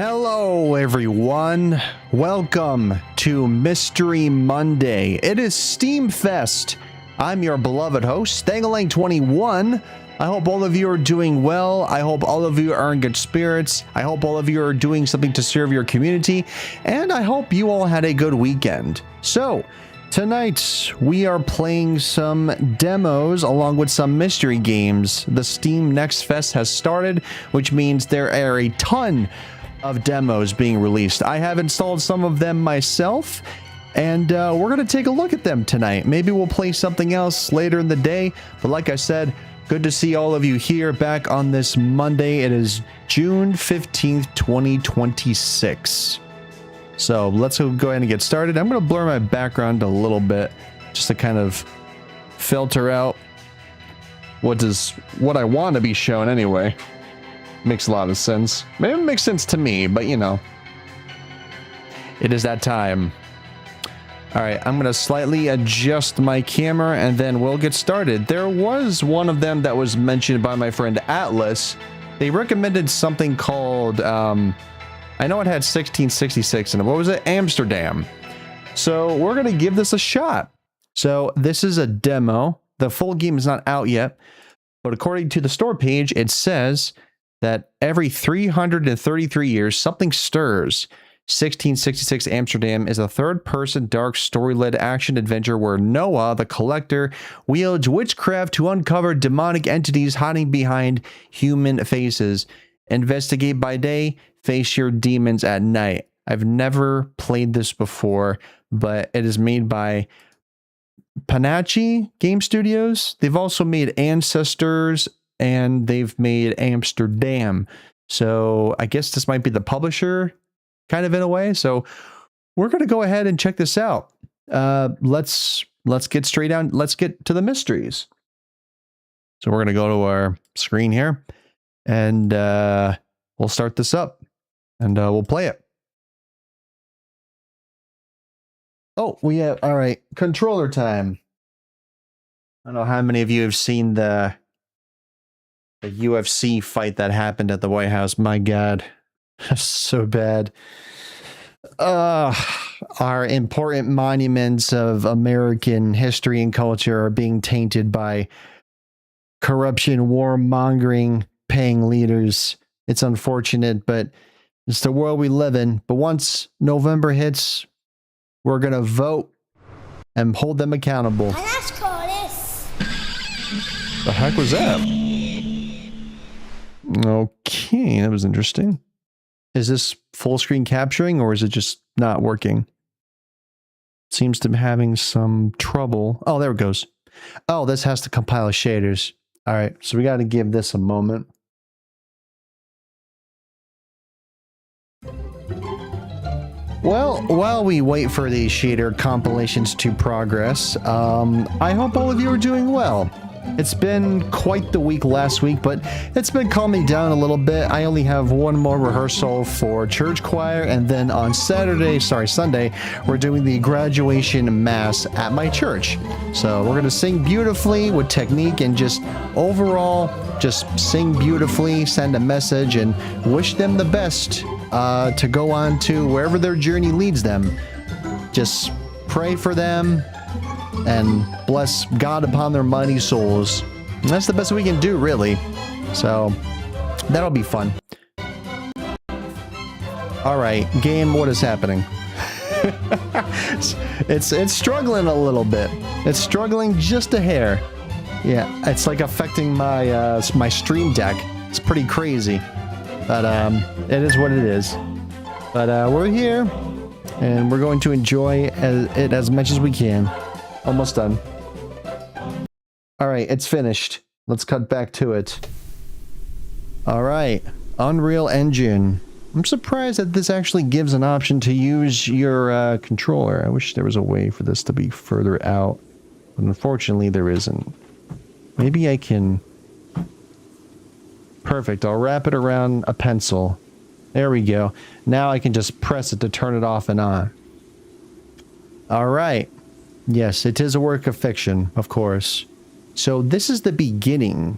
Hello everyone, welcome to Mystery Monday. It is Steam Fest. I'm your beloved host, Stangalang21. I hope all of you are doing well. I hope all of you are in good spirits. I hope all of you are doing something to serve your community. And I hope you all had a good weekend. So, tonight we are playing some demos along with some mystery games. The Steam Next Fest has started, which means there are a ton of demos being released. I have installed some of them myself, and we're going to take a look at them tonight. Maybe we'll play something else later in the day, but like I said, good to see all of you here back on this Monday. It is June 15th, 2026. So let's go ahead and get started. I'm going to blur my background a little bit just to kind of filter out what I want to be shown anyway. Makes a lot of sense. Maybe it makes sense to me, but you know, it is that time. All right, I'm gonna slightly adjust my camera and then we'll get started. There was one of them that was mentioned by my friend Atlas. They recommended something called, I know it had 1666 in it. What was it? Amsterdam. So we're gonna give this a shot. So this is a demo. The full game is not out yet, but according to the store page, it says that every 333 years, something stirs. 1666 Amsterdam is a third-person dark story-led action-adventure where Noah, the Collector, wields witchcraft to uncover demonic entities hiding behind human faces. Investigate by day, face your demons at night. I've never played this before, but it is made by Panache Game Studios. They've also made Ancestors, and they've made Amsterdam. So I guess this might be the publisher, kind of in a way. So we're going to go ahead and check this out. Let's get straight down. Let's get to the mysteries. So we're going to go to our screen here, and we'll start this up, and we'll play it. Oh, we have, all right, controller time. I don't know how many of you have seen the UFC fight that happened at the White House. My God, so bad. Our important monuments of American history and culture are being tainted by corruption, warmongering, paying leaders. It's unfortunate, but it's the world we live in. But once November hits, we're going to vote and hold them accountable. The heck was that? Okay, that was interesting. Is this full screen capturing or is it just not working? Seems to be having some trouble. Oh, there it goes. Oh, this has to compile shaders. All right, so we got to give this a moment. Well, while we wait for these shader compilations to progress, I hope all of you are doing well. It's been quite the week last week, but it's been calming down a little bit. I only have one more rehearsal for church choir, and then on Sunday, we're doing the graduation mass at my church. So we're going to sing beautifully with technique and just overall, just sing beautifully, send a message, and wish them the best to go on to wherever their journey leads them. Just pray for them and bless God upon their mighty souls. And that's the best we can do, really. So that'll be fun. All right, game, what is happening? it's struggling a little bit. It's struggling just a hair. Yeah, it's like affecting my my Stream Deck. It's pretty crazy, but it is what it is. But we're here, and we're going to enjoy it as much as we can. Almost done. All right, it's finished. Let's cut back to it. All right, Unreal Engine. I'm surprised that this actually gives an option to use your controller. I wish there was a way for this to be further out, but unfortunately there isn't. Maybe I can... Perfect, I'll wrap it around a pencil. There we go. Now I can just press it to turn it off and on. All right. Yes, it is a work of fiction, of course. So this is the beginning.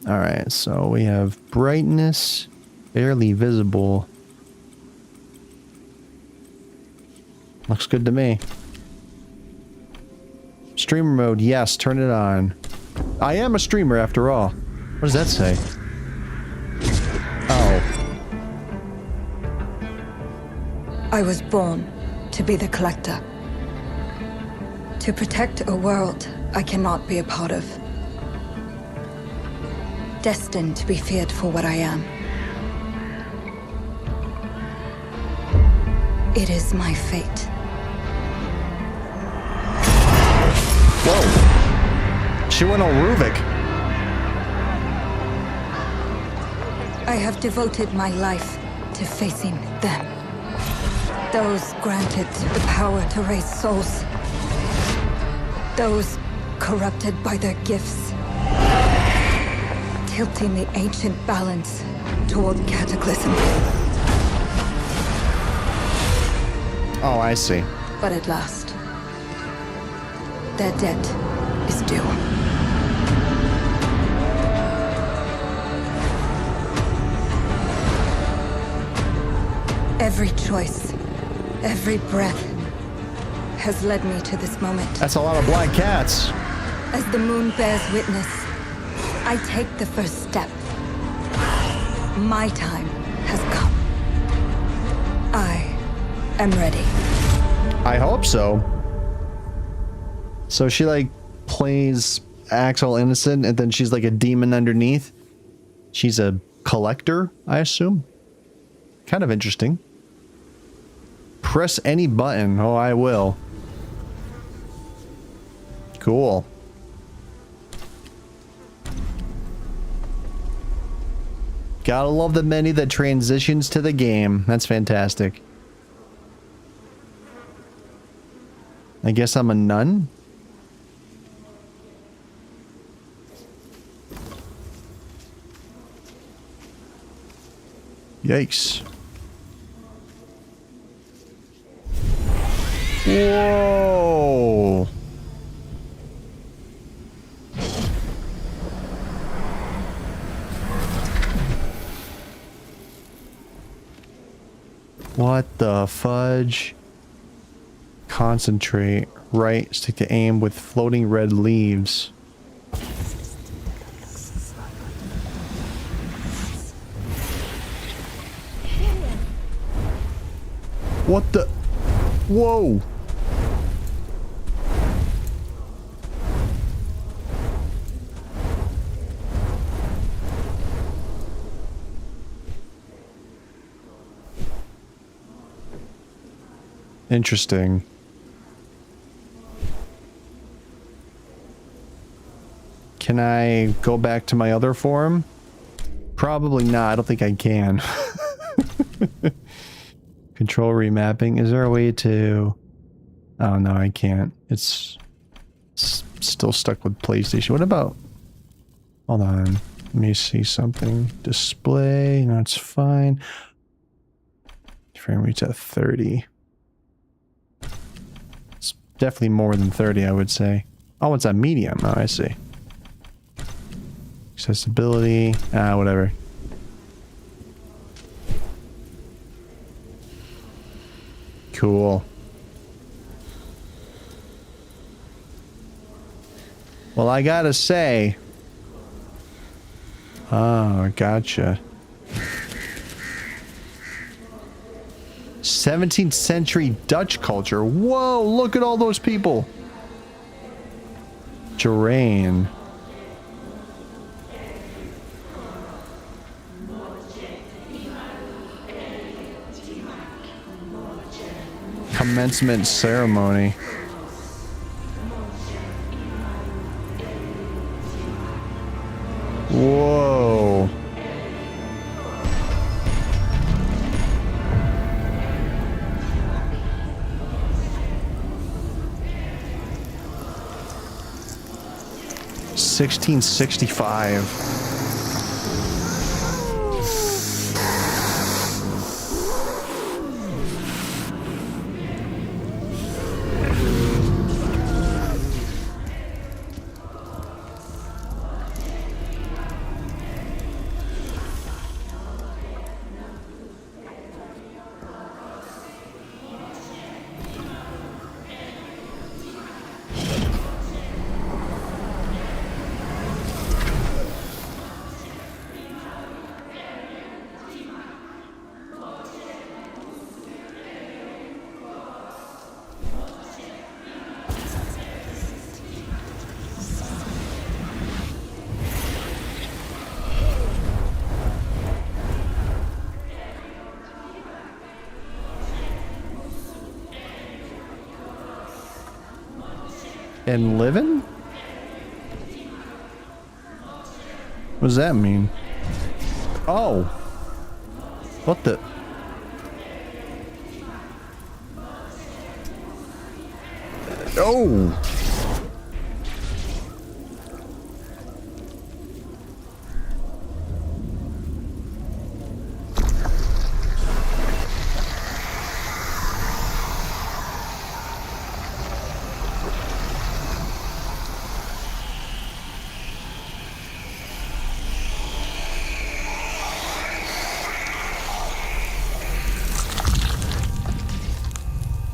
All right, so we have brightness. Barely visible. Looks good to me. Streamer mode, yes, turn it on. I am a streamer after all. What does that say? Oh. I was born to be the collector. To protect a world I cannot be a part of. Destined to be feared for what I am. It is my fate. Whoa. She went on Ruvik. I have devoted my life to facing them. Those granted the power to raise souls. Those corrupted by their gifts. Tilting the ancient balance toward cataclysm. Oh, I see. But at last, their debt is due. Every choice, every breath has led me to this moment. That's a lot of black cats. As the moon bears witness, I take the first step. My time has come. I am ready. I hope so. So she like plays acts all innocent and then she's like a demon underneath. She's a collector, I assume. Kind of interesting. Press any button. Oh, I will. Cool. Gotta love the menu that transitions to the game. That's fantastic. I guess I'm a nun? Yikes. Whoa. What the fudge? Concentrate. Right. Stick to aim with floating red leaves. What the? Whoa. Interesting. Can I go back to my other form? Probably not. I don't think I can. Control remapping. Is there a way to... Oh, no, I can't. It's still stuck with PlayStation. What about... Hold on. Let me see something. Display. No, it's fine. Frame rate's at 30. It's definitely more than 30, I would say. Oh, it's at medium. Oh, I see. Accessibility. Ah, whatever. Cool. Well, I gotta say... Oh, gotcha. 17th century Dutch culture. Whoa, look at all those people. Geraint. Commencement ceremony. Whoa. $1665. and living? What does that mean? Oh. What the? Oh.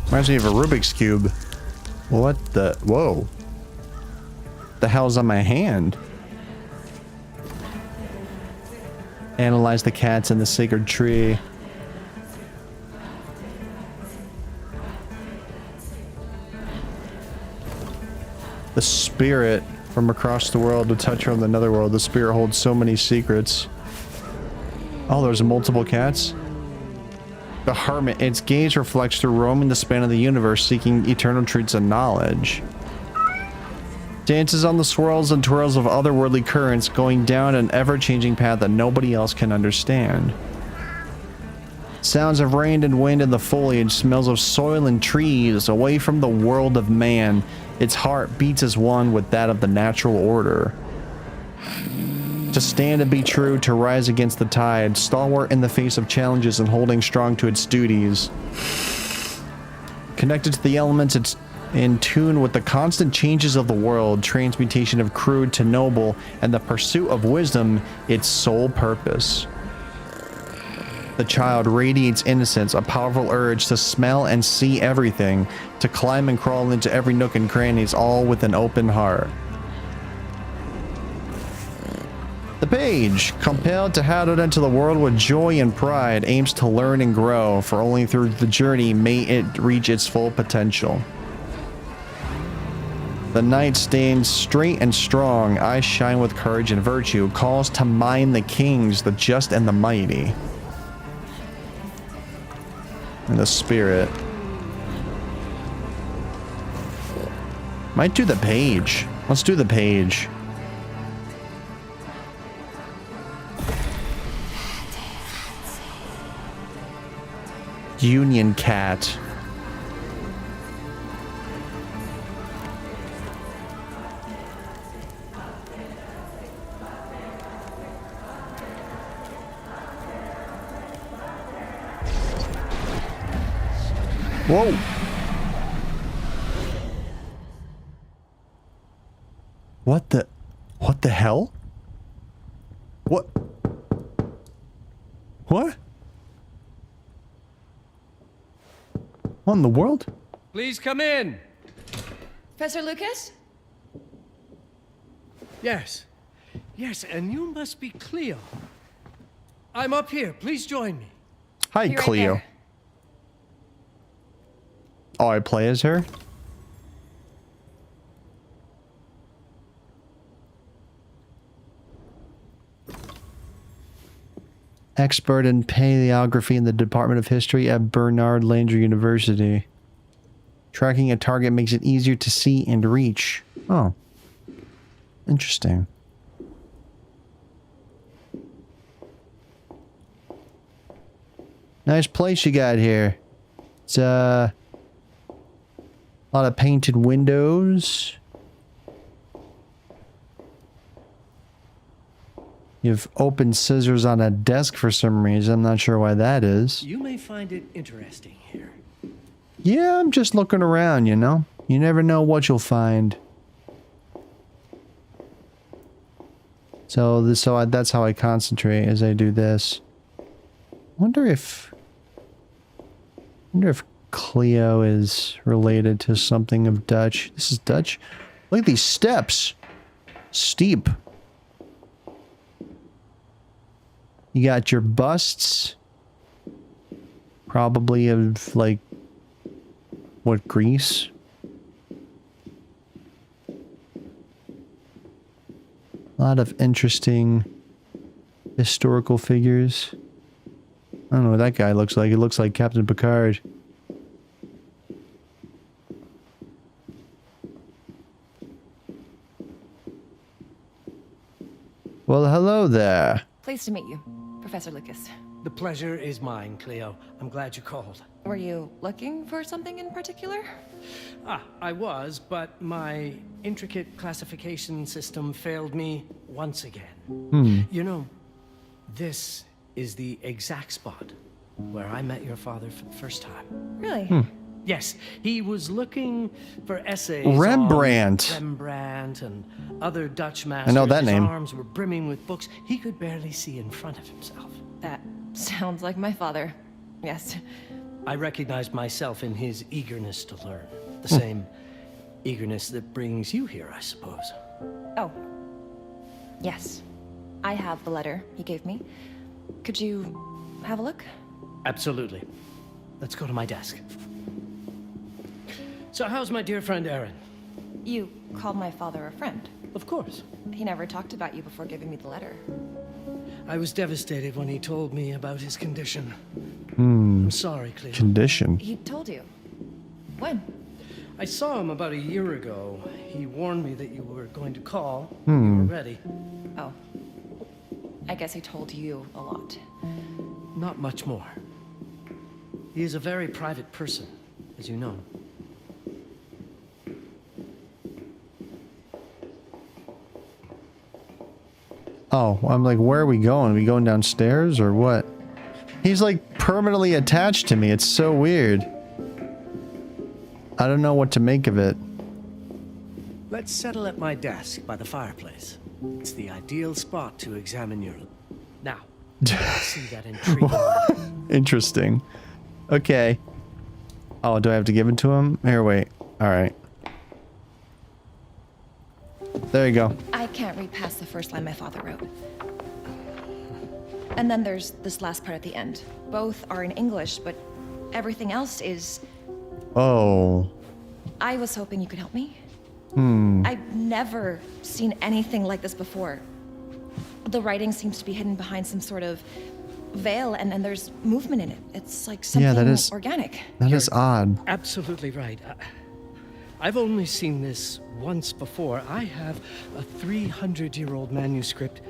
Reminds me of a Rubik's Cube. What the? Whoa. The hell's on my hand? Analyze the cats in the sacred tree. The spirit from across the world to touch her on the netherworld. The spirit holds so many secrets. Oh, there's multiple cats. The hermit, its gaze reflects through roaming the span of the universe, seeking eternal truths and knowledge. Dances on the swirls and twirls of otherworldly currents, going down an ever-changing path that nobody else can understand. Sounds of rain and wind in the foliage, smells of soil and trees, away from the world of man. Its heart beats as one with that of the natural order. To stand and be true, to rise against the tide, stalwart in the face of challenges and holding strong to its duties. Connected to the elements, it's in tune with the constant changes of the world, transmutation of crude to noble, and the pursuit of wisdom, its sole purpose. The child radiates innocence, a powerful urge to smell and see everything, to climb and crawl into every nook and crannies, all with an open heart. The page, compelled to head out into the world with joy and pride, aims to learn and grow, for only through the journey may it reach its full potential. The knight stands straight and strong, eyes shine with courage and virtue, calls to mind the kings, the just and the mighty. And the spirit. Might do the page. Let's do the page. Union cat. Whoa. What the hell? What? What? What in the world? Please come in. Professor Lucas? Yes. Yes, and you must be Cleo. I'm up here. Please join me. Hi, Be right Cleo. there. Oh, I play as her? Expert in paleography in the Department of History at Bernard Langer University. Tracking a target makes it easier to see and reach. Oh. Interesting. Nice place you got here. It's a lot of painted windows. You've opened scissors on a desk for some reason. I'm not sure why that is. You may find it interesting here. Yeah, I'm just looking around, you know? You never know what you'll find. So that's how I concentrate as I do this. Wonder if Cleo is related to something of Dutch. This is Dutch. Look at these steps. Steep. You got your busts. Probably of, like, what, Greece? A lot of interesting historical figures. I don't know what that guy looks like. He looks like Captain Picard. Well, hello there. Pleased to meet you, Professor Lucas. The pleasure is mine, Cleo. I'm glad you called. Were you looking for something in particular? I was, but my intricate classification system failed me once again. You know, this is the exact spot where I met your father for the first time. Really? Yes, he was looking for essays Rembrandt. on Rembrandt and other Dutch masters. I know that His name. arms were brimming with books. He could barely see in front of himself. That sounds like my father. Yes. I recognized myself in his eagerness to learn. The same eagerness that brings you here, I suppose. Oh. Yes. I have the letter he gave me. Could you have a look? Absolutely. Let's go to my desk. So how's my dear friend Aaron? You called my father a friend. Of course. He never talked about you before giving me the letter. I was devastated when he told me about his condition. I'm sorry, Cleo. Condition. He told you. When? I saw him about a year ago. He warned me that you were going to call when you were ready. Oh. I guess he told you a lot. Not much more. He is a very private person, as you know. Oh, I'm like, where are we going? Are we going downstairs or what? He's like permanently attached to me. It's so weird. I don't know what to make of it. Let's settle at my desk by the fireplace. It's the ideal spot to examine your... Now, see that intriguing... Interesting. Okay. Oh, do I have to give it to him? Here, wait. All right. There you go. I can't read past the first line my father wrote. And then there's this last part at the end. Both are in English, but everything else is... Oh. I was hoping you could help me. I've never seen anything like this before. The writing seems to be hidden behind some sort of veil, and there's movement in it. It's like something that is- organic. That is odd. Absolutely right. I've only seen this once before. I have a 300-year-old manuscript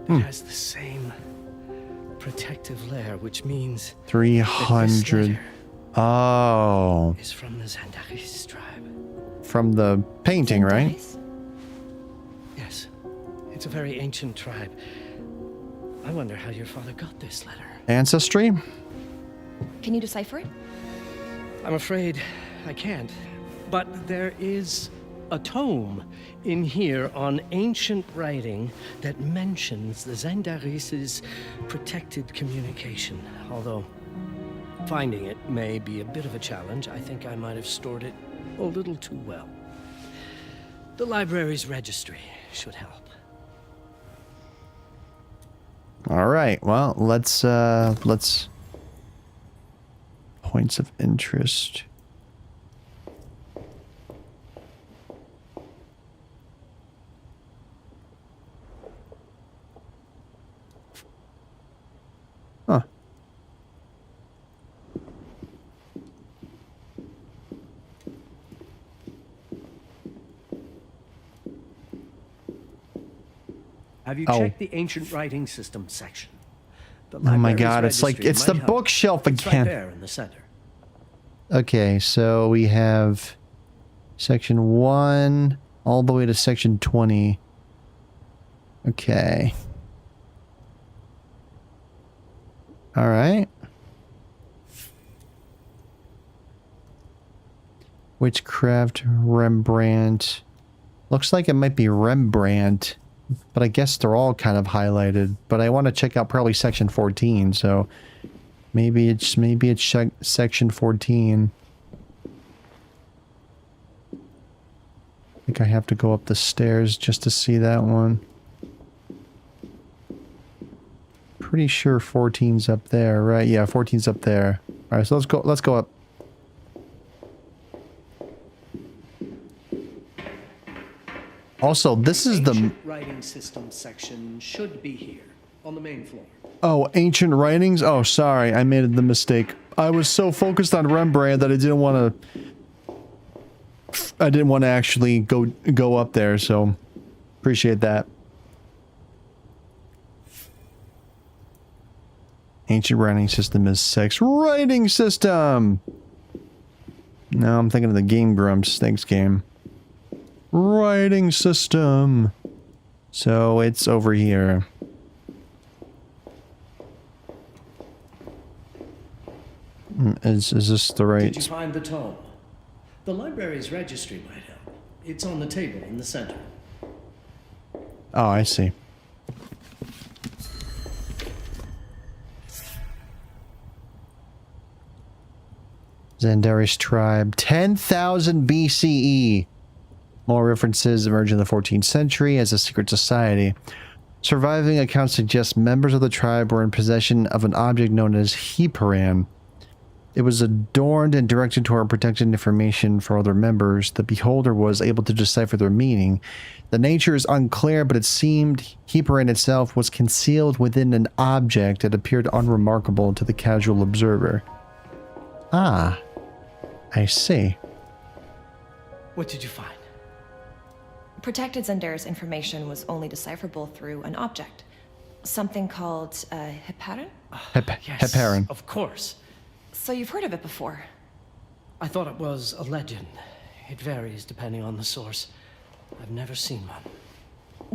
that has the same protective layer, which means that this 300. letter Oh. is from the Zandaris tribe. From the painting, right? Nice. Yes, it's a very ancient tribe. I wonder how your father got this letter. Ancestry? Can you decipher it? I'm afraid I can't. But there is a tome in here on ancient writing that mentions the Zandaris' protected communication. Although finding it may be a bit of a challenge, I think I might have stored it a little too well. The library's registry should help. All right. Well, let's points of interest. Huh. Have you Oh. checked the ancient writing system section? The Oh my library's god, it's like, registry it's might the help. bookshelf It's right again. there in the center. Okay, so we have section 1 all the way to section 20. Okay. All right. Witchcraft, Rembrandt. Looks like it might be Rembrandt, but I guess they're all kind of highlighted. But I want to check out probably section 14, so maybe it's section 14. I think I have to go up the stairs just to see that one. Pretty sure 14's up there, right? Yeah, 14's up there. All right, so let's go up. Also, this is the Ancient writing system section should be here on the main floor. ancient writings. Oh, sorry, I made the mistake. I was so focused on Rembrandt that I didn't want to actually go up there, so appreciate that. Ancient writing system is 6. Writing system! No, I'm thinking of the Game Grumps. Thanks, game. Writing system. So it's over here. Is this the right? Did you find the tome? The library's registry might help. It's on the table in the center. Oh, I see. Zandari's tribe, 10,000 BCE. More references emerge in the 14th century as a secret society. Surviving accounts suggest members of the tribe were in possession of an object known as Heparan. It was adorned and directed toward protecting information for other members. The beholder was able to decipher their meaning. The nature is unclear, but it seemed Heparan itself was concealed within an object that appeared unremarkable to the casual observer. Ah, I see. What did you find? Protected Zendara's information was only decipherable through an object. Something called Heparan? Yes, Heparan. of course. So you've heard of it before? I thought it was a legend. It varies depending on the source. I've never seen one.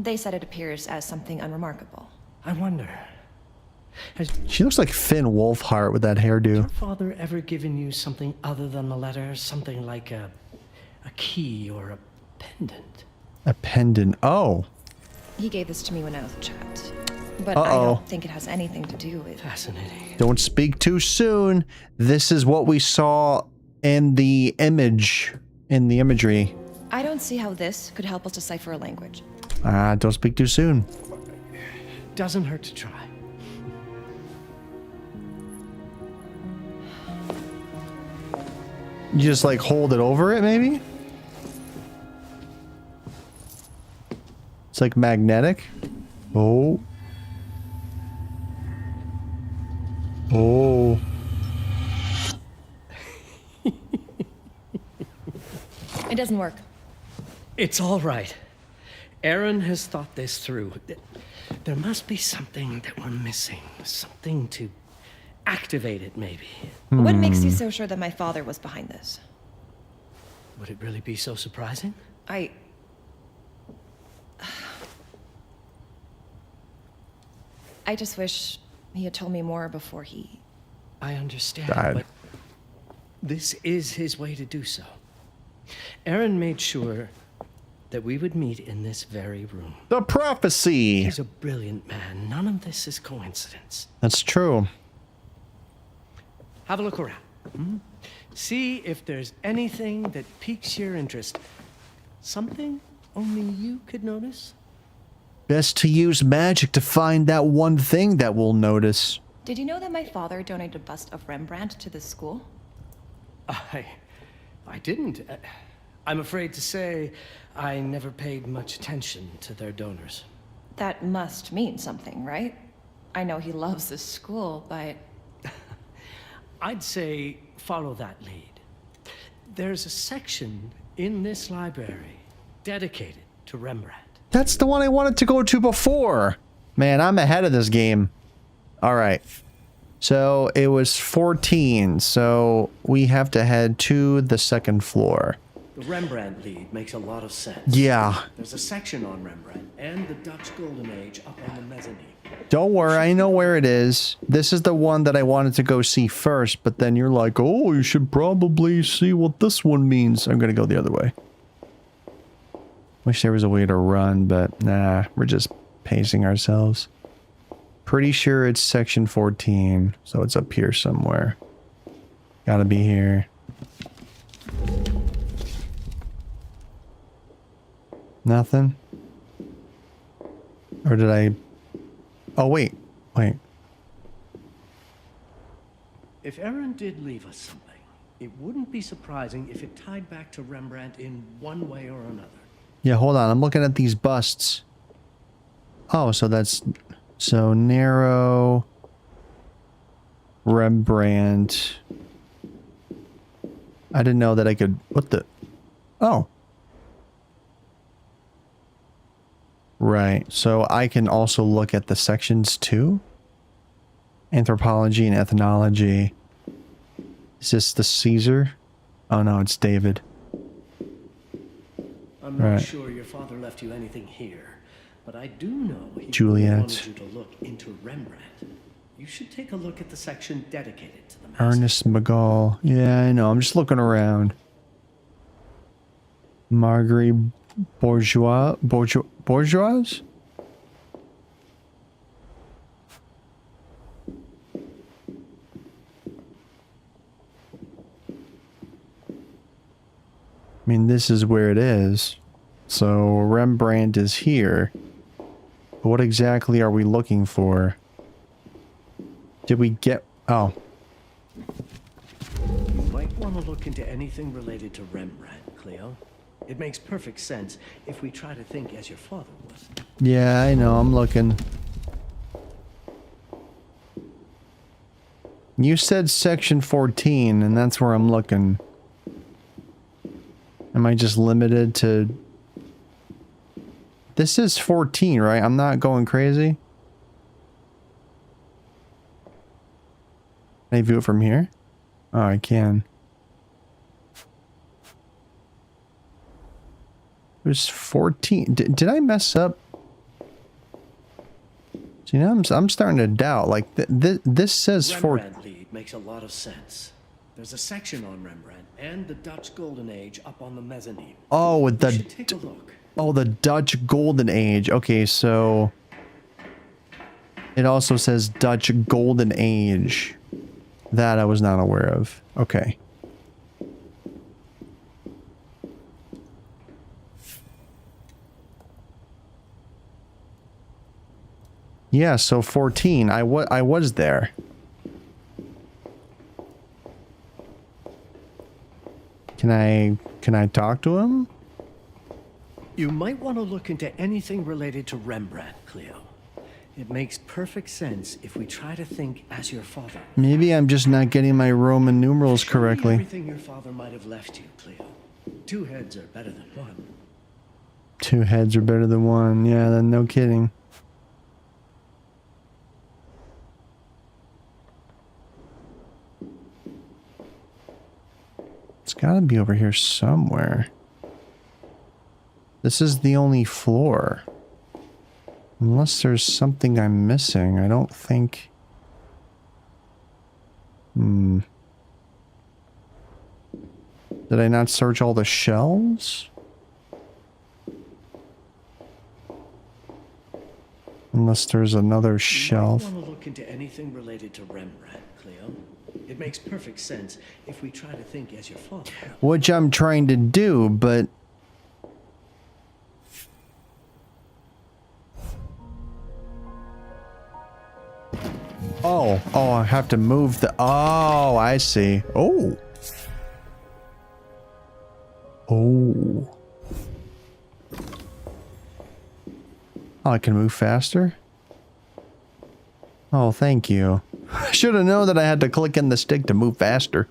They said it appears as something unremarkable. I wonder, has She looks like Finn Wolfhard with that hairdo. your father ever given you something other than the letter? Something like a key or a pendant? A pendant. Oh. He gave this to me when I was a child. But I Uh-oh. don't think it has anything to do with... Fascinating. Don't speak too soon. This is what we saw in the image, in the imagery. I don't see how this could help us decipher a language. Don't speak too soon. Doesn't hurt to try. You just like hold it over it, maybe? It's like magnetic. Oh. Oh. It doesn't work. It's all right. Aaron has thought this through. There must be something that we're missing. Something to activate it, maybe. What makes you so sure that my father was behind this? Would it really be so surprising? I just wish he had told me more before he... I understand, Died. but this is his way to do so. Aaron made sure that we would meet in this very room. The prophecy. He's a brilliant man. None of this is coincidence. That's true. Have a look around. See if there's anything that piques your interest. Something only you could notice? Best to use magic to find that one thing that we'll notice. Did you know that my father donated a bust of Rembrandt to this school? I didn't. I'm afraid to say I never paid much attention to their donors. That must mean something, right? I know he loves this school, but... I'd say follow that lead. There's a section in this library dedicated to Rembrandt. That's the one I wanted to go to before. Man, I'm ahead of this game. All right. So it was 14. So we have to head to the second floor. The Rembrandt lead makes a lot of sense. Yeah. There's a section on Rembrandt and the Dutch Golden Age up on the mezzanine. Don't worry. I know where it is. This is the one that I wanted to go see first. But then you're like, oh, you should probably see what this one means. I'm going to go the other way. Wish there was a way to run, but nah, we're just pacing ourselves. Pretty sure it's section 14, so it's up here somewhere. Gotta be here. Nothing? Or did I... Oh, wait. Wait. If Aaron did leave us something, it wouldn't be surprising if it tied back to Rembrandt in one way or another. Yeah, hold on. I'm looking at these busts. Oh, so that's... So, Nero... Rembrandt... I didn't know that I could... What the... Oh. Right. So, I can also look at the sections too? Anthropology and ethnology. Is this the Caesar? Oh no, it's David. I'm not Right. sure your father left you anything here, but I do know he Juliet. wanted you to look into Rembrandt. You should take a look at the section dedicated to the master. Ernest McGall. Yeah, I know. I'm just looking around. Marguerite Bourgeois. Bourgeois? I mean, this is where it is. So Rembrandt is here. But what exactly are we looking for? Did we get... Oh. You might want to look into anything related to Rembrandt, Cleo. It makes perfect sense if we try to think as your father would. Yeah, I know. I'm looking. You said section 14, and that's where I'm looking. Am I just limited to... This is 14, right? I'm not going crazy? Can I view it from here? Oh, I can. There's 14. Did I mess up? See, now I'm starting to doubt. Like, this says 14. Rembrandt lead makes a lot of sense. There's a section on Rembrandt and the Dutch Golden Age up on the mezzanine. Oh, with You the... should take a look. Oh, the Dutch Golden Age. Okay, so... It also says Dutch Golden Age. That I was not aware of. Okay. Yeah, so 14. I was there. Can I talk to him? You might want to look into anything related to Rembrandt, Cleo. It makes perfect sense if we try to think as your father. Maybe I'm just not getting my Roman numerals Show me correctly. everything your father might have left you, Cleo. 2 heads are better than 1. 2 heads are better than 1. Yeah, then no kidding. It's gotta be over here somewhere. This is the only floor. Unless there's something I'm missing, I don't think... Did I not search all the shelves? Unless there's another shelf. You might want to look into anything related to Rembrandt, Cleo. It makes perfect sense if we try to think as your father. Which I'm trying to do, but... Oh, I have to move the... Oh, I see. Oh. Oh, I can move faster? Oh, thank you. I should have known that I had to click in the stick to move faster.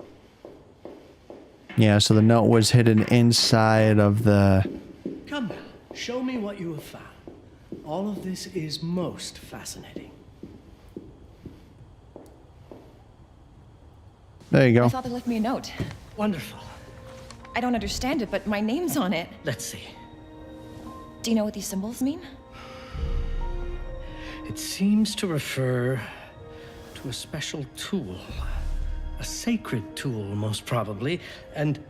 Yeah, so the note was hidden inside of the... Come now, show me what you have found. All of this is most fascinating. There you My go. father left me a note. Wonderful. I don't understand it, but my name's on it. Let's see. Do you know what these symbols mean? It seems to refer to a special tool. A sacred tool, most probably, and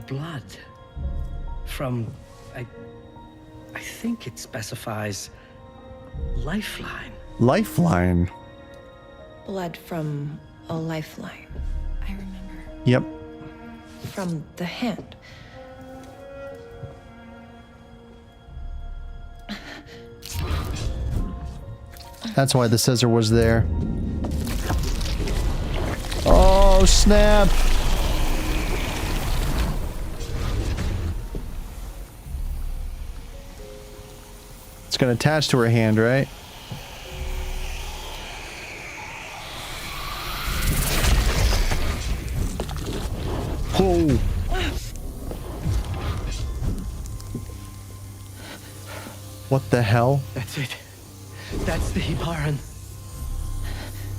blood from, I think it specifies lifeline. Lifeline. Blood from a lifeline. I remember. Yep. From the hand. That's why the scissor was there. Oh, snap. It's gonna attach to her hand, right? Oh. What the hell? That's it. That's the Hibaran.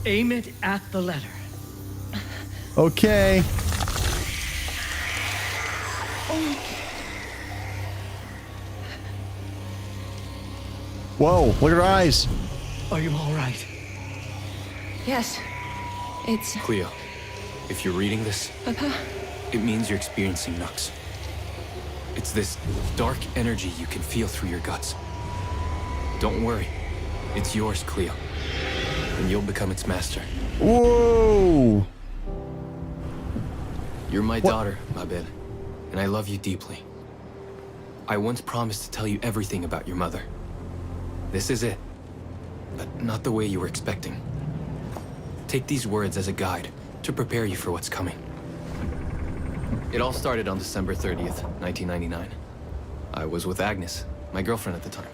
Aim it at the letter. Okay. Whoa, look at her eyes. Are you all right? Yes. It's. Cleo, if you're reading this, it means you're experiencing Nux. It's this dark energy you can feel through your guts. Don't worry. It's yours, Cleo. And you'll become its master. Whoa. You're my daughter, Mabel, and I love you deeply. I once promised to tell you everything about your mother. This is it, but not the way you were expecting. Take these words as a guide to prepare you for what's coming. It all started on December 30th, 1999. I was with Agnes, my girlfriend at the time.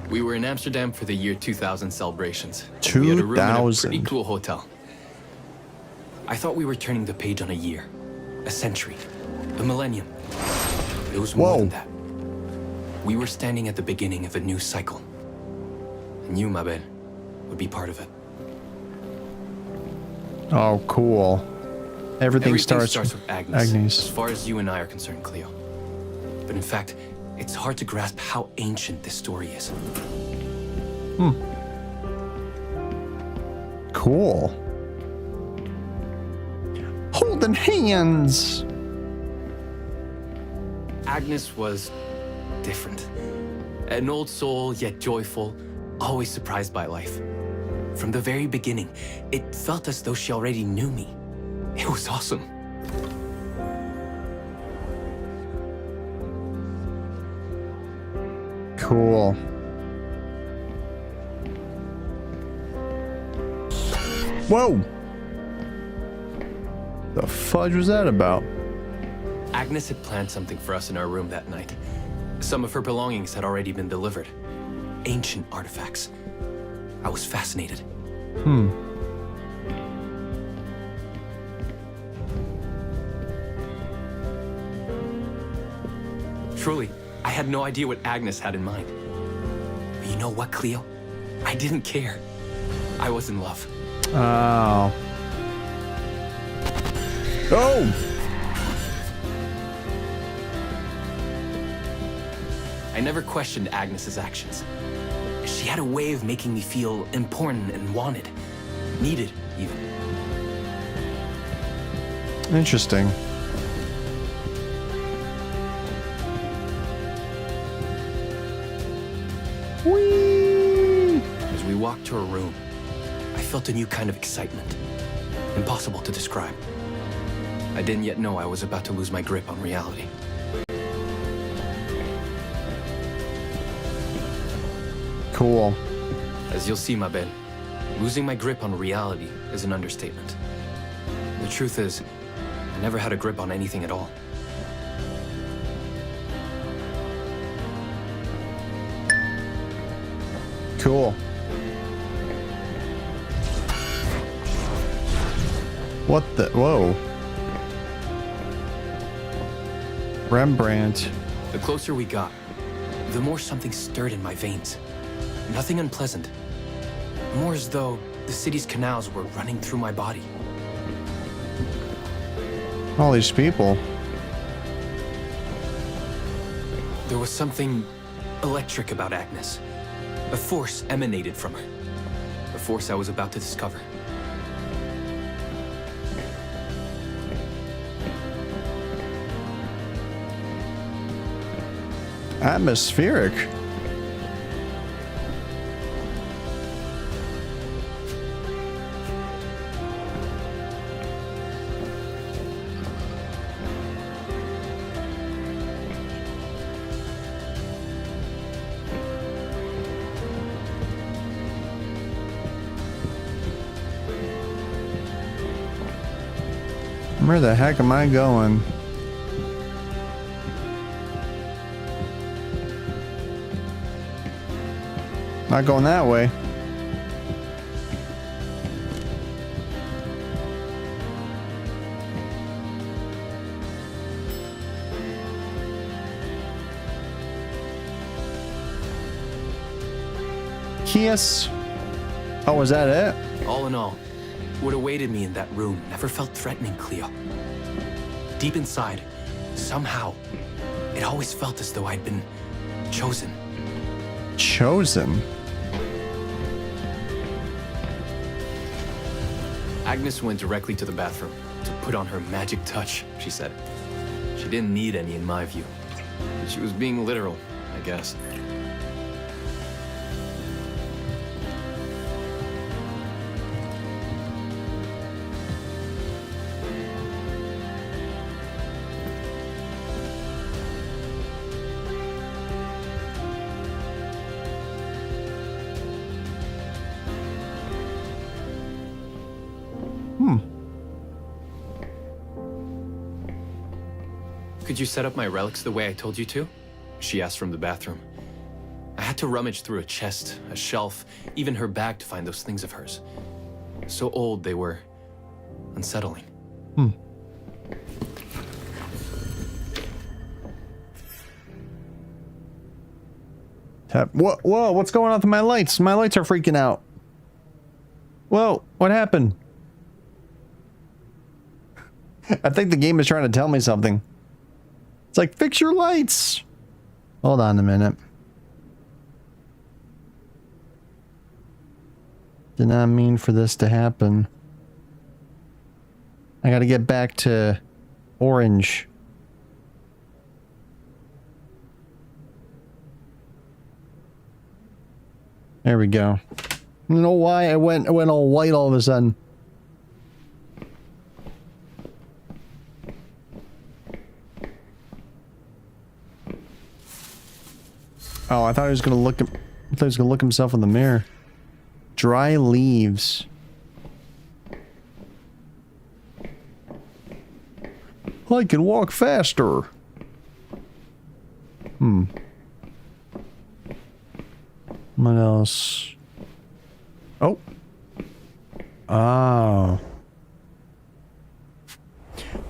We were in Amsterdam for the year 2000 celebrations. We had a room in a 2000. pretty cool hotel. I thought we were turning the page on a year, a century, a millennium. It was more Whoa. than that. We were standing at the beginning of a new cycle. And you, Mabel, would be part of it. Oh, cool. Everything starts with Agnes, as Agnes. far as you and I are concerned, Cleo. But in fact, it's hard to grasp how ancient this story is. Cool. Holding hands. Agnes was different. An old soul, yet joyful, always surprised by life. From the very beginning, it felt as though she already knew me. It was awesome. Cool. Whoa. The fudge was that about? Agnes had planned something for us in our room that night. Some of her belongings had already been delivered. Ancient artifacts. I was fascinated. Truly, I had no idea what Agnes had in mind. But you know what, Cleo? I didn't care. I was in love. Oh. Oh! I never questioned Agnes's actions. She had a way of making me feel important and wanted. Needed, even. Interesting. Whee! As we walked to her room, I felt a new kind of excitement. Impossible to describe. I didn't yet know I was about to lose my grip on reality. Cool. As you'll see, Mabel, losing my grip on reality is an understatement. The truth is, I never had a grip on anything at all. Cool. What the? Whoa. Rembrandt. The closer we got, the more something stirred in my veins. Nothing unpleasant. More as though the city's canals were running through my body. All these people. There was something electric about Agnes. A force emanated from her. A force I was about to discover. Atmospheric. Where the heck am I going? Not going that way. Kiss. Oh, was that it? All in all, what awaited me in that room never felt threatening, Cleo. Deep inside, somehow, it always felt as though I'd been chosen. Chosen? Agnes went directly to the bathroom to put on her magic touch, she said. She didn't need any in my view. But she was being literal, I guess. Could you set up my relics the way I told you to? She asked from the bathroom. I had to rummage through a chest, a shelf, even her bag to find those things of hers. So old they were unsettling. Whoa, what's going on with my lights? My lights are freaking out. Whoa, what happened? I think the game is trying to tell me something. It's like, fix your lights. Hold on a minute. Did not mean for this to happen. I gotta get back to orange. There we go. I don't know why I went all white all of a sudden. Oh, I thought he was gonna look. I thought he was gonna look himself in the mirror. Dry leaves. I can walk faster. What else? Oh. Oh.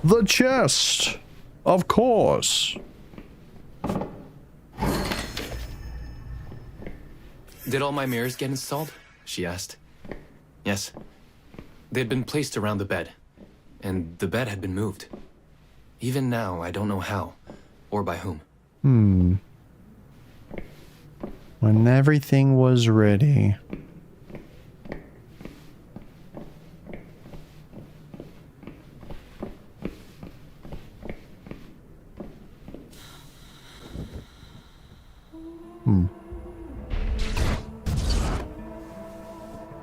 The chest. Of course. Did all my mirrors get installed? She asked. Yes. They'd been placed around the bed, and the bed had been moved. Even now, I don't know how, or by whom. When everything was ready.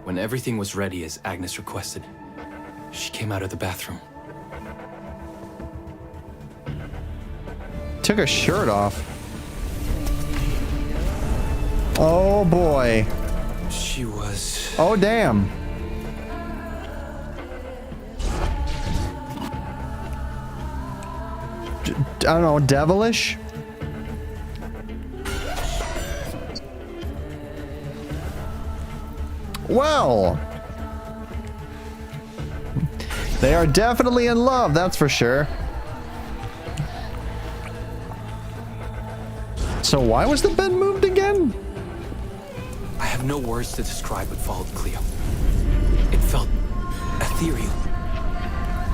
When everything was ready as Agnes requested, she came out of the bathroom. Took her shirt off. Oh boy. She was... Oh damn. I don't know, devilish? Well, they are definitely in love, that's for sure. So why was the bed moved again? I have no words to describe what followed, Cleo. It felt ethereal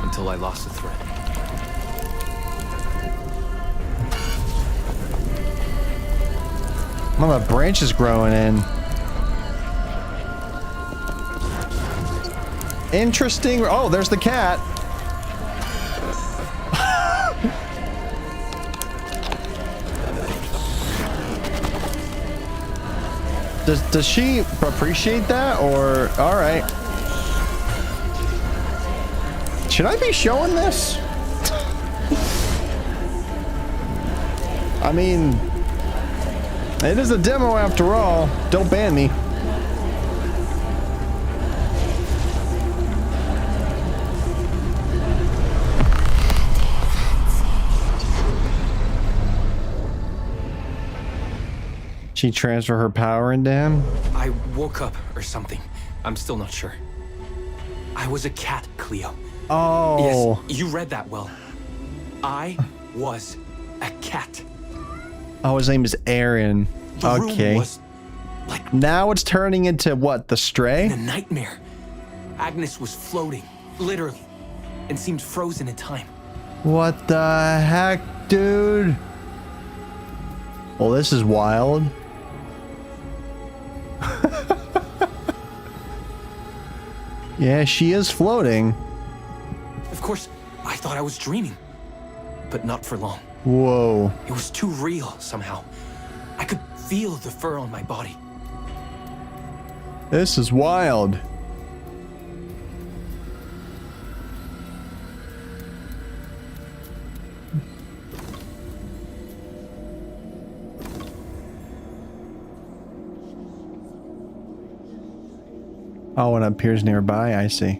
until I lost the thread. Well, the branch is growing in. Interesting. Oh, there's the cat. Does she appreciate that, or all right? Should I be showing this? I mean, it is a demo after all. Don't ban me. She transfer her power into him? I woke up or something. I'm still not sure. I was a cat, Cleo. Oh. Yes, you read that well. I was a cat. Oh, his name is Aaron. The Okay. room was like Now it's turning into what? The Stray? In a nightmare, Agnes was floating, literally, and seemed frozen in time. What the heck, dude? Well, this is wild. Yeah, she is floating. Of course, I thought I was dreaming, but not for long. Whoa. It was too real somehow. I could feel the fur on my body. This is wild. Oh, and it appears nearby, I see.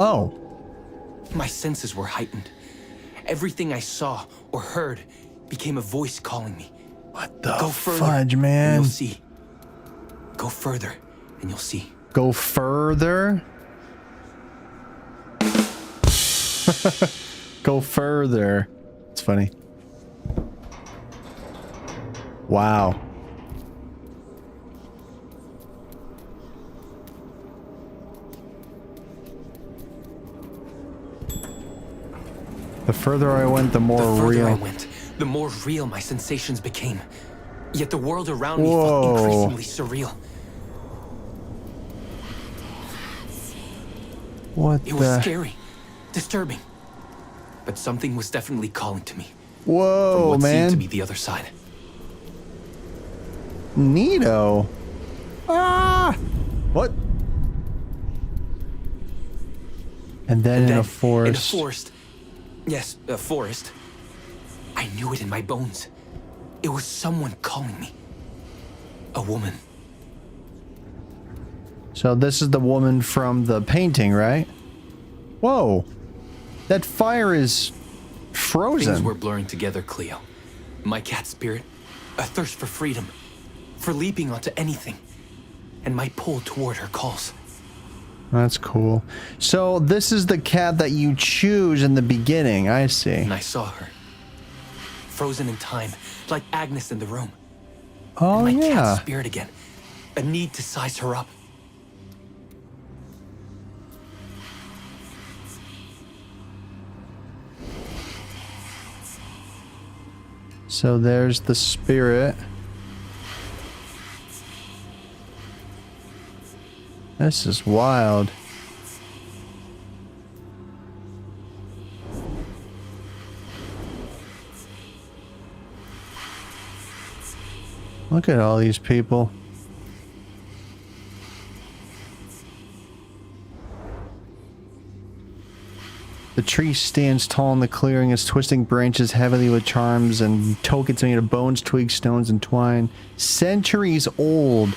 Oh. My senses were heightened. Everything I saw or heard became a voice calling me. What the Go further, fudge, and man? you'll see. Go further, and you'll see. Go further? Go further. It's funny. Wow. The further I went, the more The further real. I went, the more real my sensations became. Yet the world around me Whoa. felt increasingly surreal. What It was the? scary, disturbing. But something was definitely calling to me. From Whoa, what seemed to man. be the other side. Neato. Ah! What? And then in Then, a forest. In a forest. Yes, a forest. I knew it in my bones. It was someone calling me. A woman. So this is the woman from the painting, right? Whoa. That fire is frozen. Things were blurring together, Cleo. My cat spirit, a thirst for freedom, for leaping onto anything, and my pull toward her calls. That's cool. So this is the cat that you choose in the beginning. I see. And I saw her. Frozen in time, like Agnes in the room. Oh, My yeah. cat's spirit again. A need to size her up. So there's the spirit. This is wild. Look at all these people. The tree stands tall in the clearing, its twisting branches heavily with charms and tokens made of bones, twigs, stones, and twine. Centuries old.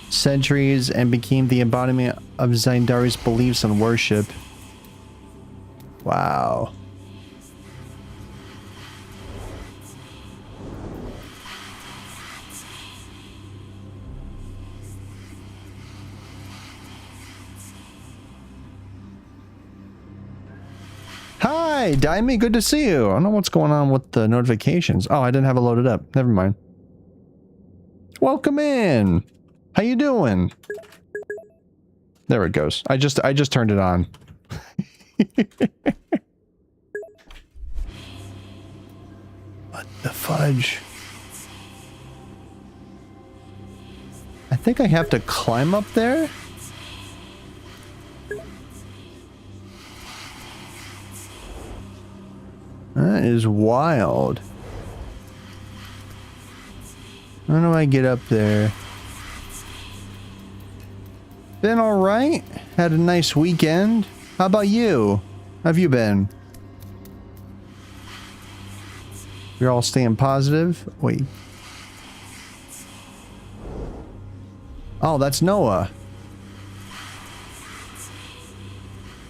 Centuries and became the embodiment of Zandari's beliefs and worship. Wow. Hi, Daimi, good to see you. I don't know what's going on with the notifications. Oh, I didn't have it loaded up. Never mind. Welcome in. How you doing? There it goes. I just turned it on. What the fudge? I think I have to climb up there. That is wild. How do I get up there? Been alright? Had a nice weekend? How about you? How have you been? You're all staying positive? Wait. Oh, that's Noah.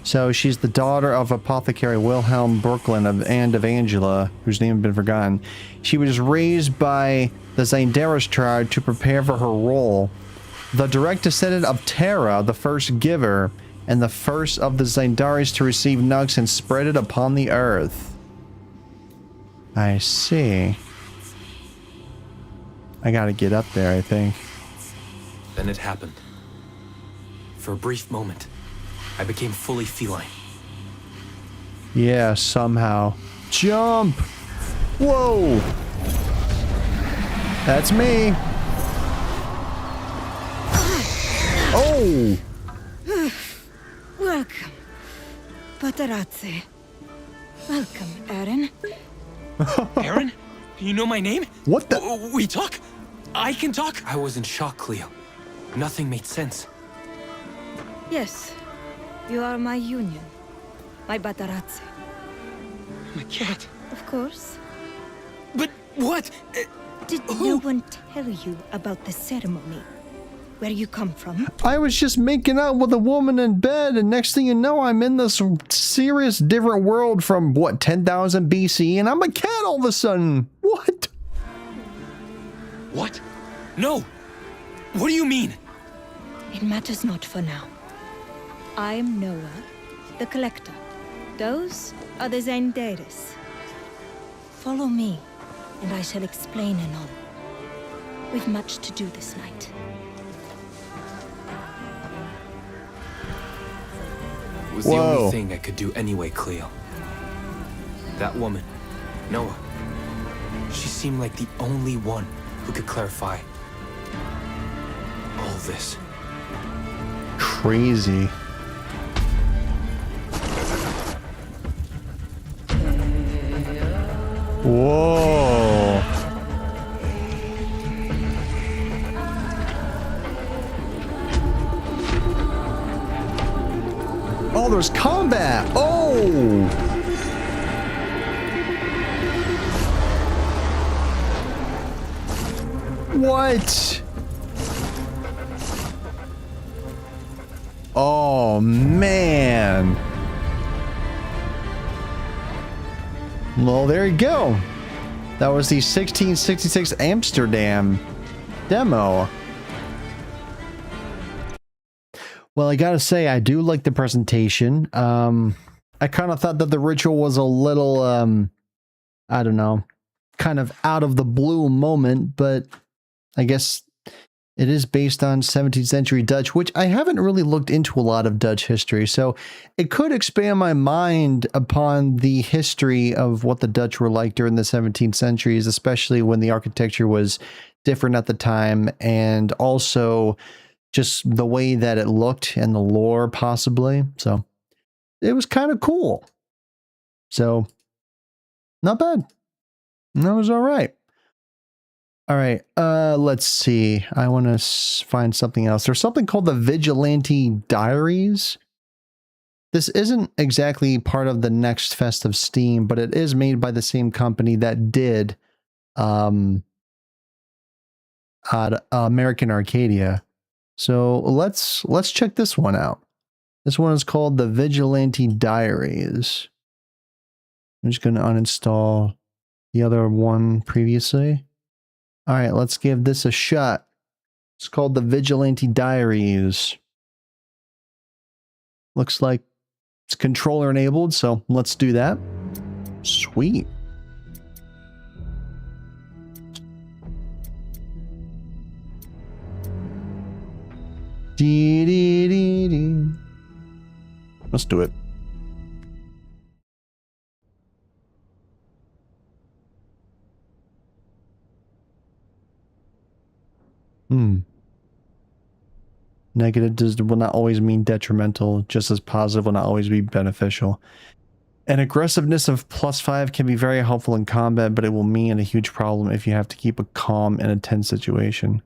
So she's the daughter of Apothecary Wilhelm Brooklyn and of Angela, whose name had been forgotten. She was raised by the Zandaris tribe to prepare for her role. The direct descendant of Terra, the first giver, and the first of the Zandaris to receive Nux and spread it upon the earth. I see. I gotta get up there, I think. Then it happened. For a brief moment, I became fully feline. Yeah, somehow. Jump! Whoa! That's me. Oh! Welcome, Patarazzi. Welcome, Eren. Eren? You know my name? What the? We talk? I can talk? I was in shock, Cleo. Nothing made sense. Yes, you are my union. My Patarazzi. I can't. Of course. But what? Did no one tell you about the ceremony? Where you come from? I was just making out with a woman in bed, and next thing you know, I'm in this serious different world from, what, 10,000 BC, and I'm a cat all of a sudden. What? What? No! What do you mean? It matters not for now. I am Noah, the Collector. Those are the Zendaris. Follow me, and I shall explain anon. We've much to do this night. It was the Whoa. only thing I could do anyway, Cleo. That woman, Noah, she seemed like the only one who could clarify all this. Crazy. Whoa. Oh, there's combat. Oh. What? Oh, man. Well, there you go. That was the 1666 Amsterdam demo. Well, I gotta say, I do like the presentation. I kind of thought that the ritual was a little, I don't know, kind of out of the blue moment, but I guess it is based on 17th century Dutch, which I haven't really looked into a lot of Dutch history, so it could expand my mind upon the history of what the Dutch were like during the 17th centuries, especially when the architecture was different at the time, and also just the way that it looked and the lore, possibly. So it was kind of cool. So not bad. That was all right. All right, let's see. I want to find something else. There's something called the Vigilante Diaries. This isn't exactly part of the Next Fest of Steam, but it is made by the same company that did American Arcadia. So let's check this one out. This one is called the Vigilante Diaries. I'm just going to uninstall the other one previously. All right, let's give this a shot. It's called the Vigilante Diaries. Looks like it's controller enabled, so let's do that. Sweet. Let's do it. Negative will not always mean detrimental, just as positive will not always be beneficial. An aggressiveness of +5 can be very helpful in combat, but it will mean a huge problem if you have to keep a calm in a tense situation.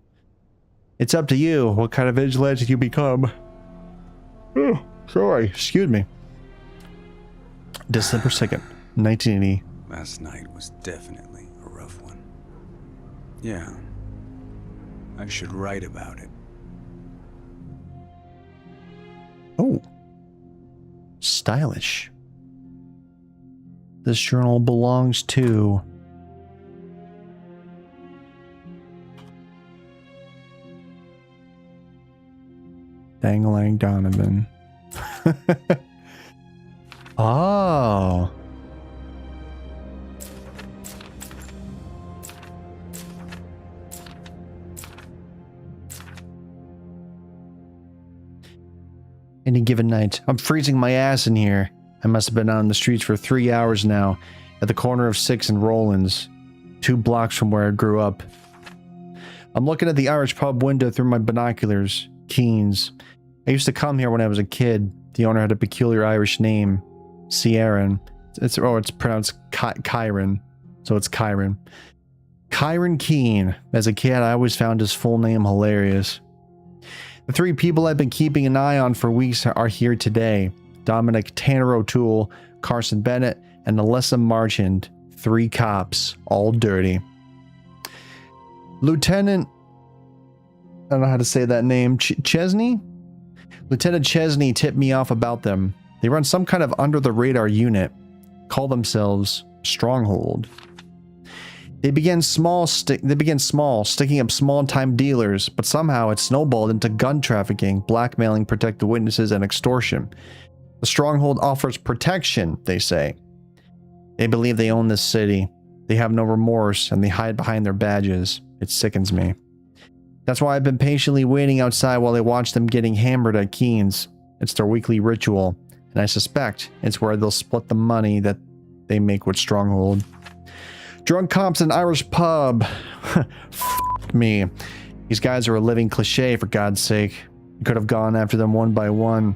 It's up to you what kind of vigilante you become. Oh, sorry, excuse me. December 2nd, 1980. Last night was definitely a rough one. Yeah. I should write about it. Oh. Stylish. This journal belongs to... Dangling Donovan. Oh. any given night. I'm freezing my ass in here. I must have been out on the streets for 3 hours now, at the corner of 6th and Rollins, 2 blocks from where I grew up. I'm looking at the Irish pub window through my binoculars. Keen's. I used to come here when I was a kid. The owner had a peculiar Irish name, Ciaran. It's pronounced Kyron, so it's Kyron. Kyron Keen. As a kid, I always found his full name hilarious. The 3 people I've been keeping an eye on for weeks are here today. Dominic Tanner O'Toole, Carson Bennett, and Alyssa Marchand. 3 cops, all dirty. Lieutenant, I don't know how to say that name, Chesney? Lieutenant Chesney tipped me off about them. They run some kind of under-the-radar unit. Call themselves Stronghold. They began small, sticking up small-time dealers, but somehow it snowballed into gun trafficking, blackmailing protected witnesses, and extortion. The Stronghold offers protection, they say. They believe they own this city. They have no remorse, and they hide behind their badges. It sickens me. That's why I've been patiently waiting outside while I watch them getting hammered at Keen's. It's their weekly ritual, and I suspect it's where they'll split the money that they make with Stronghold. Drunk cops in Irish pub. F me. These guys are a living cliche, for God's sake. I could have gone after them one by one,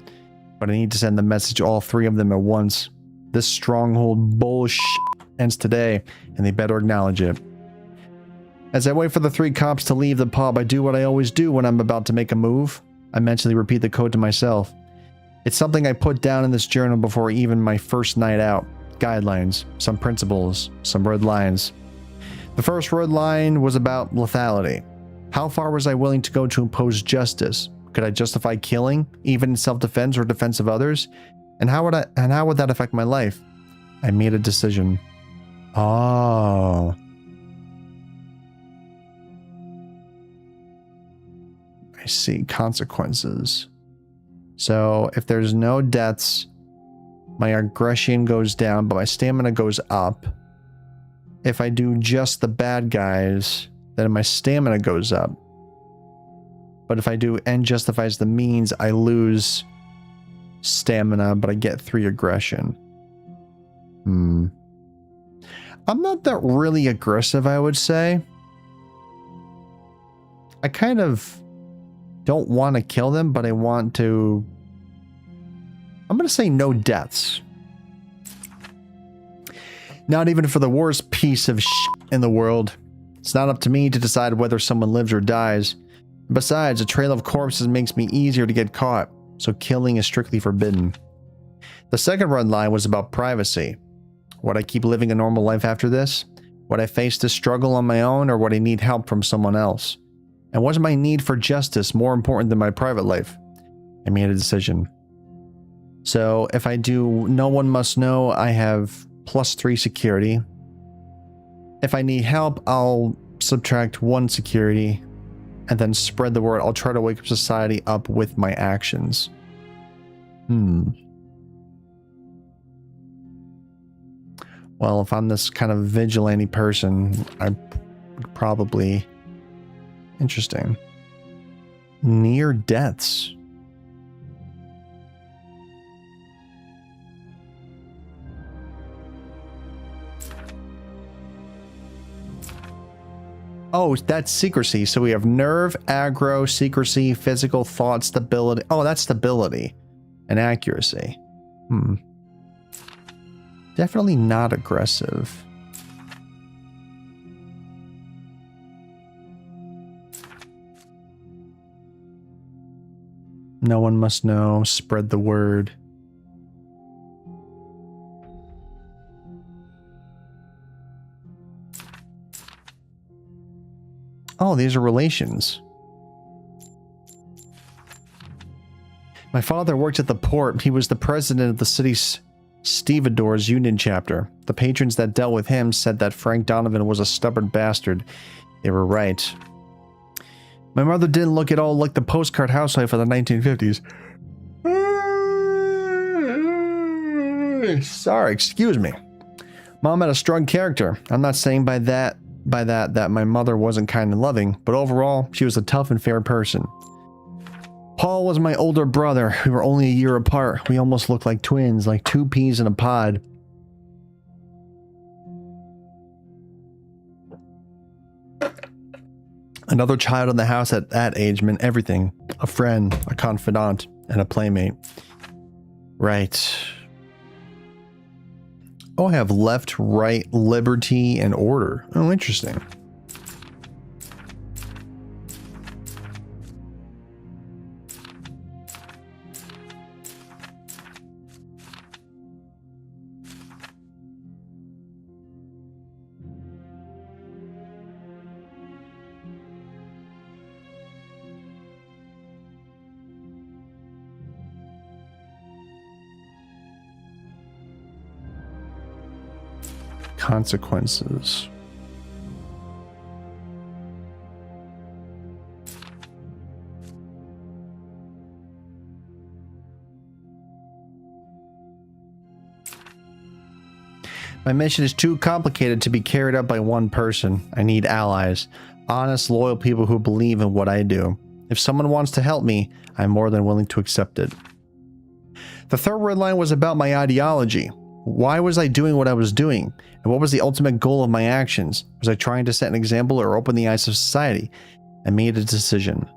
but I need to send the message to all 3 of them at once. This Stronghold bullshit ends today, and they better acknowledge it. As I wait for the 3 cops to leave the pub, I do what I always do when I'm about to make a move. I mentally repeat the code to myself. It's something I put down in this journal before even my first night out. Guidelines, some principles, some red lines. The first red line was about lethality. How far was I willing to go to impose justice? Could I justify killing, even in self-defense or defense of others? And how would that affect my life? I made a decision. Oh. I see. Consequences. So if there's no deaths, my aggression goes down, but my stamina goes up. If I do just the bad guys, then my stamina goes up. But if I do end justifies the means, I lose stamina, but I get 3 aggression. I'm not that really aggressive, I would say. I kind of don't want to kill them, but I want to... I'm going to say no deaths. Not even for the worst piece of shit in the world. It's not up to me to decide whether someone lives or dies. Besides, a trail of corpses makes me easier to get caught, so killing is strictly forbidden. The second red line was about privacy. Would I keep living a normal life after this? Would I face this struggle on my own, or would I need help from someone else? And was my need for justice more important than my private life? I made a decision. So if I do no one must know, I have +3 security. If I need help, I'll subtract 1 security and then spread the word. I'll try to wake up society up with my actions. Well, if I'm this kind of vigilante person, I probably... Interesting. Near deaths. Oh, that's secrecy. So we have nerve, aggro, secrecy, physical, thought, stability. Oh, that's stability and accuracy. Definitely not aggressive. No one must know. Spread the word. Oh, these are relations. My father worked at the port. He was the president of the city's stevedores union chapter. The patrons that dealt with him said that Frank Donovan was a stubborn bastard. They were right. My mother didn't look at all like the postcard housewife of the 1950s. Sorry, excuse me. Mom had a strong character. I'm not saying by that my mother wasn't kind and loving, but overall, she was a tough and fair person. Paul was my older brother. We were only a year apart. We almost looked like twins, like two peas in a pod. Another child in the house at that age meant everything. A friend, a confidant, and a playmate. Right. Oh, I have left, right, liberty, and order. Oh, interesting. Consequences. My mission is too complicated to be carried out by one person. I need allies. Honest, loyal people who believe in what I do. If someone wants to help me, I'm more than willing to accept it. The third red line was about my ideology. Why was I doing what I was doing? And what was the ultimate goal of my actions? Was I trying to set an example or open the eyes of society? I made a decision.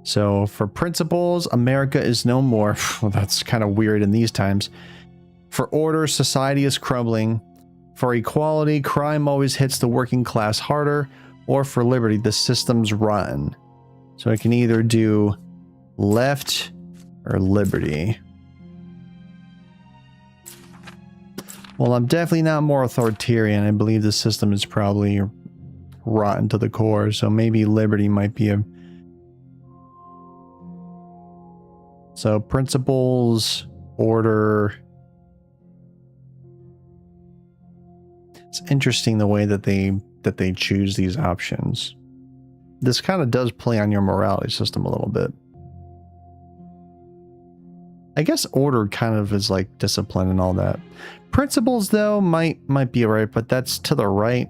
So for principles, America is no more. Well, that's kind of weird in these times. For order, society is crumbling. For equality, crime always hits the working class harder. Or for liberty, the system's rotten. So I can either do left or liberty. Well, I'm definitely not more authoritarian. I believe the system is probably rotten to the core, so maybe liberty might be a... So principles, order... It's interesting the way that they choose these options. This kind of does play on your morality system a little bit. I guess order kind of is like discipline and all that. Principles, though, might be right, but that's to the right.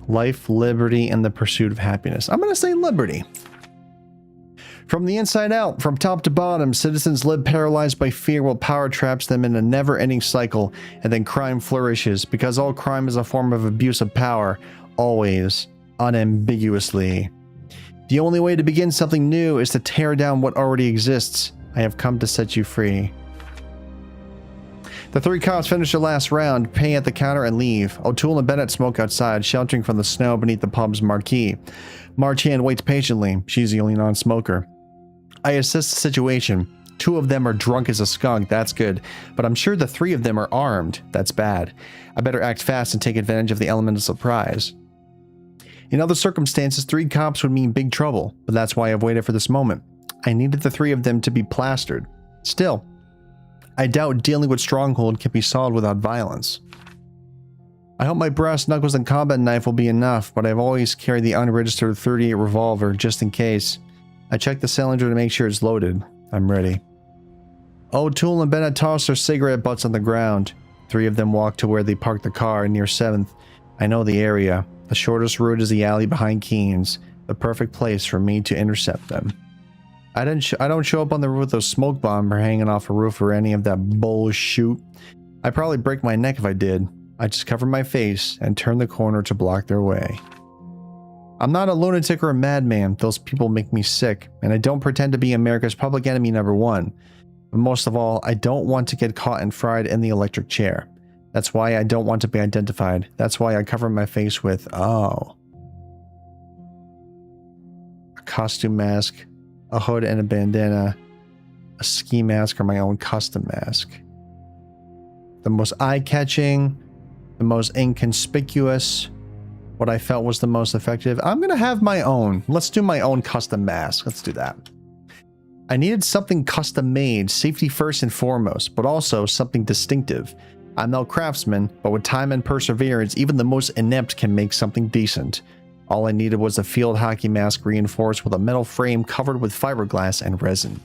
Life, liberty, and the pursuit of happiness. I'm going to say liberty. From the inside out, from top to bottom, citizens live paralyzed by fear while power traps them in a never-ending cycle, and then crime flourishes, because all crime is a form of abuse of power, always, unambiguously. The only way to begin something new is to tear down what already exists. I have come to set you free. The three cops finish their last round, pay at the counter, and leave. O'Toole and Bennett smoke outside, sheltering from the snow beneath the pub's marquee. Marchand waits patiently. She's the only non-smoker. I assess the situation. 2 of them are drunk as a skunk, that's good. But I'm sure the 3 of them are armed, that's bad. I better act fast and take advantage of the element of surprise. In other circumstances, 3 cops would mean big trouble, but that's why I've waited for this moment. I needed the 3 of them to be plastered. Still, I doubt dealing with Stronghold can be solved without violence. I hope my brass knuckles and combat knife will be enough, but I've always carried the unregistered .38 revolver just in case. I check the cylinder to make sure it's loaded. I'm ready. O'Toole and Bennett toss their cigarette butts on the ground. 3 of them walk to where they parked the car near 7th. I know the area. The shortest route is the alley behind Keen's, the perfect place for me to intercept them. I don't show up on the roof with a smoke bomb or hanging off a roof or any of that bullshit. I'd probably break my neck if I did. I just cover my face and turn the corner to block their way. I'm not a lunatic or a madman. Those people make me sick, and I don't pretend to be America's public enemy #1. But most of all, I don't want to get caught and fried in the electric chair. That's why I don't want to be identified. That's why I cover my face with, a costume mask, a hood and a bandana, a ski mask, or my own custom mask. The most eye-catching, the most inconspicuous, what I felt was the most effective. I'm going to have my own. Let's do my own custom mask. Let's do that. I needed something custom made, safety first and foremost, but also something distinctive. I'm no craftsman, but with time and perseverance, even the most inept can make something decent. All I needed was a field hockey mask reinforced with a metal frame covered with fiberglass and resin.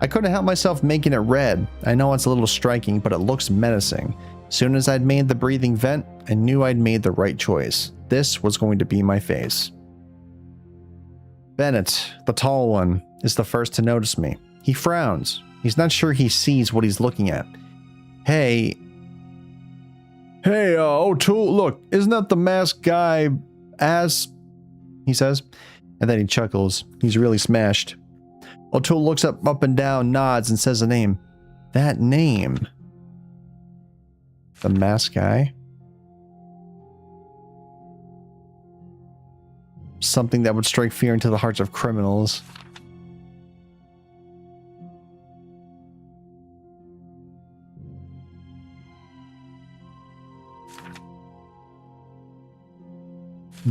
I couldn't help myself making it red. I know it's a little striking, but it looks menacing. Soon as I'd made the breathing vent, I knew I'd made the right choice. this was going to be my face. Bennett, the tall one, is the first to notice me. He frowns. He's not sure he sees what he's looking at. Hey, O'Toole, look, isn't that the masked guy, he says, and then he chuckles. He's really smashed. O'Toole looks up and down, nods, and says a name. That name. The masked guy? Something that would strike fear into the hearts of criminals.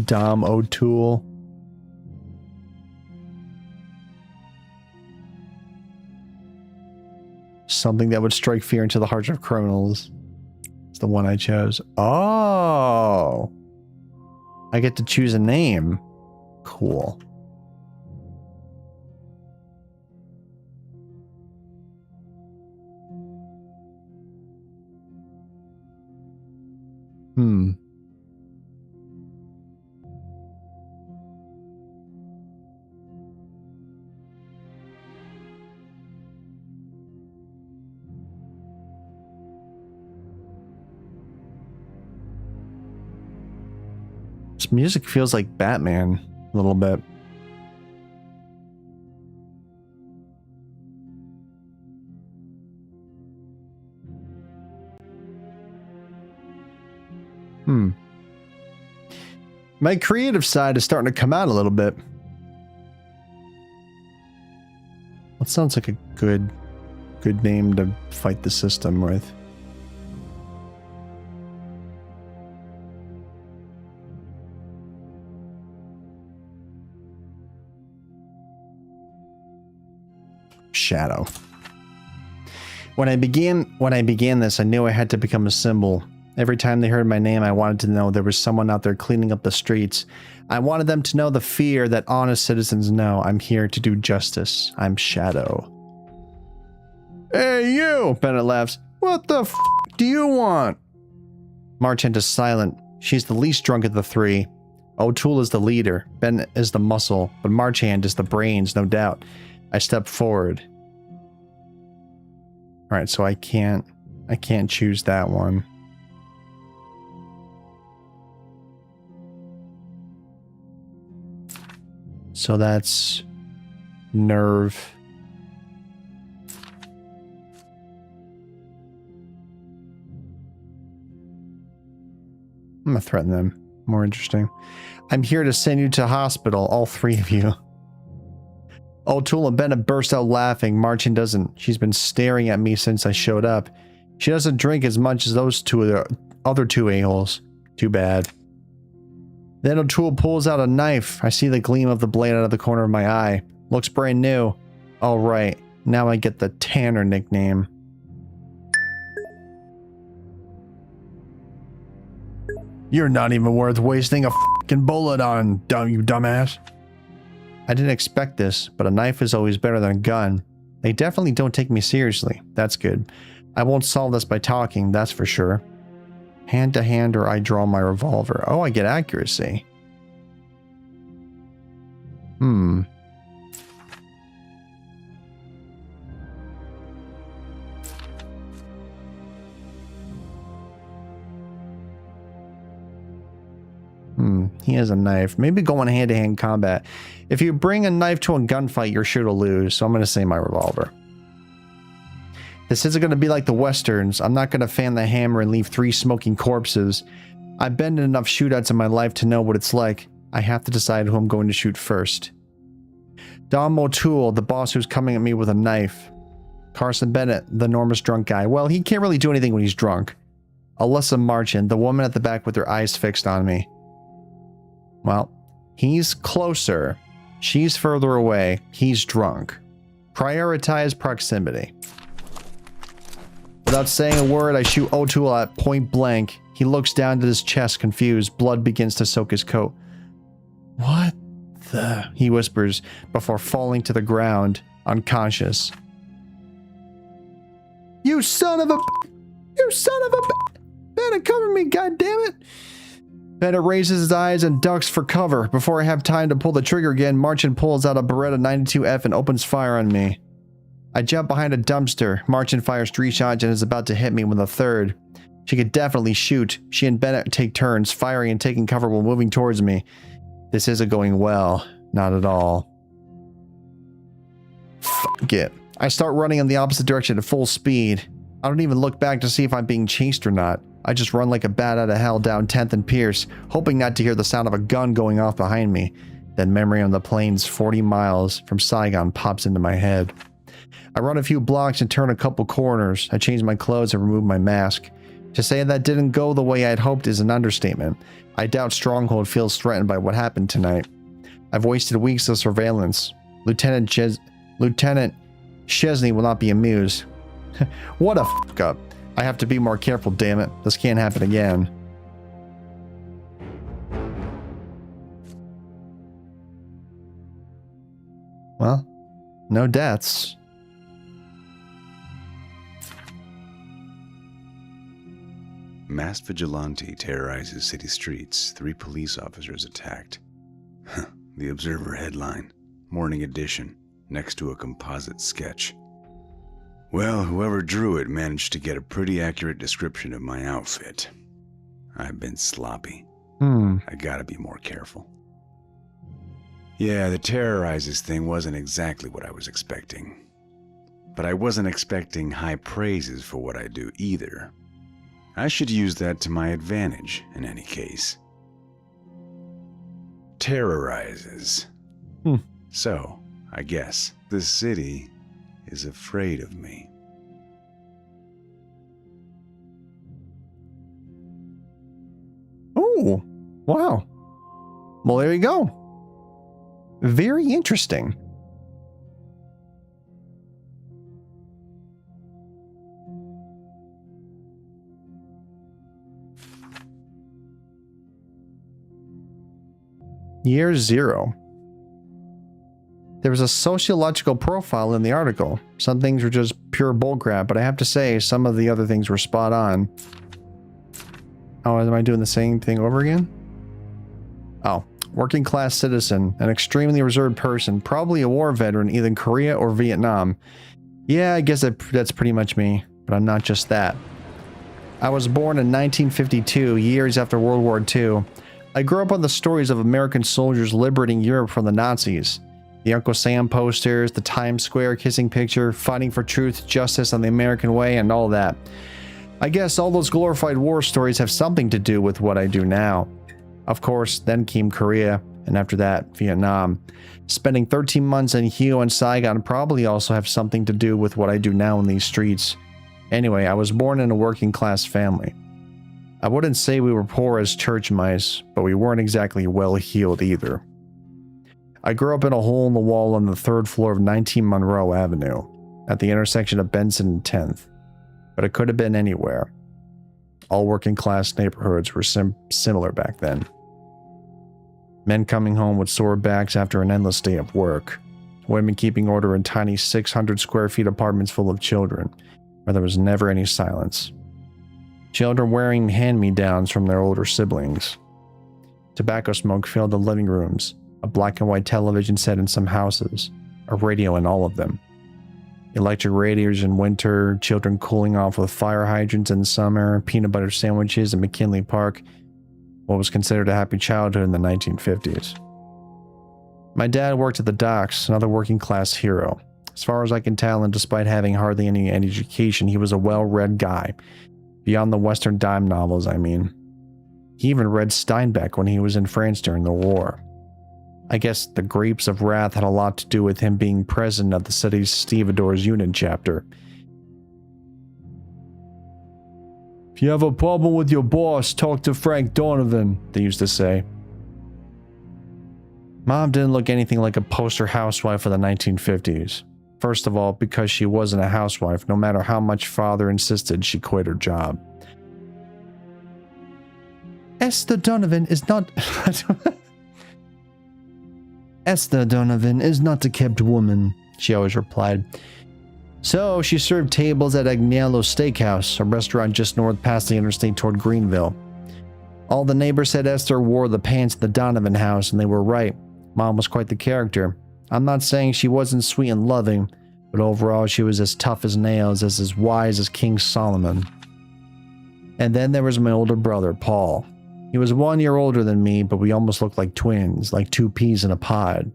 Dom O'Toole. Something that would strike fear into the hearts of criminals. It's the one I chose. Oh! I get to choose a name. Cool. This music feels like Batman a little bit. My creative side is starting to come out a little bit. What sounds like a good name to fight the system with? Shadow. When I began this, I knew I had to become a symbol. Every time they heard my name, I wanted to know there was someone out there cleaning up the streets. I wanted them to know the fear that honest citizens know. I'm here to do justice. I'm Shadow. Hey, you! Bennett laughs. What the f*** do you want? Marchand is silent. She's the least drunk of the three. O'Toole is the leader. Bennett is the muscle. But Marchand is the brains, no doubt. I step forward. Alright, so I can't choose that one. So that's Nerve. I'm gonna threaten them. More interesting. I'm here to send you to hospital, all three of you. O'Toole and Bennett burst out laughing. Marchand doesn't. She's been staring at me since I showed up. She doesn't drink as much as those other two a-holes. Too bad. Then O'Toole pulls out a knife. I see the gleam of the blade out of the corner of my eye. Looks brand new. All right, now I get the Tanner nickname. You're not even worth wasting a f***ing bullet on, you dumbass. I didn't expect this, but a knife is always better than a gun. They definitely don't take me seriously. That's good. I won't solve this by talking, that's for sure. Hand to hand, or I draw my revolver. Oh, I get accuracy. He has a knife. Maybe going hand-to-hand combat. If you bring a knife to a gunfight, you're sure to lose, so I'm going to say my revolver. This isn't going to be like the westerns. I'm not going to fan the hammer and leave 3 smoking corpses. I've been in enough shootouts in my life to know what it's like. I have to decide who I'm going to shoot first. Dom O'Toole, the boss who's coming at me with a knife. Carson Bennett, the enormous drunk guy. Well, he can't really do anything when he's drunk. Alyssa Marchand, the woman at the back with her eyes fixed on me. Well, he's closer. She's further away. He's drunk. Prioritize proximity. Without saying a word, I shoot O'Toole at point blank. He looks down to his chest, confused. Blood begins to soak his coat. What the? He whispers before falling to the ground, unconscious. You son of a... You son of a... Better cover me, goddammit! Bennett raises his eyes and ducks for cover. Before I have time to pull the trigger again, Marchant pulls out a Beretta 92F and opens fire on me. I jump behind a dumpster. Marchant fires 3 shots and is about to hit me with a third. She could definitely shoot. She and Bennett take turns, firing and taking cover while moving towards me. This isn't going well. Not at all. Fuck it. I start running in the opposite direction at full speed. I don't even look back to see if I'm being chased or not. I just run like a bat out of hell down 10th and Pierce, hoping not to hear the sound of a gun going off behind me. Then memory on the plains 40 miles from Saigon pops into my head. I run a few blocks and turn a couple corners. I change my clothes and remove my mask. To say that didn't go the way I'd hoped is an understatement. I doubt Stronghold feels threatened by what happened tonight. I've wasted weeks of surveillance. Lieutenant Chesney will not be amused. What a fuck up. I have to be more careful, damn it. This can't happen again. Well, no deaths. Masked vigilante terrorizes city streets. 3 police officers attacked. The Observer headline. Morning edition. Next to a composite sketch. Well, whoever drew it managed to get a pretty accurate description of my outfit. I've been sloppy. I gotta be more careful. Yeah, the terrorizes thing wasn't exactly what I was expecting. But I wasn't expecting high praises for what I do either. I should use that to my advantage, in any case. Terrorizes. So, I guess, the city is afraid of me. Oh, wow. Well, there you go. Very interesting. Year 0. There was a sociological profile in the article. Some things were just pure bullcrap, but I have to say some of the other things were spot on. Oh, am I doing the same thing over again? Oh, working class citizen, an extremely reserved person, probably a war veteran, either in Korea or Vietnam. Yeah, I guess that's pretty much me, but I'm not just that. I was born in 1952, years after World War II. I grew up on the stories of American soldiers liberating Europe from the Nazis. The Uncle Sam posters, the Times Square kissing picture, fighting for truth, justice, and the American way, and all that. I guess all those glorified war stories have something to do with what I do now. Of course, then came Korea, and after that, Vietnam. Spending 13 months in Hue and Saigon probably also have something to do with what I do now in these streets. Anyway, I was born in a working class family. I wouldn't say we were poor as church mice, but we weren't exactly well-heeled either. I grew up in a hole in the wall on the 3rd floor of 19 Monroe Avenue, at the intersection of Benson and 10th, but it could have been anywhere. All working class neighborhoods were similar back then. Men coming home with sore backs after an endless day of work. Women keeping order in tiny 600 square feet apartments full of children, where there was never any silence. Children wearing hand-me-downs from their older siblings. Tobacco smoke filled the living rooms, a black and white television set in some houses, a radio in all of them. Electric radiators in winter, children cooling off with fire hydrants in summer, peanut butter sandwiches in McKinley Park, what was considered a happy childhood in the 1950s. My dad worked at the docks, another working class hero. As far as I can tell, and despite having hardly any education, he was a well-read guy. Beyond the Western dime novels, I mean. He even read Steinbeck when he was in France during the war. I guess the Grapes of Wrath had a lot to do with him being president of the city's Stevedores Union chapter. If you have a problem with your boss, talk to Frank Donovan, they used to say. Mom didn't look anything like a poster housewife of the 1950s. First of all, because she wasn't a housewife, no matter how much father insisted she quit her job. Esther Donovan is not... Esther Donovan is not a kept woman, she always replied. So she served tables at Agnello Steakhouse, a restaurant just north past the interstate toward Greenville. All the neighbors said Esther wore the pants in the Donovan house, and they were right. Mom was quite the character. I'm not saying she wasn't sweet and loving, but overall she was as tough as nails, as wise as King Solomon. And then there was my older brother, Paul. He was 1 year older than me, but we almost looked like twins, like two peas in a pod.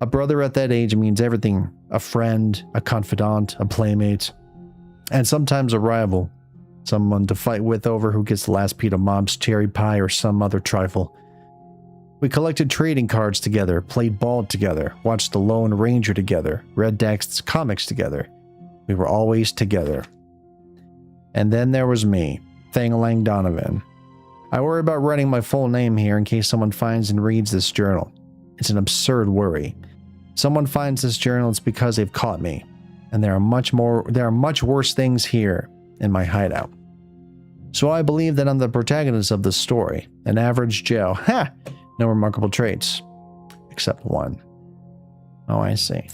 A brother at that age means everything. A friend, a confidant, a playmate, and sometimes a rival. Someone to fight with over who gets the last piece of Mom's cherry pie or some other trifle. We collected trading cards together, played ball together, watched The Lone Ranger together, read Dax's comics together. We were always together. And then there was me, Thangalang Donovan. I worry about writing my full name here in case someone finds and reads this journal. It's an absurd worry. Someone finds this journal, it's because they've caught me. And there are much worse things here in my hideout. So I believe that I'm the protagonist of this story. An average Joe. Ha! No remarkable traits. Except one. Oh, I see.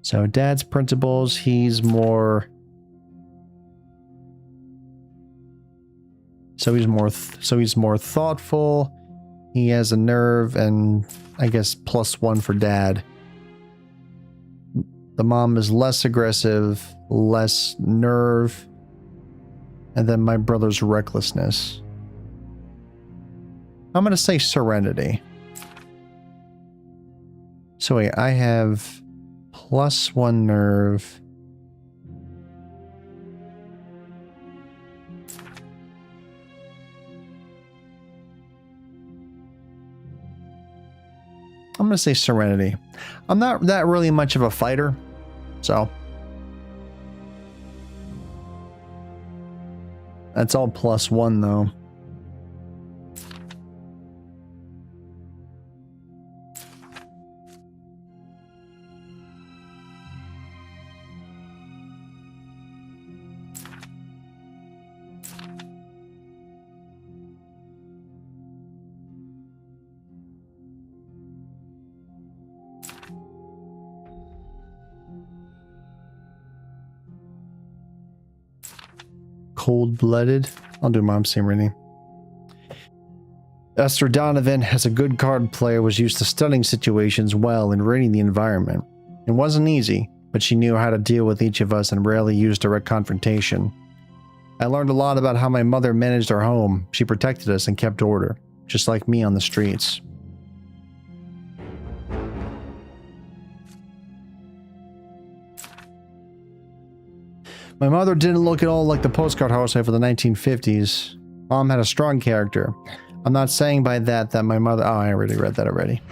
So Dad's principles, he's more... So he's more thoughtful. He has a nerve and I guess +1 for Dad. The mom is less aggressive, less nerve, and then my brother's recklessness. I'm going to say serenity. So wait, I have +1 nerve. I'm going to say serenity. I'm not that really much of a fighter, so that's all +1 though. Cold-blooded. I'll do Mom's serenity. Esther Donovan, as a good card player, was used to studying situations well and reading the environment. It wasn't easy, but she knew how to deal with each of us and rarely used direct confrontation. I learned a lot about how my mother managed our home. She protected us and kept order, just like me on the streets. My mother didn't look at all like the postcard housewife of the 1950s. Mom had a strong character. I'm not saying by that my mother... Oh, I already read that already.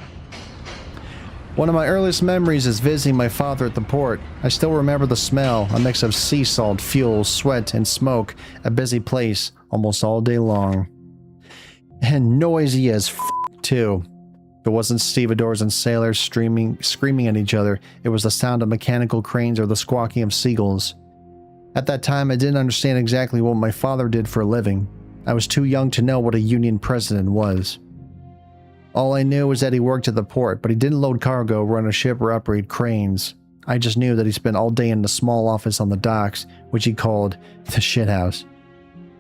One of my earliest memories is visiting my father at the port. I still remember the smell, a mix of sea salt, fuel, sweat, and smoke. A busy place, almost all day long. And noisy as too. It wasn't stevedores and sailors screaming at each other. It was the sound of mechanical cranes or the squawking of seagulls. At that time, I didn't understand exactly what my father did for a living. I was too young to know what a union president was. All I knew was that he worked at the port, but he didn't load cargo, run a ship, or operate cranes. I just knew that he spent all day in the small office on the docks, which he called the shithouse.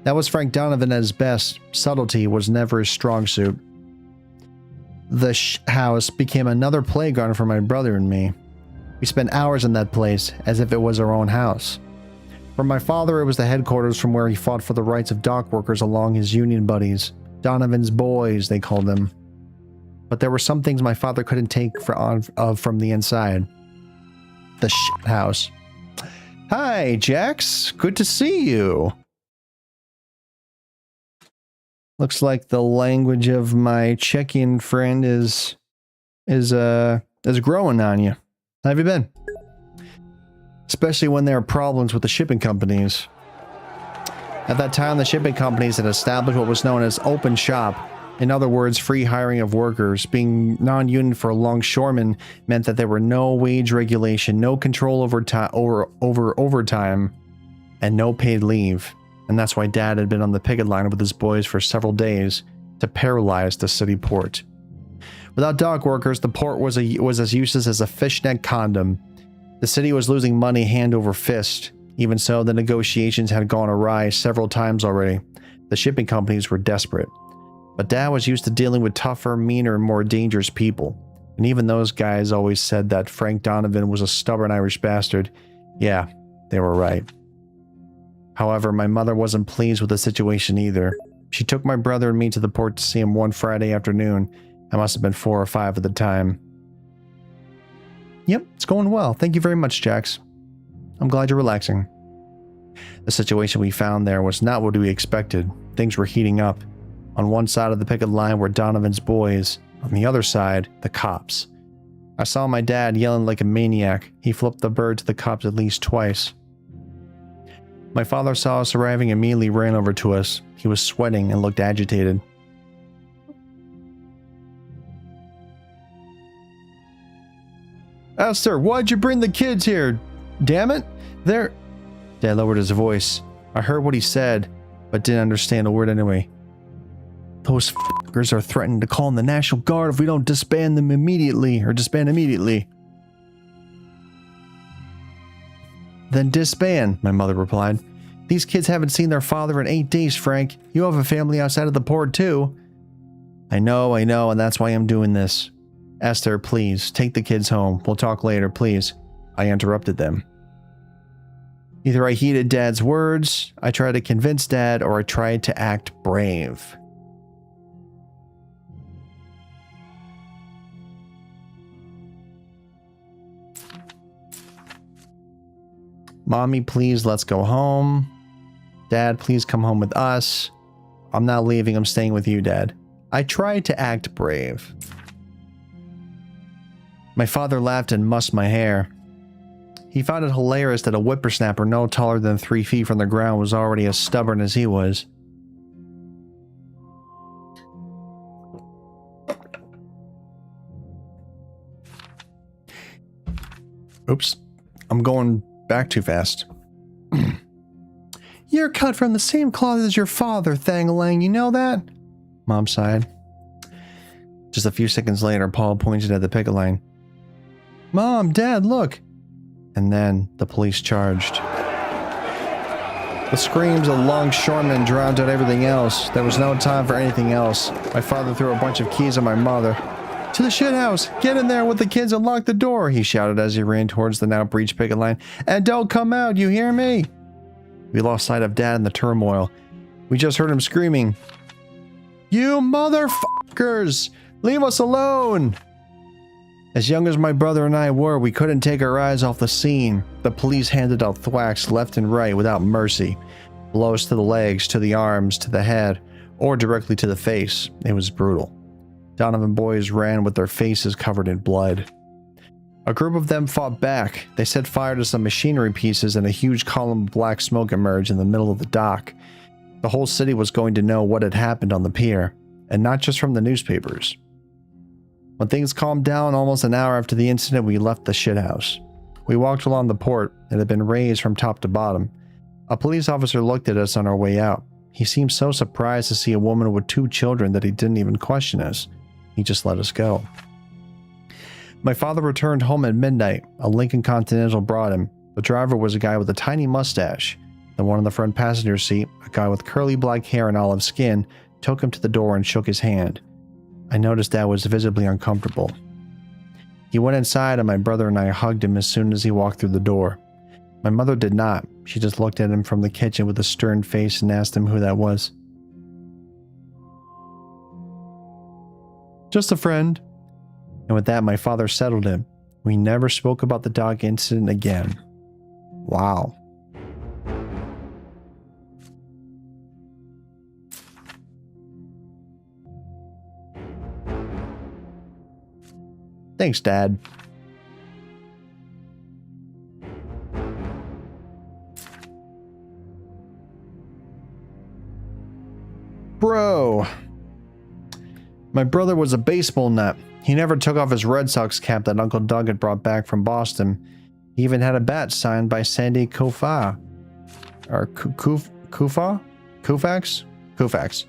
That was Frank Donovan at his best. Subtlety was never his strong suit. The house became another playground for my brother and me. We spent hours in that place, as if it was our own house. For my father, it was the headquarters from where he fought for the rights of dock workers along his union buddies. Donovan's boys, they called them. But there were some things my father couldn't take from the inside. The house. Hi, Jax. Good to see you. Looks like the language of my check-in friend is growing on you. How have you been? Especially when there are problems with the shipping companies. At that time, the shipping companies had established what was known as open shop. In other words, free hiring of workers. Being non-union for longshoremen meant that there were no wage regulation, no control over overtime, and no paid leave. And that's why Dad had been on the picket line with his boys for several days to paralyze the city port. Without dock workers, the port was as useless as a fishnet condom. The city was losing money hand over fist. Even so, the negotiations had gone awry several times already. The shipping companies were desperate. But Dad was used to dealing with tougher, meaner, and more dangerous people. And even those guys always said that Frank Donovan was a stubborn Irish bastard. Yeah, they were right. However, my mother wasn't pleased with the situation either. She took my brother and me to the port to see him one Friday afternoon. I must have been 4 or 5 at the time. Yep, it's going well. Thank you very much, Jax. I'm glad you're relaxing. The situation we found there was not what we expected. Things were heating up. On one side of the picket line were Donovan's boys. On the other side, the cops. I saw my dad yelling like a maniac. He flipped the bird to the cops at least twice. My father saw us arriving and immediately ran over to us. He was sweating and looked agitated. Esther, why'd you bring the kids here? Damn it! They're... Dad lowered his voice. I heard what he said, but didn't understand a word anyway. Those f***ers are threatening to call in the National Guard if we don't disband immediately. Then disband, my mother replied. These kids haven't seen their father in 8 days, Frank. You have a family outside of the port, too. I know, and that's why I'm doing this. Esther, please, take the kids home. We'll talk later, please. I interrupted them. Either I heeded Dad's words, I tried to convince Dad, or I tried to act brave. Mommy, please, let's go home. Dad, please come home with us. I'm not leaving, I'm staying with you, Dad. I tried to act brave. My father laughed and mussed my hair. He found it hilarious that a whippersnapper no taller than 3 feet from the ground was already as stubborn as he was. Oops, I'm going back too fast. You're cut from the same cloth as your father, Thang-a-lang, you know that? Mom sighed. Just a few seconds later, Paul pointed at the picket line. Mom, Dad, look! And then the police charged. The screams of longshoremen drowned out everything else. There was no time for anything else. My father threw a bunch of keys at my mother. To the shithouse! Get in there with the kids and lock the door! He shouted as he ran towards the now breached picket line. And don't come out, you hear me? We lost sight of Dad in the turmoil. We just heard him screaming, You motherfuckers! Leave us alone! As young as my brother and I were, we couldn't take our eyes off the scene. The police handed out thwacks left and right without mercy. Blows to the legs, to the arms, to the head, or directly to the face. It was brutal. Donovan boys ran with their faces covered in blood. A group of them fought back. They set fire to some machinery pieces and a huge column of black smoke emerged in the middle of the dock. The whole city was going to know what had happened on the pier, and not just from the newspapers. When things calmed down almost an hour after the incident, we left the shithouse. We walked along the port. It had been raised from top to bottom. A police officer looked at us on our way out. He seemed so surprised to see a woman with 2 children that he didn't even question us. He just let us go. My father returned home at midnight. A Lincoln Continental brought him. The driver was a guy with a tiny mustache. The one on the front passenger seat, a guy with curly black hair and olive skin, took him to the door and shook his hand. I noticed Dad was visibly uncomfortable. He went inside and my brother and I hugged him as soon as he walked through the door. My mother did not. She just looked at him from the kitchen with a stern face and asked him who that was. Just a friend. And with that, my father settled him. We never spoke about the dog incident again. Wow. Thanks, Dad. Bro. My brother was a baseball nut. He never took off his Red Sox cap that Uncle Doug had brought back from Boston. He even had a bat signed by Sandy Koufax. Or Koufax? Koufax.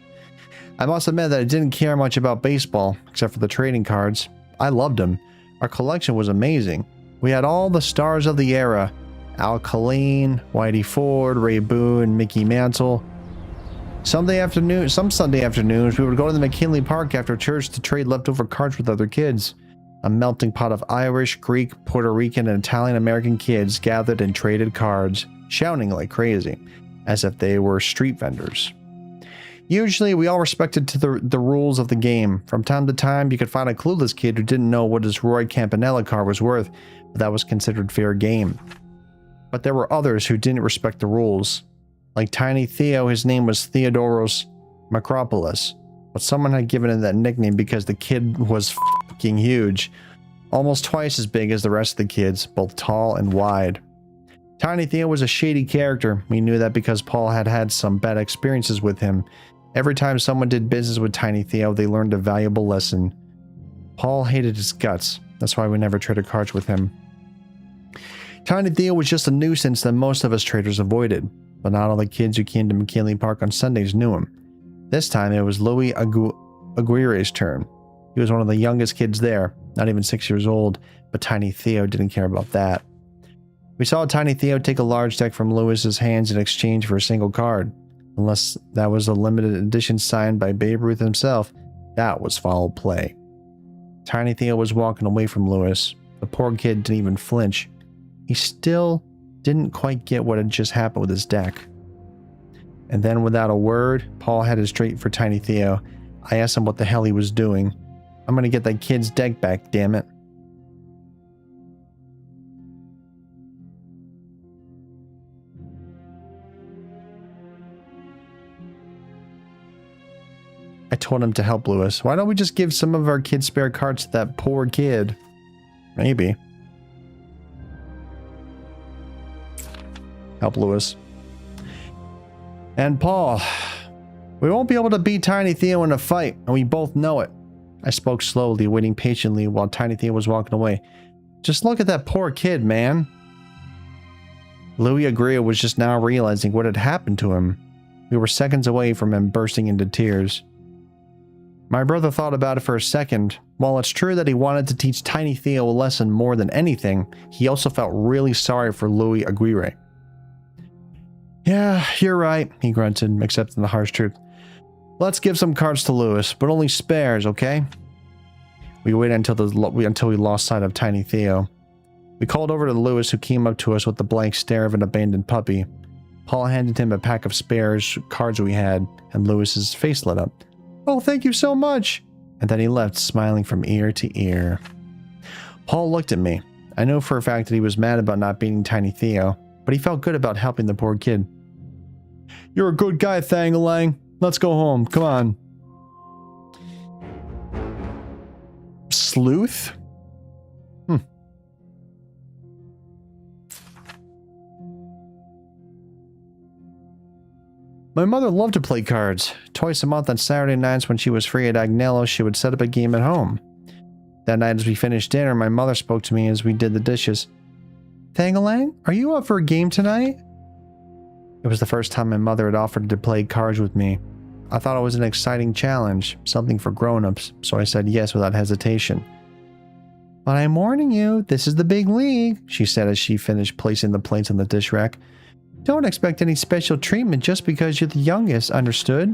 I must admit that I didn't care much about baseball, except for the trading cards. I loved them. Our collection was amazing. We had all the stars of the era. Al Colleen, Whitey Ford, Ray Boone, Mickey Mantle. Some Sunday afternoons, we would go to the McKinley Park after church to trade leftover cards with other kids. A melting pot of Irish, Greek, Puerto Rican, and Italian-American kids gathered and traded cards, shouting like crazy, as if they were street vendors. Usually, we all respected the rules of the game. From time to time, you could find a clueless kid who didn't know what his Roy Campanella card was worth, but that was considered fair game. But there were others who didn't respect the rules. Like Tiny Theo, his name was Theodoros Macropoulos, but someone had given him that nickname because the kid was fucking huge, almost twice as big as the rest of the kids, both tall and wide. Tiny Theo was a shady character. We knew that because Paul had had some bad experiences with him. Every time someone did business with Tiny Theo, they learned a valuable lesson. Paul hated his guts. That's why we never traded cards with him. Tiny Theo was just a nuisance that most of us traders avoided, but not all the kids who came to McKinley Park on Sundays knew him. This time it was Louis Aguirre's turn. He was one of the youngest kids there, not even 6 years old, but Tiny Theo didn't care about that. We saw Tiny Theo take a large deck from Louis's hands in exchange for a single card. Unless that was a limited edition signed by Babe Ruth himself, that was foul play. Tiny Theo was walking away from Louis. The poor kid didn't even flinch. He still didn't quite get what had just happened with his deck. And then without a word, Paul headed straight for Tiny Theo. I asked him what the hell he was doing. I'm gonna get that kid's deck back, damn it. I told him to help Louis. Why don't we just give some of our kids' spare cards to that poor kid? Maybe. Help Louis. And Paul, we won't be able to beat Tiny Theo in a fight, and we both know it. I spoke slowly, waiting patiently while Tiny Theo was walking away. Just look at that poor kid, man. Louis Agria was just now realizing what had happened to him. We were seconds away from him bursting into tears. My brother thought about it for a second. While it's true that he wanted to teach Tiny Theo a lesson more than anything, he also felt really sorry for Louis Aguirre. Yeah, you're right, he grunted, accepting the harsh truth. Let's give some cards to Louis, but only spares, okay? We waited until we lost sight of Tiny Theo. We called over to Louis, who came up to us with the blank stare of an abandoned puppy. Paul handed him a pack of spares cards we had, and Louis's face lit up. Oh, thank you so much! And then he left, smiling from ear to ear. Paul looked at me. I know for a fact that he was mad about not beating Tiny Theo, but he felt good about helping the poor kid. You're a good guy, Thangalang. Let's go home. Come on. Sleuth? My mother loved to play cards. Twice a month on Saturday nights when she was free at Agnello, she would set up a game at home. That night as we finished dinner, my mother spoke to me as we did the dishes. Thangalang, are you up for a game tonight? It was the first time my mother had offered to play cards with me. I thought it was an exciting challenge, something for grown-ups, so I said yes without hesitation. But I'm warning you, this is the big league, she said as she finished placing the plates on the dish rack. Don't expect any special treatment just because you're the youngest, understood?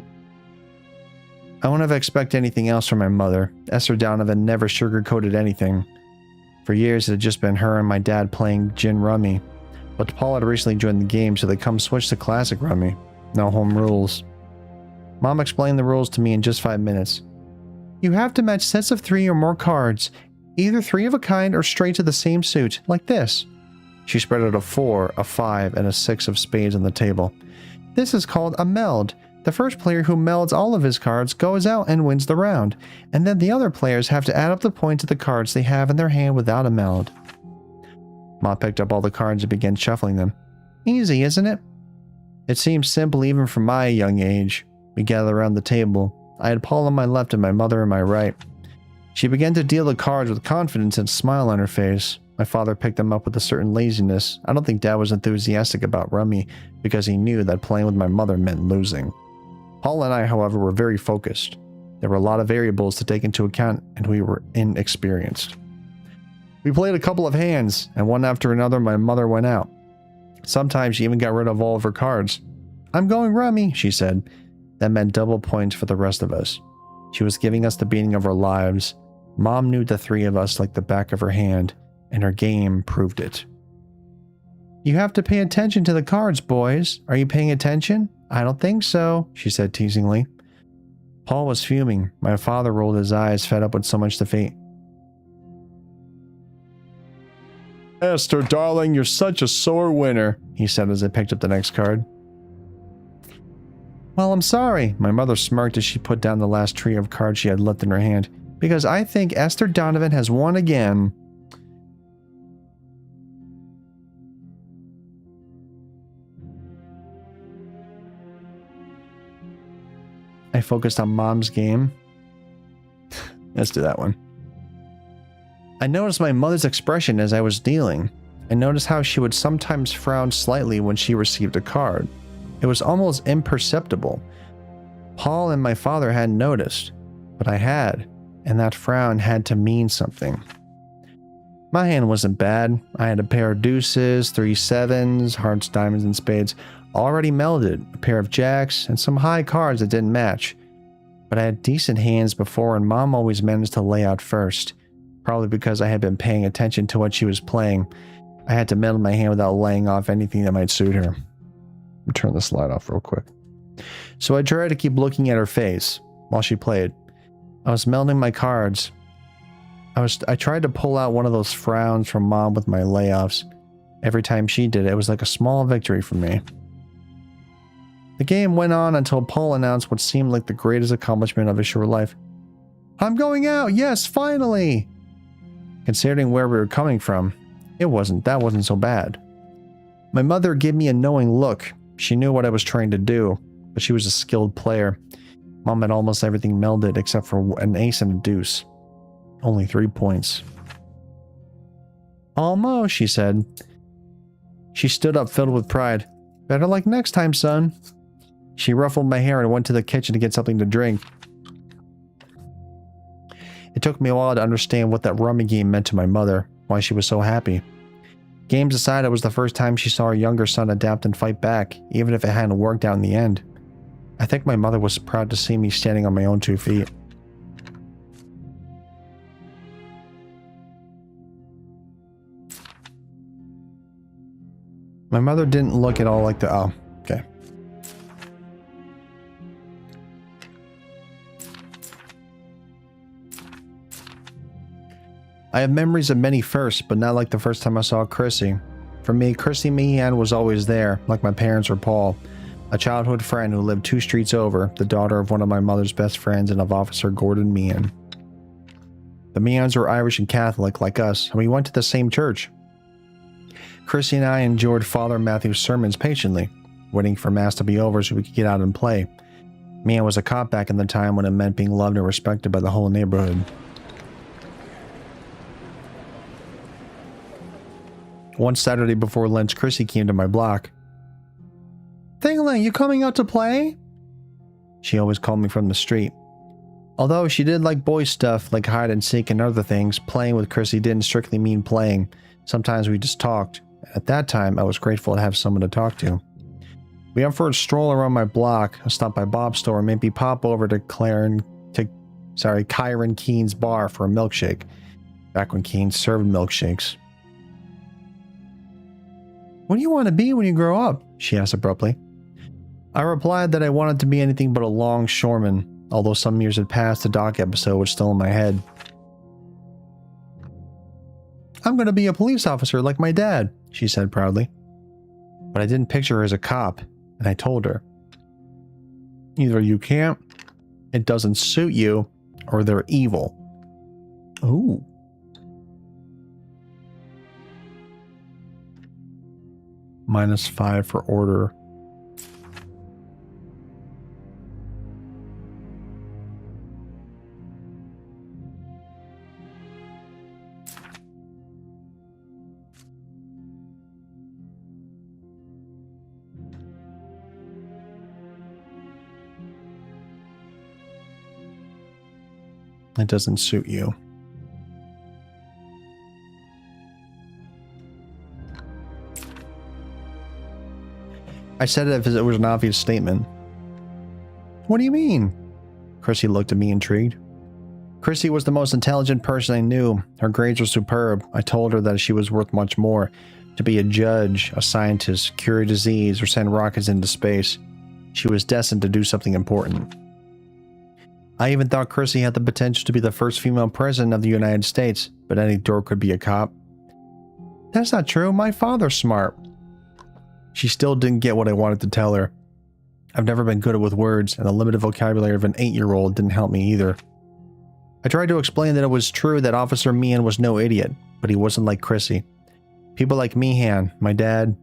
I wouldn't have expected anything else from my mother. Esther Donovan never sugar-coated anything. For years it had just been her and my dad playing gin rummy. But Paul had recently joined the game, so they come switch to classic rummy. No home rules. Mom explained the rules to me in just 5 minutes. You have to match sets of 3 or more cards, either 3 of a kind or straight to the same suit, like this. She spread out a 4, a 5, and a 6 of spades on the table. This is called a meld. The first player who melds all of his cards goes out and wins the round, and then the other players have to add up the points of the cards they have in their hand without a meld. Ma picked up all the cards and began shuffling them. Easy, isn't it? It seemed simple even for my young age. We gathered around the table. I had Paul on my left and my mother on my right. She began to deal the cards with confidence and a smile on her face. My father picked them up with a certain laziness. I don't think Dad was enthusiastic about rummy because he knew that playing with my mother meant losing. Paul and I, however, were very focused. There were a lot of variables to take into account, and we were inexperienced. We played a couple of hands, and one after another my mother went out. Sometimes she even got rid of all of her cards. "I'm going rummy," she said. That meant double points for the rest of us. She was giving us the beating of our lives. Mom knew the three of us like the back of her hand, and her game proved it. "You have to pay attention to the cards, boys. Are you paying attention?" "I don't think so," she said teasingly. Paul was fuming. My father rolled his eyes, fed up with so much defeat. "Esther, darling, you're such a sore winner," he said as I picked up the next card. "Well, I'm sorry," my mother smirked as she put down the last trio of cards she had left in her hand, "because I think Esther Donovan has won again." I focused on Mom's game. Let's do that one. I noticed my mother's expression as I was dealing. I noticed how she would sometimes frown slightly when she received a card. It was almost imperceptible. Paul and my father hadn't noticed, but I had, and that frown had to mean something. My hand wasn't bad. I had a pair of deuces, 3 sevens, hearts, diamonds, and spades already melded, a pair of jacks, and some high cards that didn't match. But I had decent hands before, and Mom always managed to lay out first. Probably because I had been paying attention to what she was playing. I had to meld my hand without laying off anything that might suit her. Let me turn the slide off real quick. So I tried to keep looking at her face while she played. I was melding my cards. I tried to pull out one of those frowns from Mom with my layoffs. Every time she did it, it was like a small victory for me. The game went on until Paul announced what seemed like the greatest accomplishment of his short life. "I'm going out! Yes, finally!" Considering where we were coming from, that wasn't so bad. My mother gave me a knowing look. She knew what I was trying to do, but she was a skilled player. Mom had almost everything melded except for an ace and a deuce. Only 3 points. "Almost," she said. She stood up filled with pride. "Better luck next time, son." She ruffled my hair and went to the kitchen to get something to drink. It took me a while to understand what that rummy game meant to my mother, why she was so happy. Games aside, it was the first time she saw her younger son adapt and fight back, even if it hadn't worked out in the end. I think my mother was proud to see me standing on my own 2 feet. My mother didn't look at all like the... Oh, okay. I have memories of many firsts, but not like the first time I saw Chrissy. For me, Chrissy Meehan was always there, like my parents or Paul. A childhood friend who lived 2 streets over, the daughter of one of my mother's best friends and of Officer Gordon Meehan. The Meehans were Irish and Catholic, like us, and we went to the same church. Chrissy and I endured Father Matthew's sermons patiently, waiting for Mass to be over so we could get out and play. Meehan was a cop back in the time when it meant being loved and respected by the whole neighborhood. One Saturday before lunch, Chrissy came to my block. "Thingling, you coming out to play?" She always called me from the street. Although she did like boy stuff like hide and seek and other things, playing with Chrissy didn't strictly mean playing. Sometimes we just talked. At that time, I was grateful to have someone to talk to. We went for a stroll around my block, stop by Bob's store, and maybe pop over to Kyron Keen's bar for a milkshake, back when Keen served milkshakes. "What do you want to be when you grow up?" she asked abruptly. I replied that I wanted to be anything but a longshoreman, although some years had passed, the dock episode was still in my head. "I'm going to be a police officer like my dad," she said proudly. But I didn't picture her as a cop, and I told her, "Either you can't, it doesn't suit you, or they're evil." Ooh. -5 for order. It doesn't suit you. I said it as if it was an obvious statement. What do you mean? Chrissy looked at me intrigued. Chrissy was the most intelligent person I knew. Her grades were superb. I told her that she was worth much more. To be a judge, a scientist, cure a disease, or send rockets into space. She was destined to do something important. I even thought Chrissy had the potential to be the first female president of the United States, but any dork could be a cop. That's not true. My father's smart. She still didn't get what I wanted to tell her. I've never been good with words, and the limited vocabulary of an 8-year-old didn't help me either. I tried to explain that it was true that Officer Meehan was no idiot, but he wasn't like Chrissy. People like Meehan, my dad,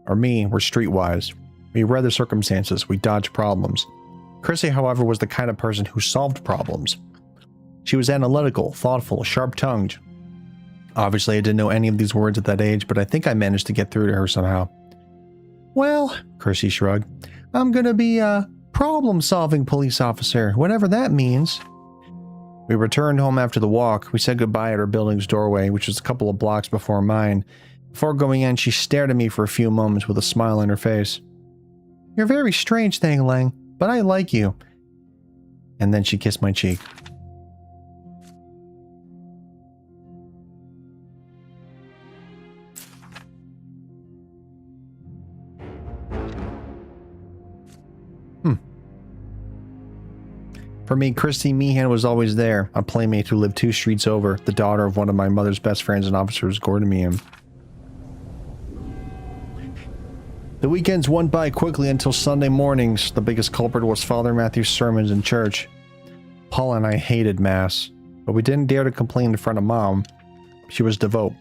or me were streetwise. We read the circumstances, we dodged problems. Chrissy, however, was the kind of person who solved problems. She was analytical, thoughtful, sharp-tongued. Obviously, I didn't know any of these words at that age, but I think I managed to get through to her somehow. Well, Chrissy shrugged, I'm gonna be a problem-solving police officer, whatever that means. We returned home after the walk. We said goodbye at our building's doorway, which was a couple of blocks before mine. Before going in, she stared at me for a few moments with a smile on her face. You're very strange, Thang Lang, but I like you. And then she kissed my cheek. For me, Christy Meehan was always there, a playmate who lived 2 streets over, the daughter of one of my mother's best friends and officers, Gordon Meehan. The weekends went by quickly until Sunday mornings. The biggest culprit was Father Matthew's sermons in church. Paul and I hated Mass, but we didn't dare to complain in front of Mom. She was devout.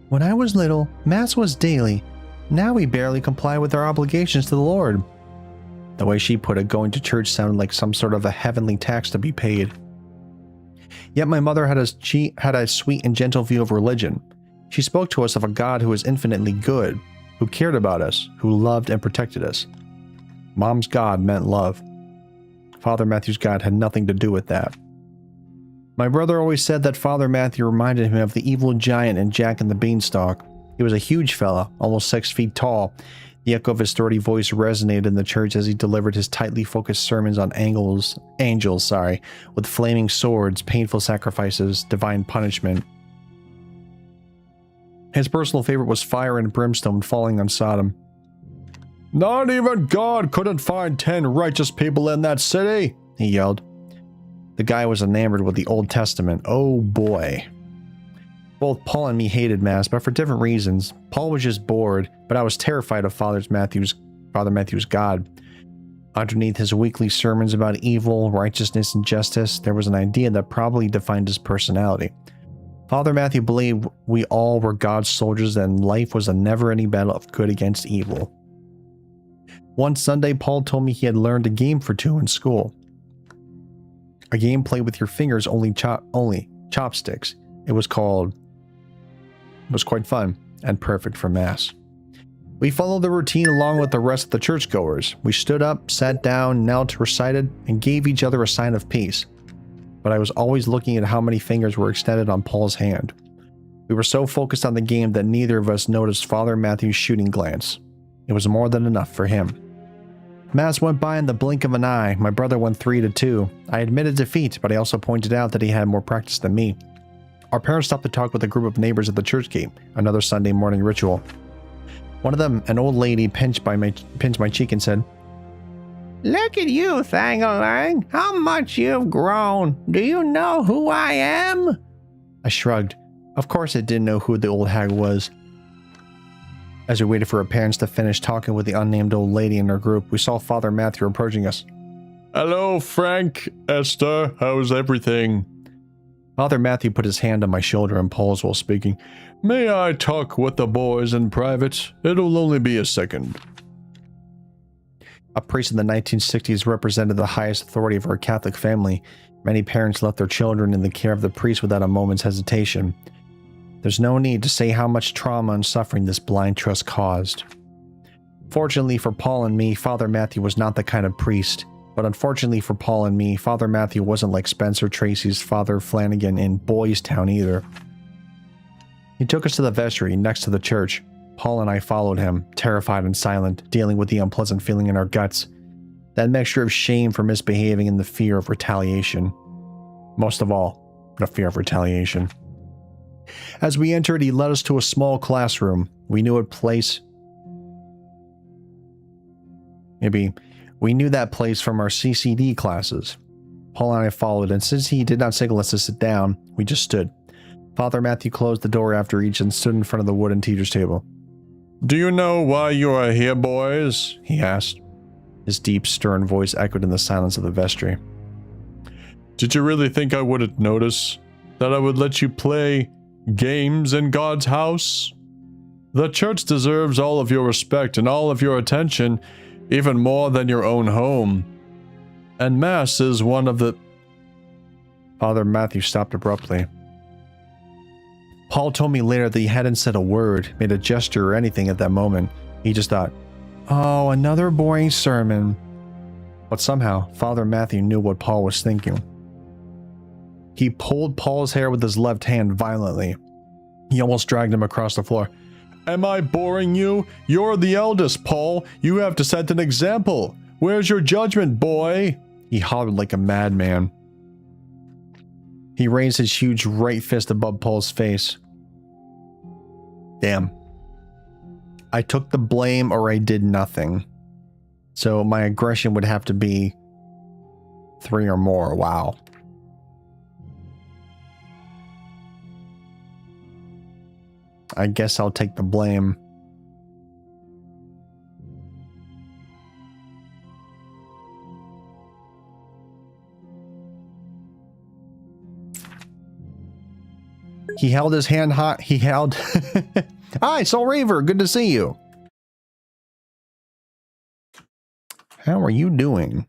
When I was little, Mass was daily. Now we barely comply with our obligations to the Lord. The way she put it, going to church sounded like some sort of a heavenly tax to be paid. Yet my mother had a sweet and gentle view of religion. She spoke to us of a God who was infinitely good, who cared about us, who loved and protected us. Mom's God meant love. Father Matthew's God had nothing to do with that. My brother always said that Father Matthew reminded him of the evil giant in Jack and the Beanstalk. He was a huge fella, almost 6 feet tall. The echo of his sturdy voice resonated in the church as he delivered his tightly focused sermons on angels, with flaming swords, painful sacrifices, divine punishment. His personal favorite was fire and brimstone falling on Sodom. Not even God couldn't find 10 righteous people in that city, he yelled. The guy was enamored with the Old Testament. Oh boy. Both Paul and me hated Mass, but for different reasons. Paul was just bored, but I was terrified of Father Matthew's God. Underneath his weekly sermons about evil, righteousness, and justice, there was an idea that probably defined his personality. Father Matthew believed we all were God's soldiers and life was a never-ending battle of good against evil. One Sunday, Paul told me he had learned a game for 2 in school. A game played with your fingers, only chopsticks. It was quite fun and perfect for Mass. We followed the routine along with the rest of the churchgoers. We stood up, sat down, knelt, recited, and gave each other a sign of peace. But I was always looking at how many fingers were extended on Paul's hand. We were so focused on the game that neither of us noticed Father Matthew's shooting glance. It was more than enough for him. Mass went by in the blink of an eye. My brother won 3-2. I admitted defeat, but I also pointed out that he had more practice than me. Our parents stopped to talk with a group of neighbors at the church gate, another Sunday morning ritual. One of them, an old lady, pinched my cheek and said, Look at you, Thang Lang. How much you've grown. Do you know who I am? I shrugged. Of course I didn't know who the old hag was. As we waited for our parents to finish talking with the unnamed old lady in our group, we saw Father Matthew approaching us. Hello, Frank, Esther, how's everything? Father Matthew put his hand on my shoulder and paused while speaking. May I talk with the boys in private? It'll only be a second. A priest in the 1960s represented the highest authority of our Catholic family. Many parents left their children in the care of the priest without a moment's hesitation. There's no need to say how much trauma and suffering this blind trust caused. Fortunately for Paul and me, Father Matthew was not the kind of priest. But unfortunately for Paul and me, Father Matthew wasn't like Spencer Tracy's Father Flanagan in Boys Town either. He took us to the vestry next to the church. Paul and I followed him, terrified and silent, dealing with the unpleasant feeling in our guts. That mixture of shame for misbehaving and the fear of retaliation. Most of all, the fear of retaliation. As we entered, he led us to a small classroom. We knew that place from our CCD classes. Paul and I followed, and since he did not signal us to sit down, we just stood. Father Matthew closed the door after each and stood in front of the wooden teacher's table. "Do you know why you are here, boys?" he asked. His deep, stern voice echoed in the silence of the vestry. "Did you really think I wouldn't notice? That I would let you play games in God's house? The church deserves all of your respect and all of your attention, even more than your own home. And Mass is one of the..." Father Matthew stopped abruptly. Paul told me later that he hadn't said a word, made a gesture or anything at that moment. He just thought, "Oh, another boring sermon." But somehow, Father Matthew knew what Paul was thinking. He pulled Paul's hair with his left hand violently. He almost dragged him across the floor. "Am I boring you? You're the eldest, Paul. You have to set an example. Where's your judgment, boy?" He hollered like a madman. He raised his huge right fist above Paul's face. Damn. I took the blame or I did nothing. So my aggression would have to be 3 or more. Wow. I guess I'll take the blame. He held his hand high. He held... Hi, Soul Raver. Good to see you. How are you doing?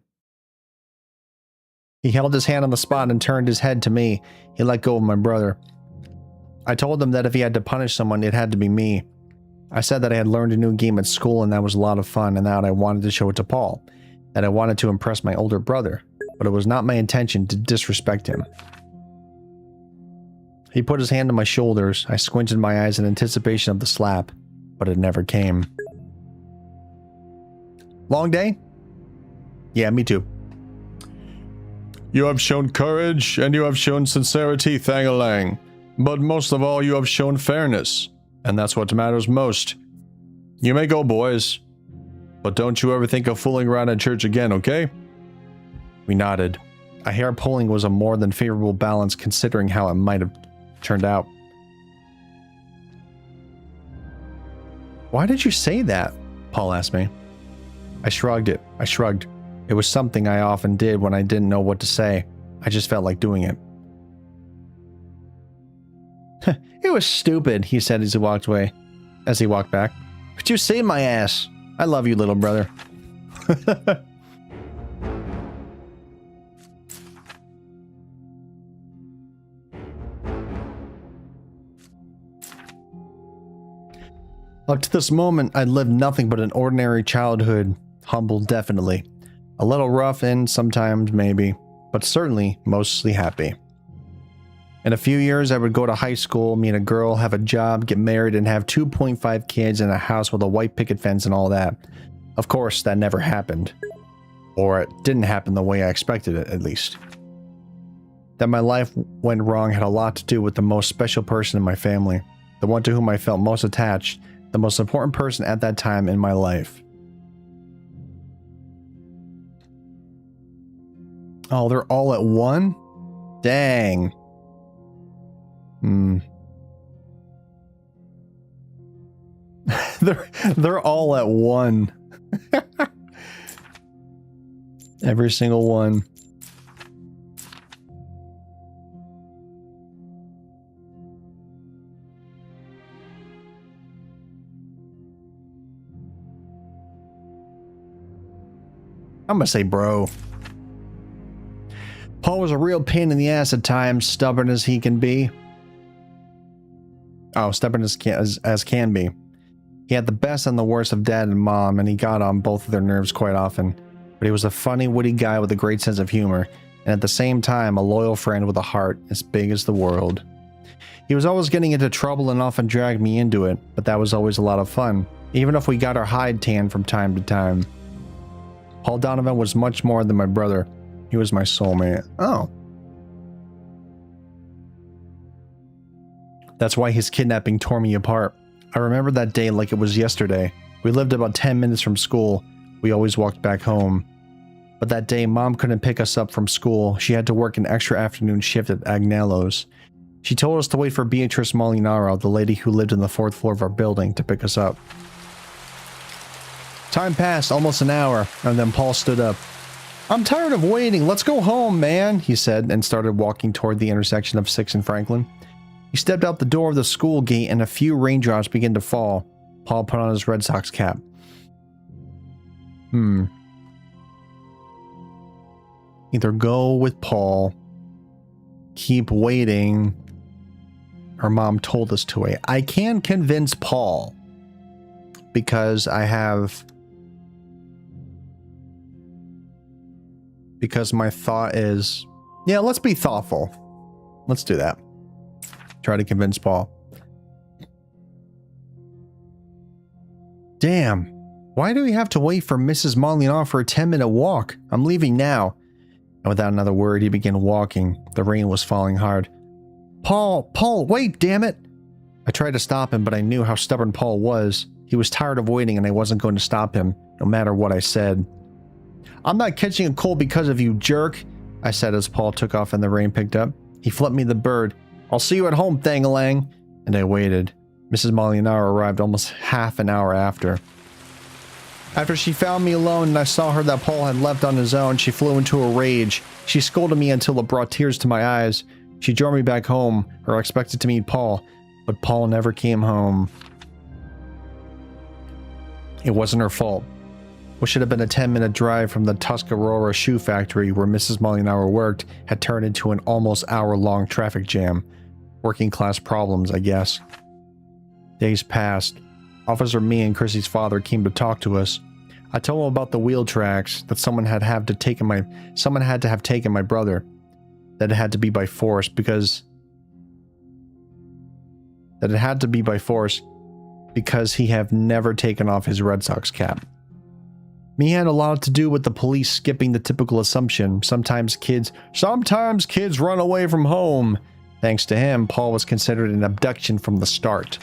He held his hand on the spot and turned his head to me. He let go of my brother. I told him that if he had to punish someone, it had to be me. I said that I had learned a new game at school and that was a lot of fun, and that I wanted to show it to Paul. That I wanted to impress my older brother, but it was not my intention to disrespect him. He put his hand on my shoulders. I squinted my eyes in anticipation of the slap, but it never came. Long day? Yeah, me too. You have shown courage, and you have shown sincerity, Thang-a-lang. But most of all, you have shown fairness, and that's what matters most. You may go, boys. But don't you ever think of fooling around in church again, okay? We nodded. A hair pulling was a more than favorable balance considering how it might have turned out. Why did you say that? Paul asked me. I shrugged. It was something I often did when I didn't know what to say. I just felt like doing it. It was stupid, he said as he walked away. As he walked back. But you saved my ass. I love you, little brother. Up to this moment, I'd lived nothing but an ordinary childhood. Humble, definitely. A little rough and sometimes maybe, but certainly mostly happy. In a few years, I would go to high school, meet a girl, have a job, get married, and have 2.5 kids in a house with a white picket fence and all that. Of course, that never happened. Or it didn't happen the way I expected it, at least. That my life went wrong had a lot to do with the most special person in my family, the one to whom I felt most attached, the most important person at that time in my life. Oh, they're all at one? Dang. They're all at one. Every single one. I'm gonna say bro. Paul was a real pain in the ass at times, stubborn as he can be. Oh, stubborn as can be. He had the best and the worst of dad and mom, and he got on both of their nerves quite often. But he was a funny, witty guy with a great sense of humor, and at the same time, a loyal friend with a heart as big as the world. He was always getting into trouble and often dragged me into it, but that was always a lot of fun, even if we got our hide tanned from time to time. Paul Donovan was much more than my brother. He was my soulmate. Oh. That's why his kidnapping tore me apart. I remember that day like it was yesterday. We lived about 10 minutes from school. We always walked back home. But that day, Mom couldn't pick us up from school. She had to work an extra afternoon shift at Agnello's. She told us to wait for Beatrice Molinaro, the lady who lived on the 4th floor of our building, to pick us up. Time passed, almost an hour, and then Paul stood up. "I'm tired of waiting. Let's go home, man," he said, and started walking toward the intersection of 6th and Franklin. He stepped out the door of the school gate, and a few raindrops began to fall. Paul put on his Red Sox cap. Either go with Paul, keep waiting, or Mom told us to wait. I can convince Paul because my thought is, yeah, let's be thoughtful. Let's do that. Try to convince Paul. Damn. Why do we have to wait for Mrs. Molinaro for a 10-minute walk? I'm leaving now. And without another word, he began walking. The rain was falling hard. Paul, wait, damn it. I tried to stop him, but I knew how stubborn Paul was. He was tired of waiting, and I wasn't going to stop him, no matter what I said. I'm not catching a cold because of you, jerk, I said as Paul took off and the rain picked up. He flipped me the bird. I'll see you at home, Thangalang. And I waited. Mrs. Molinaro arrived almost half an hour after. After she found me alone and I saw her that Paul had left on his own, she flew into a rage. She scolded me until it brought tears to my eyes. She drove me back home, or expected to meet Paul, but Paul never came home. It wasn't her fault. What should have been a 10-minute drive from the Tuscarora shoe factory where Mrs. Molinaro worked had turned into an almost hour-long traffic jam. Working class problems, I guess. Days passed. Officer Me and Chrissy's father came to talk to us. I told him about the wheel tracks, that someone had to have taken my brother. That it had to be by force because he had never taken off his Red Sox cap. Me had a lot to do with the police skipping the typical assumption. Sometimes kids run away from home. Thanks to him, Paul was considered an abduction from the start.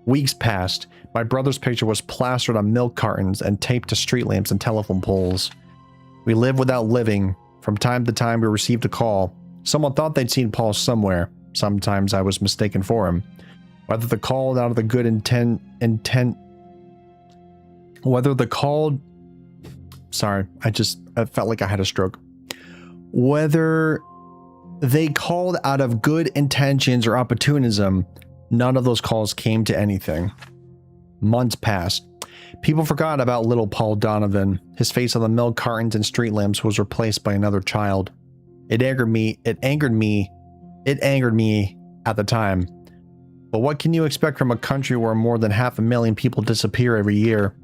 Weeks passed. My brother's picture was plastered on milk cartons and taped to street lamps and telephone poles. We lived without living. From time to time, we received a call. Someone thought they'd seen Paul somewhere. Sometimes I was mistaken for him. Whether the call out of the good intent, sorry, I felt like I had a stroke. Whether they called out of good intentions or opportunism, none of those calls came to anything. Months passed. People forgot about little Paul Donovan. His face on the milk cartons and street lamps was replaced by another child. It angered me at the time. But what can you expect from a country where more than 500,000 people disappear every year?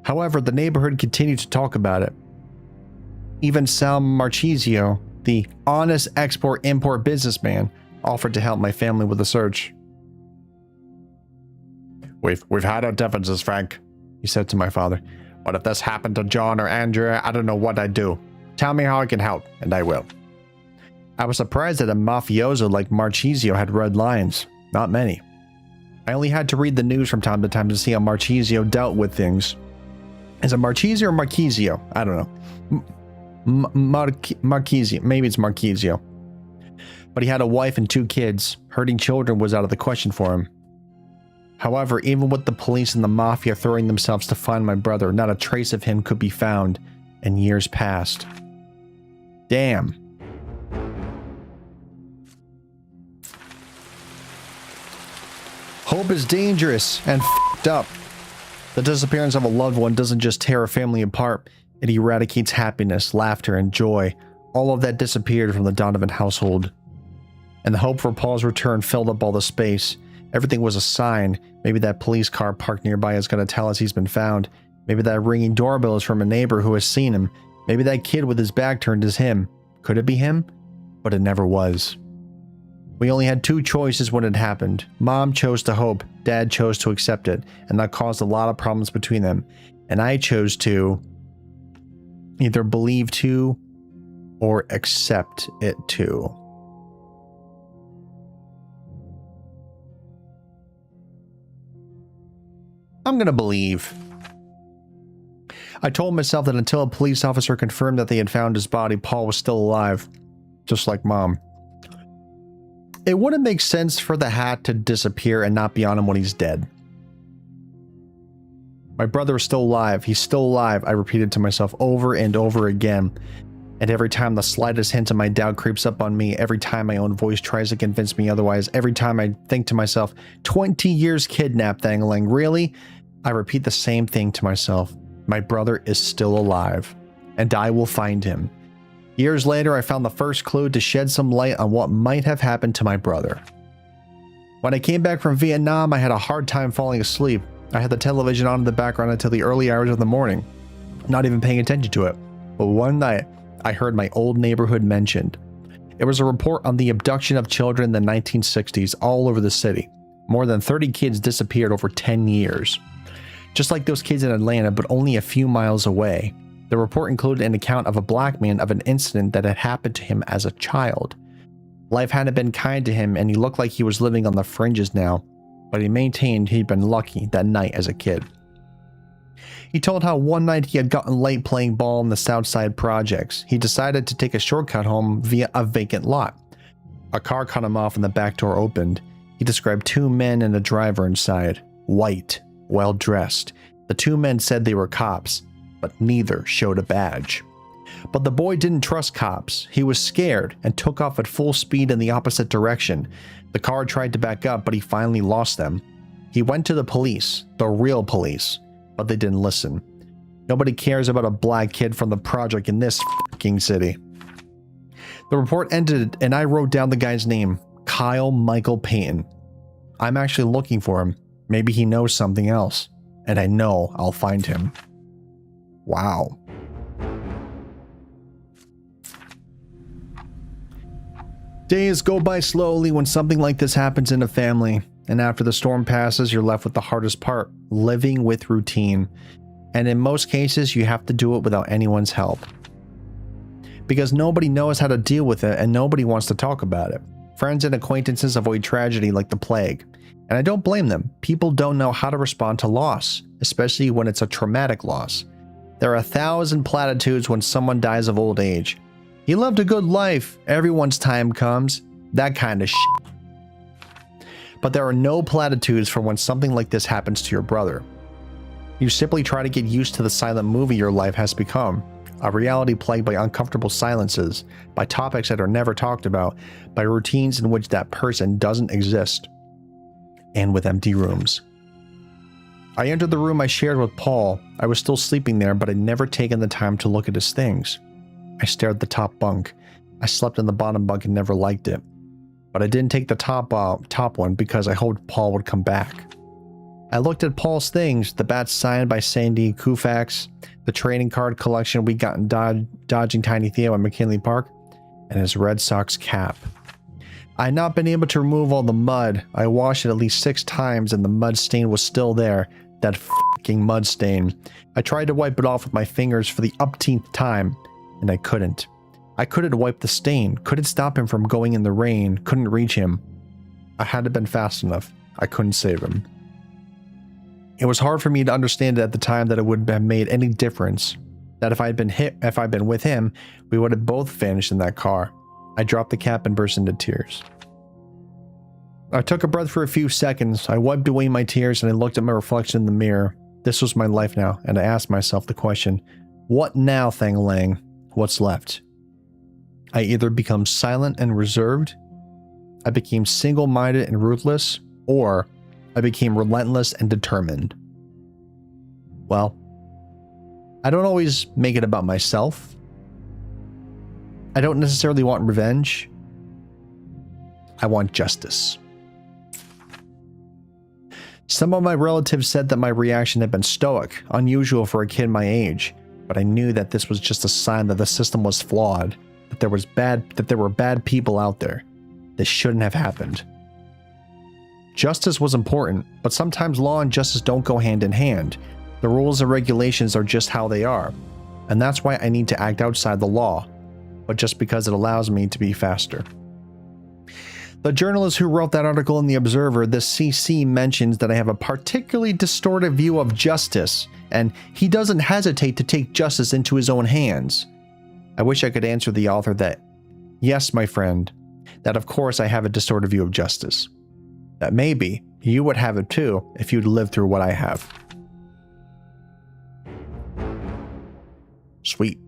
However, the neighborhood continued to talk about it. Even Sal Marchisio, the honest export-import businessman, offered to help my family with the search. We've had our differences, Frank, he said to my father. But if this happened to John or Andrea, I don't know what I'd do. Tell me how I can help, and I will. I was surprised that a mafioso like Marchisio had red lines. Not many. I only had to read the news from time to time to see how Marchisio dealt with things. Is it Marchisio or Marchisio? I don't know. Marchisio. Maybe it's Marchisio. But he had a wife and 2 kids. Hurting children was out of the question for him. However, even with the police and the mafia throwing themselves to find my brother, not a trace of him could be found, and years passed. Damn. Hope is dangerous and f***ed up. The disappearance of a loved one doesn't just tear a family apart, it eradicates happiness, laughter, and joy. All of that disappeared from the Donovan household. And the hope for Paul's return filled up all the space. Everything was a sign. Maybe that police car parked nearby is going to tell us he's been found. Maybe that ringing doorbell is from a neighbor who has seen him. Maybe that kid with his back turned is him. Could it be him? But it never was. We only had two choices when it happened. Mom chose to hope, Dad chose to accept it, and that caused a lot of problems between them. And I chose to either believe to or accept it to. I'm gonna believe. I told myself that until a police officer confirmed that they had found his body, Paul was still alive, just like Mom. It wouldn't make sense for the hat to disappear and not be on him when he's dead. My brother is still alive. He's still alive, I repeated to myself over and over again. And every time the slightest hint of my doubt creeps up on me, every time my own voice tries to convince me otherwise, every time I think to myself, 20 years kidnapped, Thangling, really? I repeat the same thing to myself. My brother is still alive, and I will find him. Years later, I found the first clue to shed some light on what might have happened to my brother. When I came back from Vietnam, I had a hard time falling asleep. I had the television on in the background until the early hours of the morning, not even paying attention to it. But one night, I heard my old neighborhood mentioned. It was a report on the abduction of children in the 1960s all over the city. More than 30 kids disappeared over 10 years. Just like those kids in Atlanta, but only a few miles away. The report included an account of a black man of an incident that had happened to him as a child. Life hadn't been kind to him, and he looked like he was living on the fringes now, but he maintained he'd been lucky that night as a kid. He told how one night he had gotten late playing ball in the Southside projects. He decided to take a shortcut home via a vacant lot. A car cut him off and the back door opened. He described two men and a driver inside, white, well-dressed. The two men said they were cops, but neither showed a badge. But the boy didn't trust cops. He was scared and took off at full speed in the opposite direction. The car tried to back up, but he finally lost them. He went to the police, the real police, but they didn't listen. Nobody cares about a black kid from the project in this fucking city. The report ended, and I wrote down the guy's name, Kyle Michael Payton. I'm actually looking for him. Maybe he knows something else, and I know I'll find him. Wow. Days go by slowly when something like this happens in a family, and after the storm passes, you're left with the hardest part, living with routine. And in most cases, you have to do it without anyone's help. Because nobody knows how to deal with it, and nobody wants to talk about it. Friends and acquaintances avoid tragedy like the plague. And I don't blame them. People don't know how to respond to loss, especially when it's a traumatic loss. There are 1,000 platitudes when someone dies of old age. He lived a good life, everyone's time comes, that kind of shit. But there are no platitudes for when something like this happens to your brother. You simply try to get used to the silent movie your life has become, a reality plagued by uncomfortable silences, by topics that are never talked about, by routines in which that person doesn't exist, and with empty rooms. I entered the room I shared with Paul. I was still sleeping there, but I'd never taken the time to look at his things. I stared at the top bunk. I slept in the bottom bunk and never liked it. But I didn't take the top one because I hoped Paul would come back. I looked at Paul's things, the bats signed by Sandy Koufax, the trading card collection we got in Dodging Tiny Theo at McKinley Park, and his Red Sox cap. I had not been able to remove all the mud. I washed it at least 6 times and the mud stain was still there. That fucking mud stain. I tried to wipe it off with my fingers for the upteenth time, and I couldn't. I couldn't wipe the stain, couldn't stop him from going in the rain, couldn't reach him. I hadn't been fast enough. I couldn't save him. It was hard for me to understand at the time that it would have made any difference. That if I'd been with him, we would have both vanished in that car. I dropped the cap and burst into tears. I took a breath for a few seconds. I wiped away my tears and I looked at my reflection in the mirror. This was my life now, and I asked myself the question, what now, Thang Lang? What's left? I either become silent and reserved, I became single-minded and ruthless, or I became relentless and determined. Well, I don't always make it about myself. I don't necessarily want revenge. I want justice. Some of my relatives said that my reaction had been stoic, unusual for a kid my age, but I knew that this was just a sign that the system was flawed, that there were bad people out there. This shouldn't have happened. Justice was important, but sometimes law and justice don't go hand in hand. The rules and regulations are just how they are, and that's why I need to act outside the law, but just because it allows me to be faster. The journalist who wrote that article in The Observer, the CC, mentions that I have a particularly distorted view of justice, and he doesn't hesitate to take justice into his own hands. I wish I could answer the author that, yes, my friend, that of course I have a distorted view of justice. That maybe you would have it too if you'd lived through what I have. Sweet.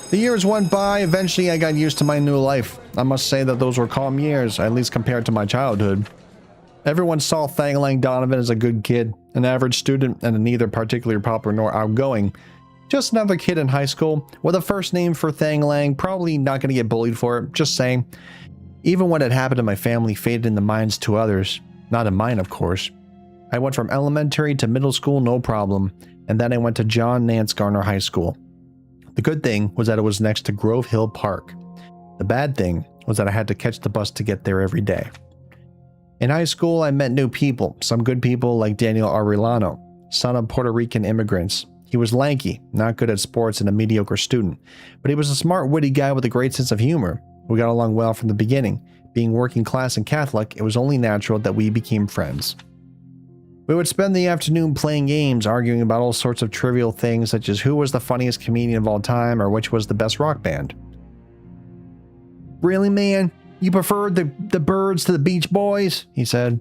The years went by. Eventually I got used to my new life. I must say that those were calm years, at least compared to my childhood. Everyone saw Thang Lang Donovan as a good kid, an average student, and neither particularly popular nor outgoing. Just another kid in high school, with a first name for Thang Lang, probably not going to get bullied for it, just saying. Even what had happened to my family faded in the minds to others. Not in mine, of course. I went from elementary to middle school, no problem, and then I went to John Nance Garner High School. The good thing was that it was next to Grove Hill Park. The bad thing was that I had to catch the bus to get there every day. In high school, I met new people, some good people like Daniel Arellano, son of Puerto Rican immigrants. He was lanky, not good at sports, and a mediocre student, but he was a smart, witty guy with a great sense of humor. We got along well from the beginning. Being working class and Catholic, it was only natural that we became friends. We would spend the afternoon playing games, arguing about all sorts of trivial things such as who was the funniest comedian of all time or which was the best rock band. Really, man? You preferred the Byrds to the Beach Boys? He said.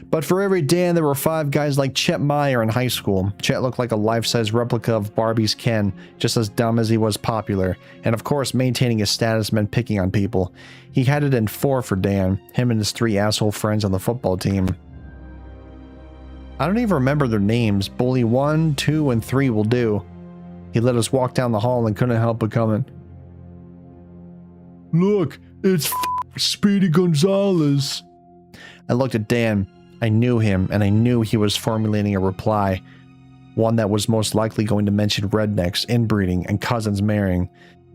But for every Dan, there were 5 guys like Chet Meyer in high school. Chet looked like a life-size replica of Barbie's Ken, just as dumb as he was popular, and of course maintaining his status meant picking on people. He had it in 4 for Dan, him and his 3 asshole friends on the football team. I don't even remember their names. Bully 1, 2, and 3 will do. He let us walk down the hall and couldn't help but comment. Look, it's Speedy Gonzalez. I looked at Dan. I knew him, and I knew he was formulating a reply. One that was most likely going to mention rednecks, inbreeding, and cousins marrying.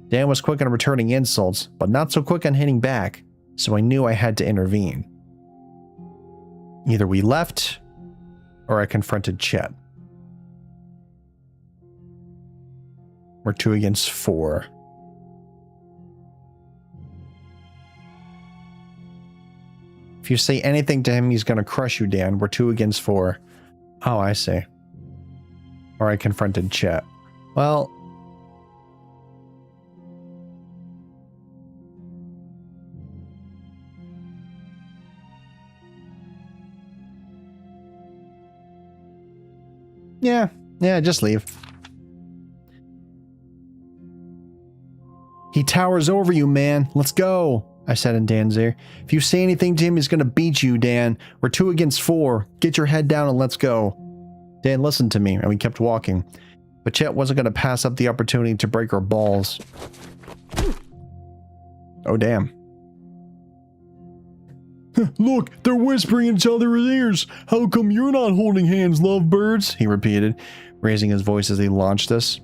Dan was quick on returning insults, but not so quick on hitting back, so I knew I had to intervene. Either we left, or I confronted Chet. We're 2 against 4. If you say anything to him, he's going to crush you, Dan. We're 2 against 4. Oh, I see. Or I confronted Chet. Well... Yeah, just leave. He towers over you, man. Let's go, I said in Dan's ear. If you say anything to him, he's gonna beat you, Dan. We're 2 against 4. Get your head down and let's go. Dan listened to me, and we kept walking. But Chet wasn't gonna pass up the opportunity to break our balls. Oh, damn. Look, they're whispering in each other's ears. How come you're not holding hands, lovebirds? He repeated, raising his voice as he launched us.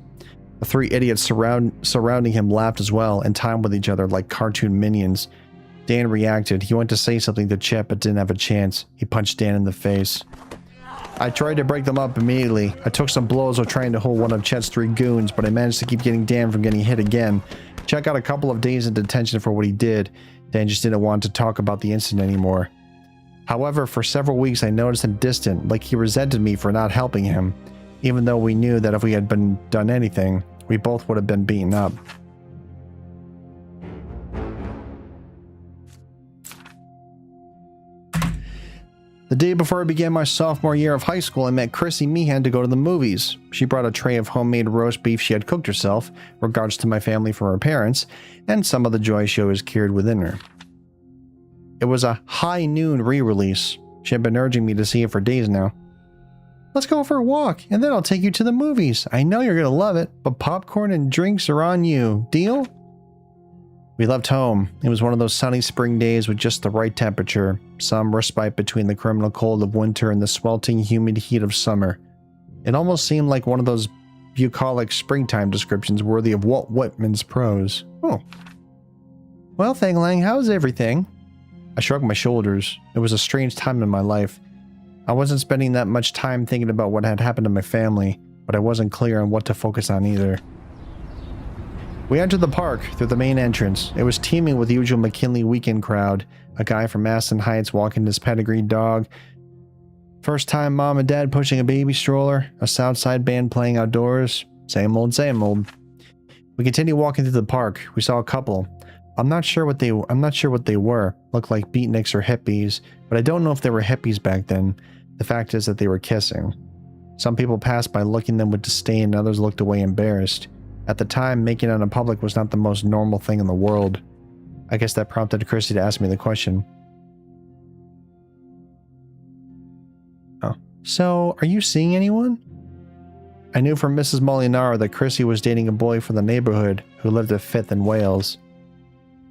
The 3 idiots surrounding him laughed as well and timed with each other like cartoon minions. Dan reacted. He went to say something to Chet but didn't have a chance. He punched Dan in the face. I tried to break them up immediately. I took some blows while trying to hold one of Chet's 3 goons, but I managed to keep getting Dan from getting hit again. Chet got a couple of days in detention for what he did. Dan just didn't want to talk about the incident anymore. However, for several weeks I noticed him distant, like he resented me for not helping him, even though we knew that if we had done anything, we both would have been beaten up. The day before I began my sophomore year of high school, I met Chrissy Meehan to go to the movies. She brought a tray of homemade roast beef she had cooked herself, regards to my family from her parents, and some of the joy she always carried within her. It was a high noon re-release. She had been urging me to see it for days now. Let's go for a walk, and then I'll take you to the movies. I know you're going to love it, but popcorn and drinks are on you. Deal? We left home. It was one of those sunny spring days with just the right temperature, some respite between the criminal cold of winter and the sweltering humid heat of summer. It almost seemed like one of those bucolic springtime descriptions worthy of Walt Whitman's prose. Oh. Well, Thang Lang, how's everything? I shrugged my shoulders. It was a strange time in my life. I wasn't spending that much time thinking about what had happened to my family, but I wasn't clear on what to focus on either. We entered the park through the main entrance. It was teeming with the usual McKinley weekend crowd. A guy from Aston Heights walking his pedigreed dog. First time mom and dad pushing a baby stroller. A Southside band playing outdoors. Same old, same old. We continued walking through the park. We saw a couple. I'm not sure what they were. Looked like beatniks or hippies, but I don't know if they were hippies back then. The fact is that they were kissing. Some people passed by looking at them with disdain, and others looked away embarrassed. At the time, making out in public was not the most normal thing in the world. I guess that prompted Chrissy to ask me the question. Oh. So, are you seeing anyone? I knew from Mrs. Molinaro that Chrissy was dating a boy from the neighborhood who lived at 5th and Wales.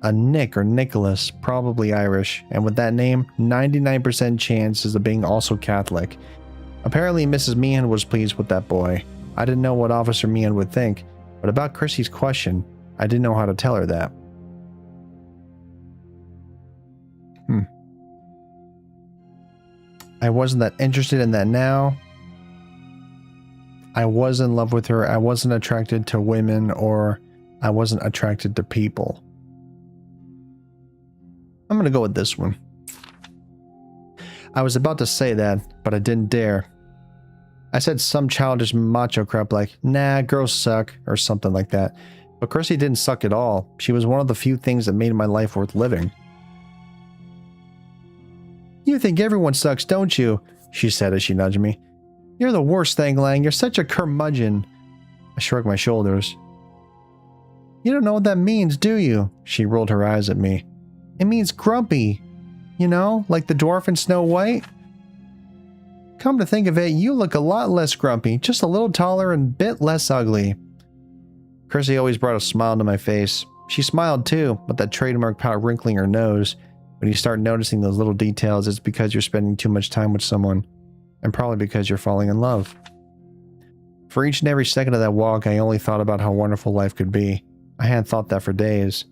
A Nick or Nicholas, probably Irish, and with that name, 99% chances of being also Catholic. Apparently Mrs. Meehan was pleased with that boy. I didn't know what Officer Meehan would think, but about Chrissy's question, I didn't know how to tell her that. I wasn't that interested in that now. I was in love with her. I wasn't attracted to women, or I wasn't attracted to people. I'm gonna go with this one. I was about to say that, but I didn't dare. I said some childish macho crap like, nah, girls suck, or something like that. But Chrissy didn't suck at all. She was one of the few things that made my life worth living. You think everyone sucks, don't you? She said as she nudged me. You're the worst, Thang Lang. You're such a curmudgeon. I shrugged my shoulders. You don't know what that means, do you? She rolled her eyes at me. It means grumpy. You know, like the dwarf in Snow White? Come to think of it, you look a lot less grumpy, just a little taller and a bit less ugly. Chrissy always brought a smile to my face. She smiled too, but that trademark pout wrinkling her nose. When you start noticing those little details, it's because you're spending too much time with someone. And probably because you're falling in love. For each and every second of that walk, I only thought about how wonderful life could be. I hadn't thought that for days.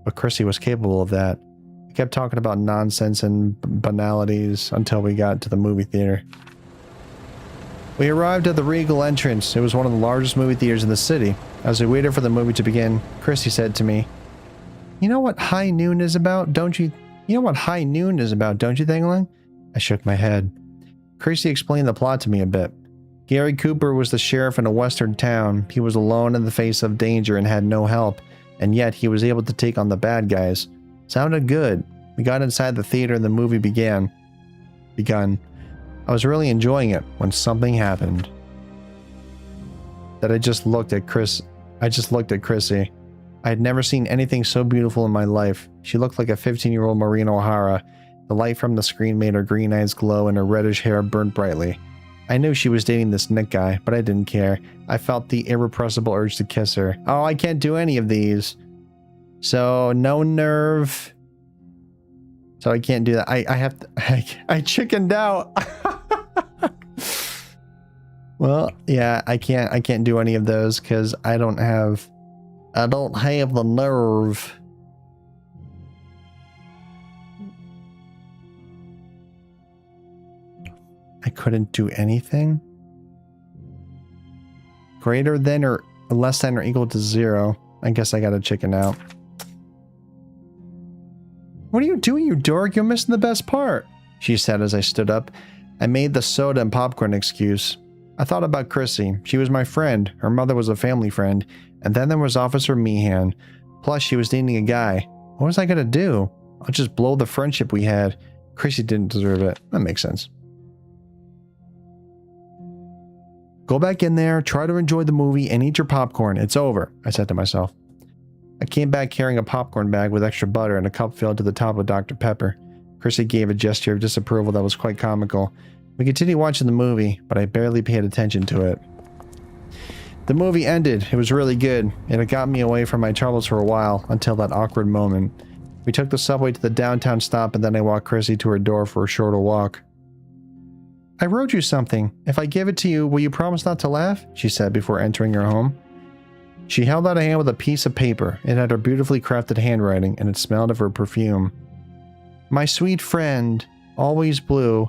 But Chrissy was capable of that. We kept talking about nonsense and banalities until we got to the movie theater. We arrived at the Regal entrance. It was one of the largest movie theaters in the city. As we waited for the movie to begin, Chrissy said to me, You know what high noon is about, don't you? You know what high noon is about, don't you, Thang Lang? I shook my head. Chrissy explained the plot to me a bit. Gary Cooper was the sheriff in a western town. He was alone in the face of danger and had no help, and yet he was able to take on the bad guys. Sounded good. We got inside the theater and the movie begun. I was really enjoying it when something happened. I just looked at Chrissy. I had never seen anything so beautiful in my life. She looked like a 15-year-old Maureen O'Hara. The light from the screen made her green eyes glow and her reddish hair burned brightly. I knew she was dating this Nick guy, but I didn't care. I felt the irrepressible urge to kiss her. Oh, I can't do any of these. So, no nerve. So I can't do that. I have to, I chickened out. Well, yeah, I can't do any of those because I don't have the nerve. I couldn't do anything. Greater than or less than or equal to 0. I guess I gotta chicken out. What are you doing, you dork? You're missing the best part, she said as I stood up. I made the soda and popcorn excuse. I thought about Chrissy. She was my friend. Her mother was a family friend. And then there was Officer Meehan. Plus, she was dating a guy. What was I gonna do? I'll just blow the friendship we had. Chrissy didn't deserve it. That makes sense. Go back in there, try to enjoy the movie, and eat your popcorn. It's over, I said to myself. I came back carrying a popcorn bag with extra butter and a cup filled to the top of Dr. Pepper. Chrissy gave a gesture of disapproval that was quite comical. We continued watching the movie, but I barely paid attention to it. The movie ended. It was really good, and it got me away from my troubles for a while, until that awkward moment. We took the subway to the downtown stop, and then I walked Chrissy to her door for a shorter walk. I wrote you something. If I give it to you, will you promise not to laugh? She said before entering her home. She held out a hand with a piece of paper. It had her beautifully crafted handwriting, and it smelled of her perfume. My sweet friend, always blue.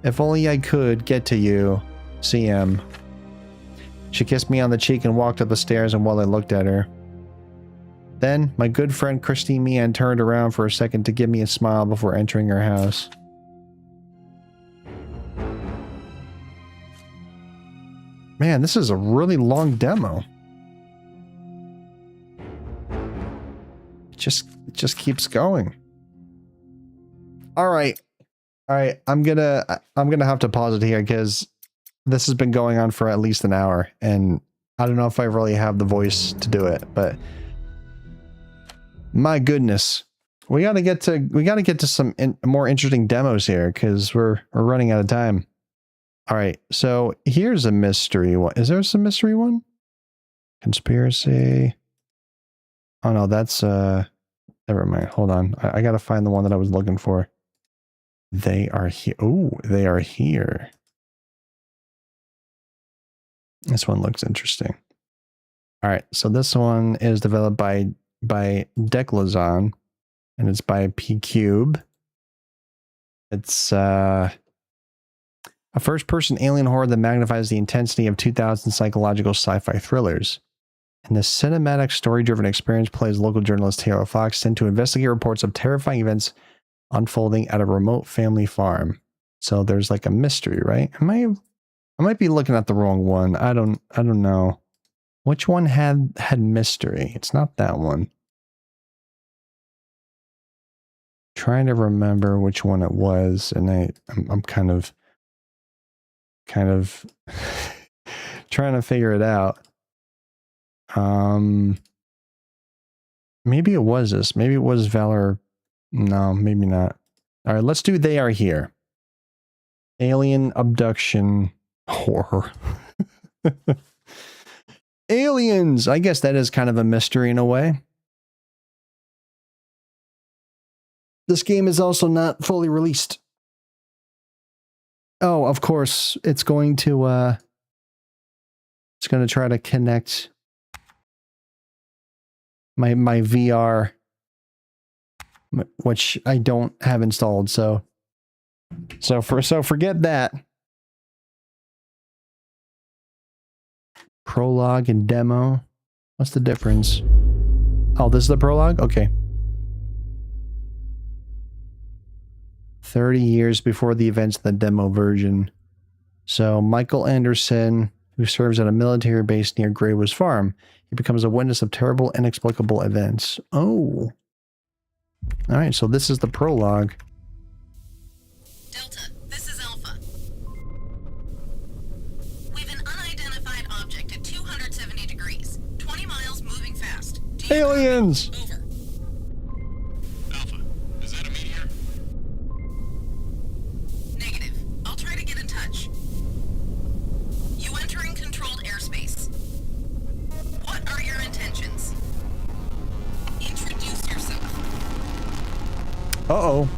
If only I could get to you. CM. She kissed me on the cheek and walked up the stairs, and while I looked at her. Then, my good friend Christine Mian turned around for a second to give me a smile before entering her house. Man, this is a really long demo. It just keeps going. All right. I'm gonna have to pause it here because this has been going on for at least an hour, and I don't know if I really have the voice to do it, but my goodness, we gotta get to some more interesting demos here because we're running out of time. All right, so here's a mystery one. Is there some mystery one? Conspiracy. Oh no, that's never mind. Hold on, I gotta find the one that I was looking for. They are here. Oh, they are here. This one looks interesting. All right, so this one is developed by Declazon, and it's by P-Cube. It's a first-person alien horror that magnifies the intensity of 2000 psychological sci-fi thrillers. In this cinematic, story-driven experience, plays local journalist Taylor Fox sent to investigate reports of terrifying events unfolding at a remote family farm. So there's like a mystery, right? I might be looking at the wrong one. I don't know. Which one had mystery? It's not that one. Trying to remember which one it was, and I'm kind of trying to figure it out. Maybe it was this. Maybe it was Valor. No, maybe not. All right, let's do They Are Here. Alien abduction horror. Aliens! I guess that is kind of a mystery in a way. This game is also not fully released. Oh, of course, it's going to try to connect my VR, which I don't have installed, so forget that. Prologue and demo. What's the difference? Oh, this is the prologue? Okay. 30 years before the events of the demo version. So Michael Anderson, who serves at a military base near Greywood's farm, he becomes a witness of terrible, inexplicable events. Oh. All right, so this is the prologue. Delta, this is Alpha. We've an unidentified object at 270 degrees, 20 miles moving fast. Aliens! Over. Alpha, is that a meteor? Negative. I'll try to get in touch. You entering controlled airspace. What are your intentions? Introduce yourself. Uh-oh.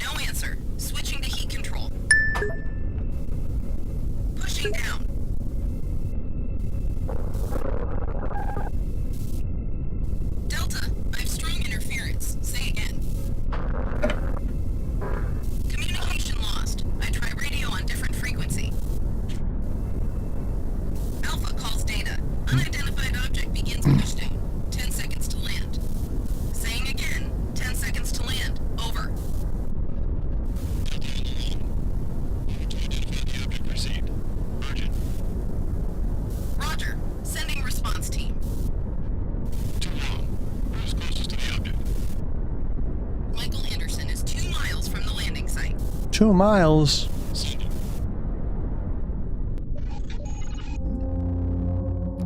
No answer. Switching to heat control. Pushing down. Delta, I've strong interference. Say again. Communication lost. I try radio on different frequency. Alpha calls data. Unidentified object begins pushdown. 10 seconds to land. Saying again. 10 seconds to land. Over. Proceed. Urgent. Roger. Sending response team. Too long. Who's closest to the object? Michael Anderson is 2 miles from the landing site. 2 miles. Sending.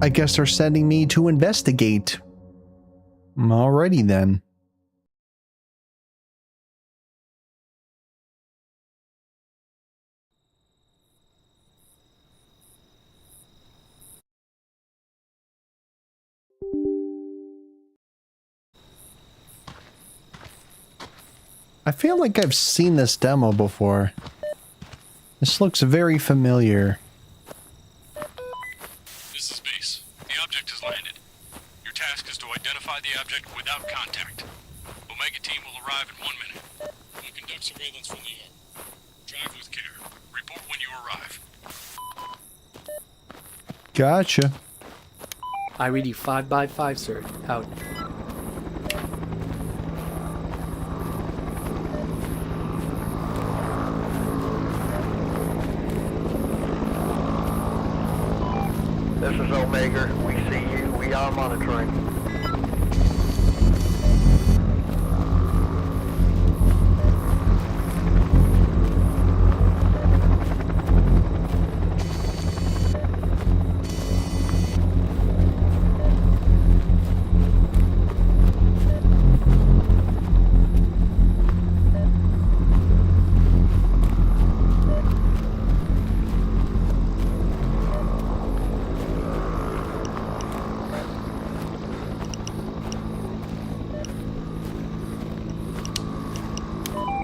I guess they're sending me to investigate. Alrighty then. I feel like I've seen this demo before. This looks very familiar. Surveillance from the inn. Drive with care. Report when you arrive. Gotcha. I read you 5x5, sir. Out. This is Omega. We see you. We are monitoring.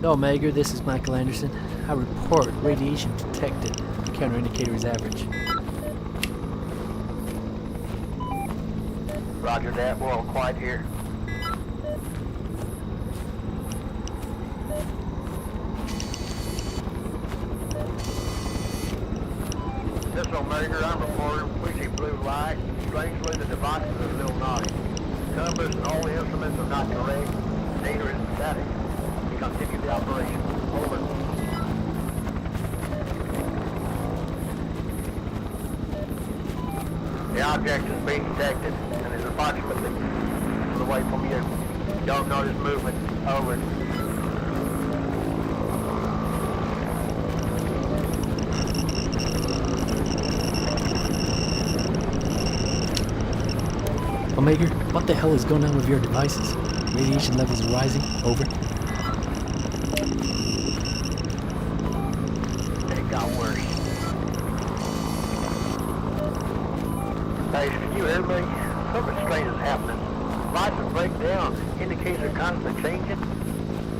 Omega, this is Michael Anderson. I report radiation detected. Counter indicator is average. Roger that. We're all quiet here. This is Omega. I'm reporting. We see blue light. Strangely, the device is a little naughty. Compass and all the instruments are not correct. Data is static. Continue the operation. Over. The object is being detected and is approximately away from you. Don't notice movement. Over. Omega, what the hell is going on with your devices? Radiation levels are rising. Over. Hey, can you hear me? Something strange is happening. Lights will break down. Indicators are constantly changing.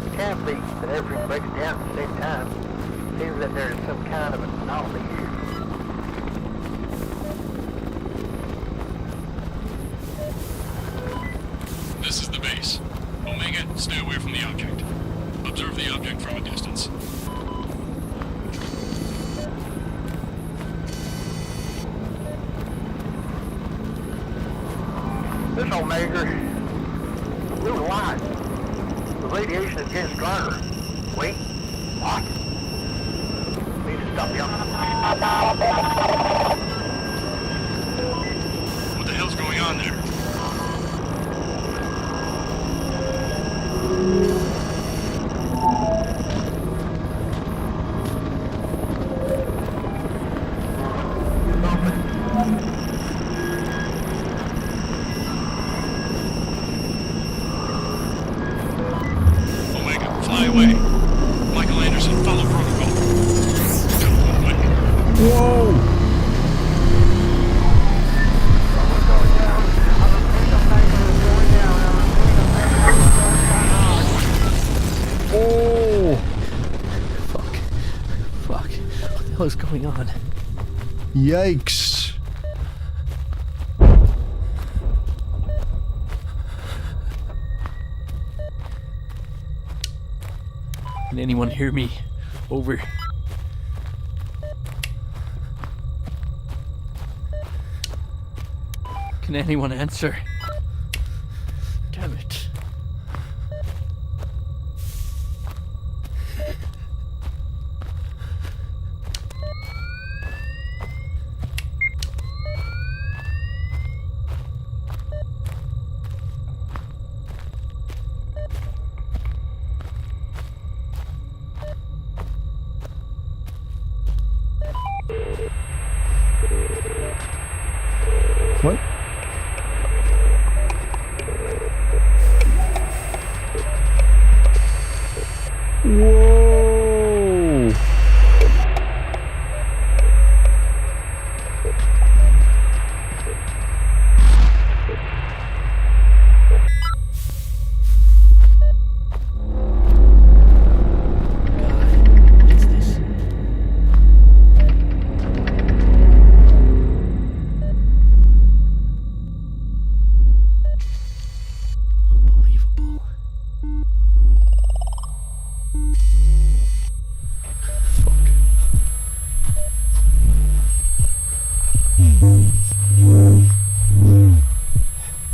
It can't be that everything breaks down at the same time. It seems that there is some kind of anomaly here. This is the base. Omega, stay away from the object. Observe the object from a distance. This Omega, blue light. The radiation is getting stronger. Wait, what? Need to stop you. What the hell's going on there? Fly away. Michael Anderson, follow protocol. Whoa! Oh! Fuck. What the hell is going on? Yikes. Can anyone hear me? Over. Can anyone answer? Damn it. What? Whoa! What is this? Unbelievable.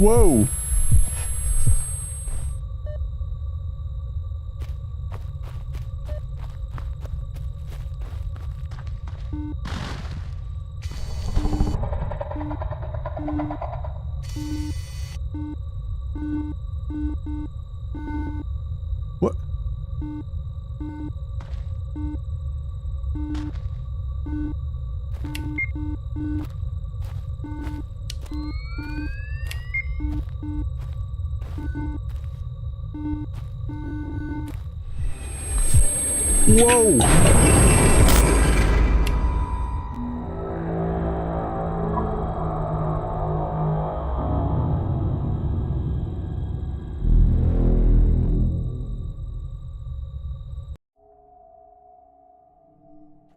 Whoa. What? Whoa!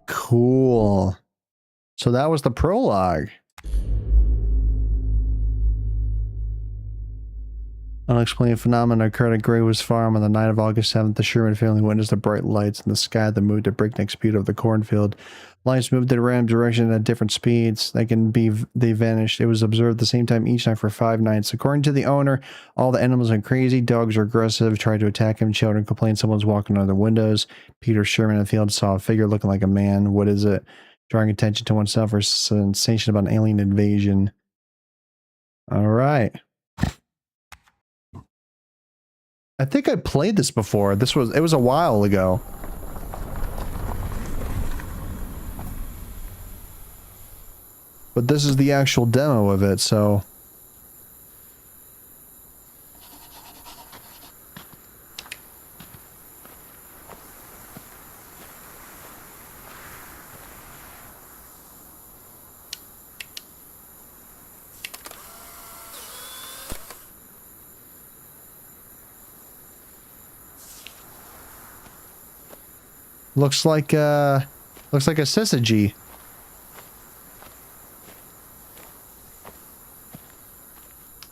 Cool. So that was the prologue. Unexplained phenomena occurred at Greywood's farm on the night of August 7th. The Sherman family witnessed the bright lights in the sky that moved at breakneck speed over the cornfield. Lights moved in a random direction at different speeds. They vanished. It was observed at the same time each night for 5 nights. According to the owner, all the animals went crazy. Dogs were aggressive, tried to attack him. Children complained someone was walking under the windows. Peter Sherman in the field saw a figure looking like a man. What is it? Drawing attention to oneself or sensation about an alien invasion. All right. I think I played this before. It was a while ago. But this is the actual demo of it, so... Looks like a syzygy.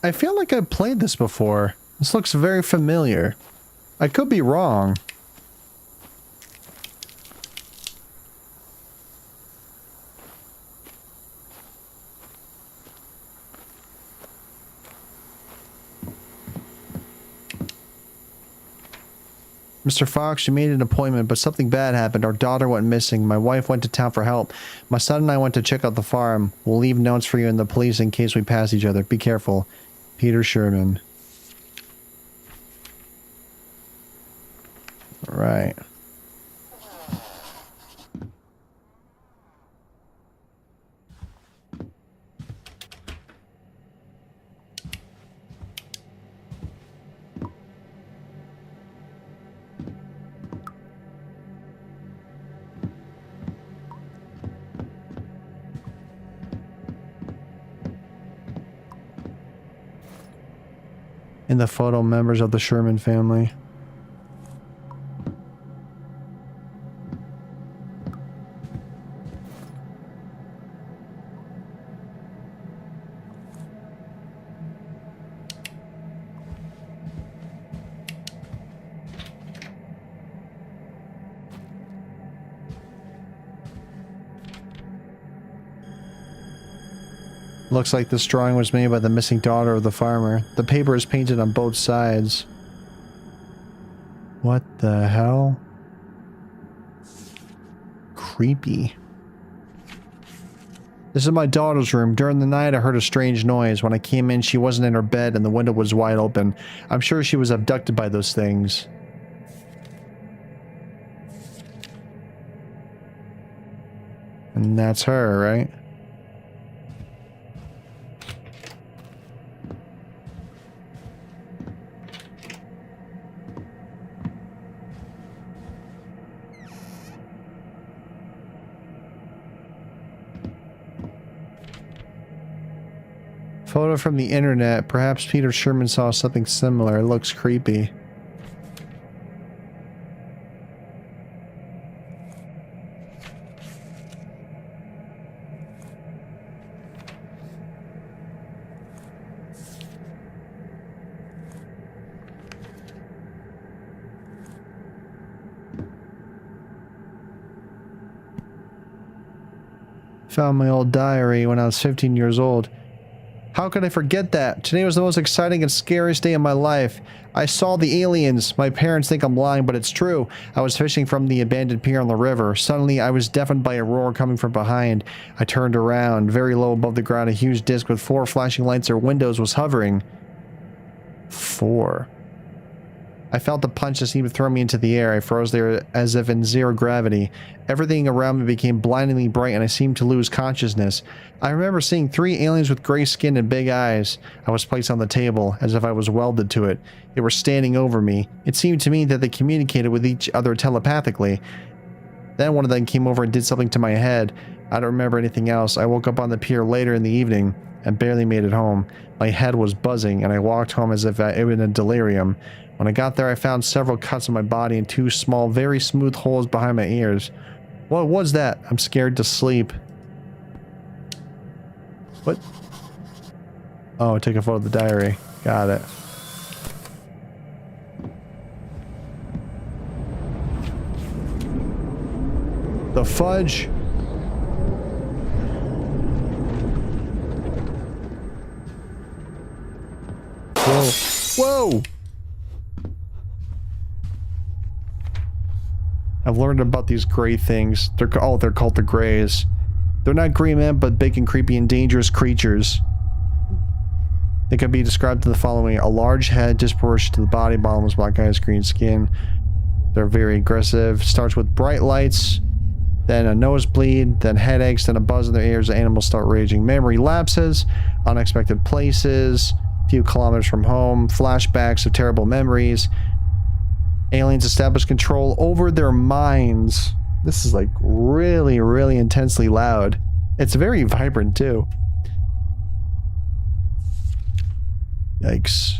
I feel like I've played this before. This looks very familiar. I could be wrong. Mr. Fox, you made an appointment, but something bad happened. Our daughter went missing. My wife went to town for help. My son and I went to check out the farm. We'll leave notes for you and the police in case we pass each other. Be careful. Peter Sherman. Right. In the photo, members of the Sherman family. Looks like this drawing was made by the missing daughter of the farmer. The paper is painted on both sides. What the hell? Creepy. This is my daughter's room. During the night, I heard a strange noise. When I came in, she wasn't in her bed and the window was wide open. I'm sure she was abducted by those things. And that's her, right? Photo from the internet. Perhaps Peter Sherman saw something similar. It looks creepy. Found my old diary when I was 15 years old. How could I forget that? Today was the most exciting and scariest day of my life. I saw the aliens. My parents think I'm lying, but it's true. I was fishing from the abandoned pier on the river. Suddenly, I was deafened by a roar coming from behind. I turned around. Very low above the ground, a huge disc with 4 flashing lights or windows was hovering. 4. I felt the punch that seemed to throw me into the air. I froze there as if in zero gravity. Everything around me became blindingly bright and I seemed to lose consciousness. I remember seeing 3 aliens with gray skin and big eyes. I was placed on the table, as if I was welded to it. They were standing over me. It seemed to me that they communicated with each other telepathically. Then one of them came over and did something to my head. I don't remember anything else. I woke up on the pier later in the evening and barely made it home. My head was buzzing and I walked home as if I was in a delirium. When I got there, I found several cuts on my body and 2 small, very smooth holes behind my ears. What was that? I'm scared to sleep. What? Oh, take a photo of the diary. Got it. The fudge. Whoa. Whoa! I've learned about these gray things. They're called the Greys. They're not gray men, but big and creepy and dangerous creatures. They can be described in the following: a large head, disproportionate to the body, bottomless black eyes, green skin. They're very aggressive. Starts with bright lights, then a nosebleed, then headaches, then a buzz in their ears. The animals start raging. Memory lapses, unexpected places, few kilometers from home, flashbacks of terrible memories. Aliens establish control over their minds. This is like really, really intensely loud. It's very vibrant too. Yikes.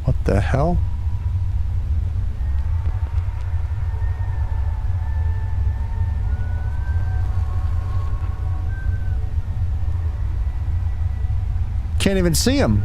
What the hell? Can't even see him.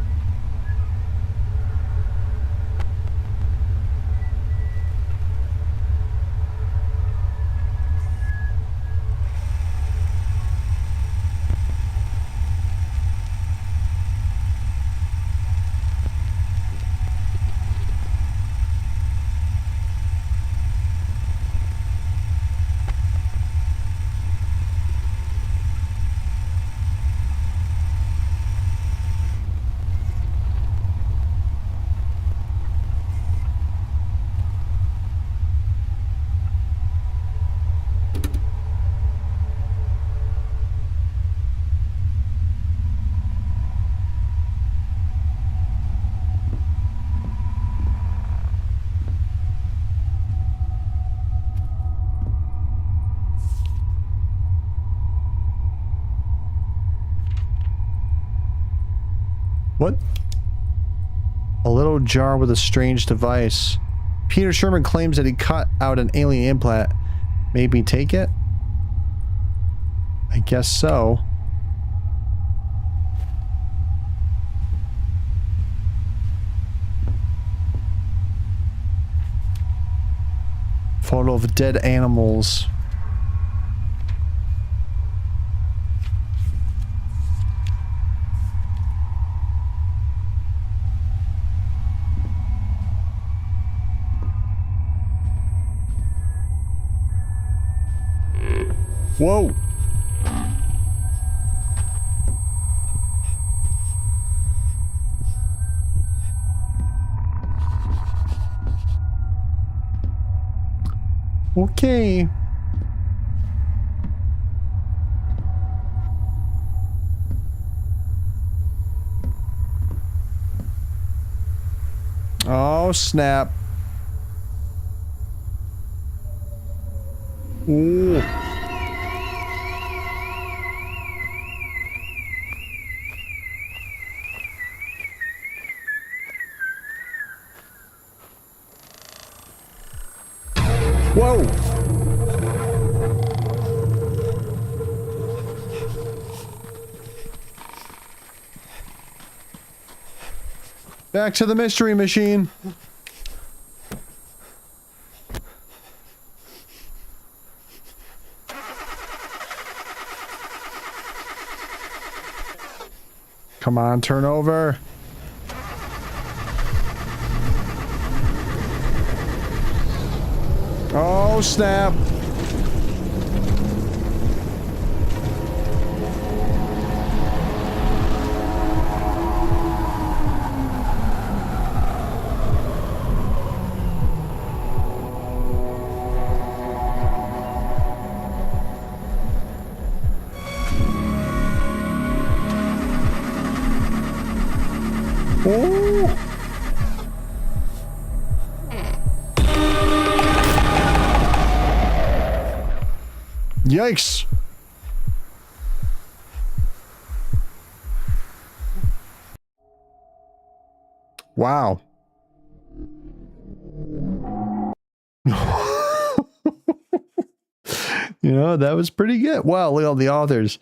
What? A little jar with a strange device. Peter Sherman claims that he cut out an alien implant. Maybe take it? I guess so. Photo of dead animals. Whoa. Okay. Oh, snap. Ooh. Whoa. Back to the mystery machine. Come on, turn over. Oh, snap. Oh. Yikes. Wow. You know, that was pretty good. Wow, look at all the authors.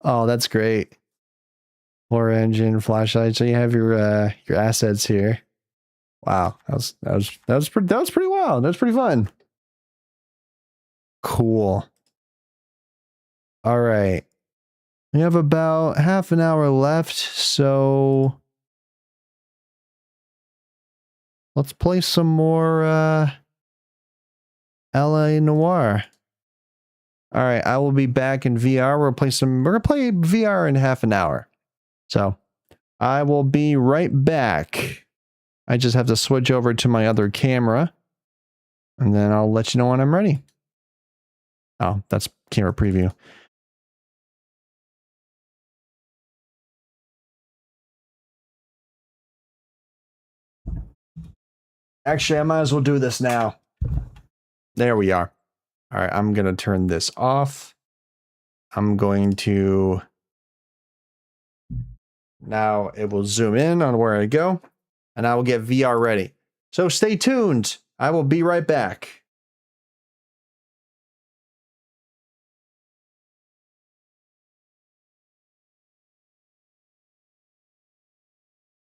Oh, that's great. Floor engine, flashlight. So you have your assets here. Wow, that was pretty wild. That's pretty fun. Cool. All right. We have about half an hour left, so let's play some more LA Noire. All right, I will be back in VR. We're gonna play VR in half an hour. So I will be right back. I just have to switch over to my other camera, and then I'll let you know when I'm ready. Oh, that's camera preview. Actually, I might as well do this now. There we are. All right, I'm going to turn this off. I'm going to... Now it will zoom in on where I go, and I will get VR ready. So stay tuned. I will be right back.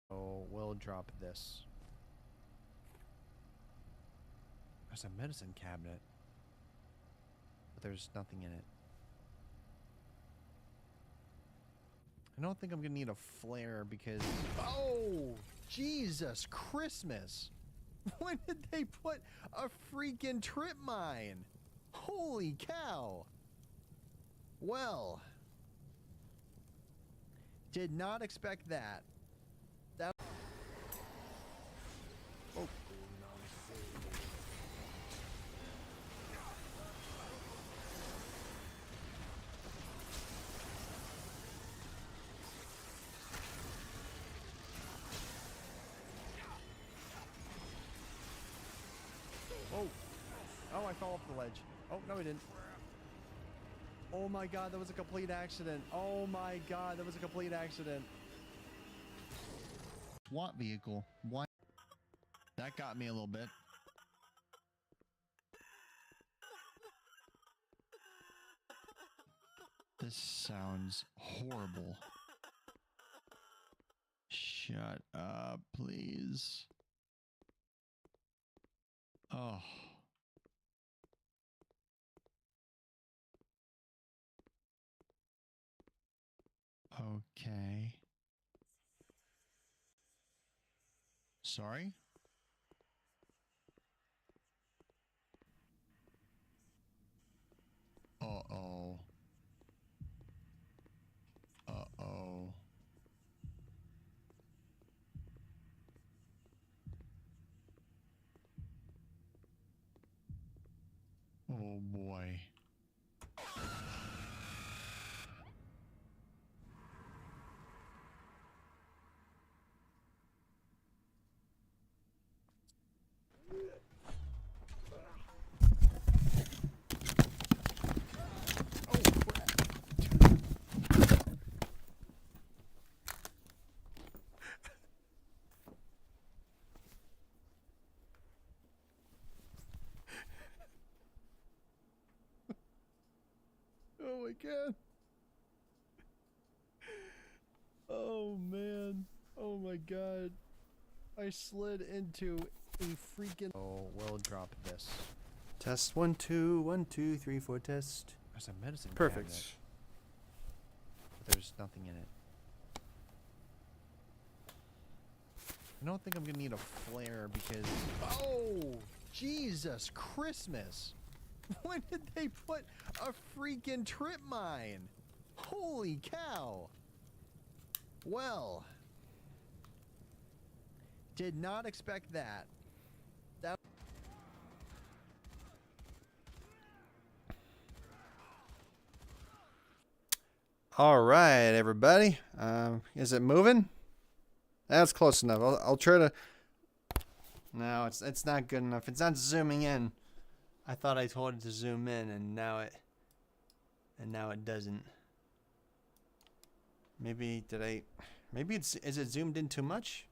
So we'll drop this. There's a medicine cabinet, but there's nothing in it. I don't think I'm gonna need a flare because... Oh, Jesus Christmas! When did they put a freaking trip mine? Holy cow! Well, did not expect that. That... Oh. Oh, I fell off the ledge. Oh, no, I didn't. Oh my god, that was a complete accident. Oh my god, that was a complete accident. SWAT vehicle. Why? That got me a little bit. This sounds horrible. Shut up, please. Oh. Okay. Sorry? Oh. Uh-oh. Uh-oh. Oh boy. Oh my god. Oh man. Oh my god. I slid into a freaking. Oh, we'll drop this. Test 1 2 1 2 3 4 test. There's a medicine. Perfect. cabinet, but there's nothing in it. I don't think I'm gonna need a flare because. Oh, Jesus Christmas! When did they put a freaking trip mine? Holy cow! Well, did not expect that. That. All right, everybody. Is it moving? That's close enough. I'll try to. No, it's not good enough. It's not zooming in. I thought I told it to zoom in, and now it doesn't. Maybe is it zoomed in too much?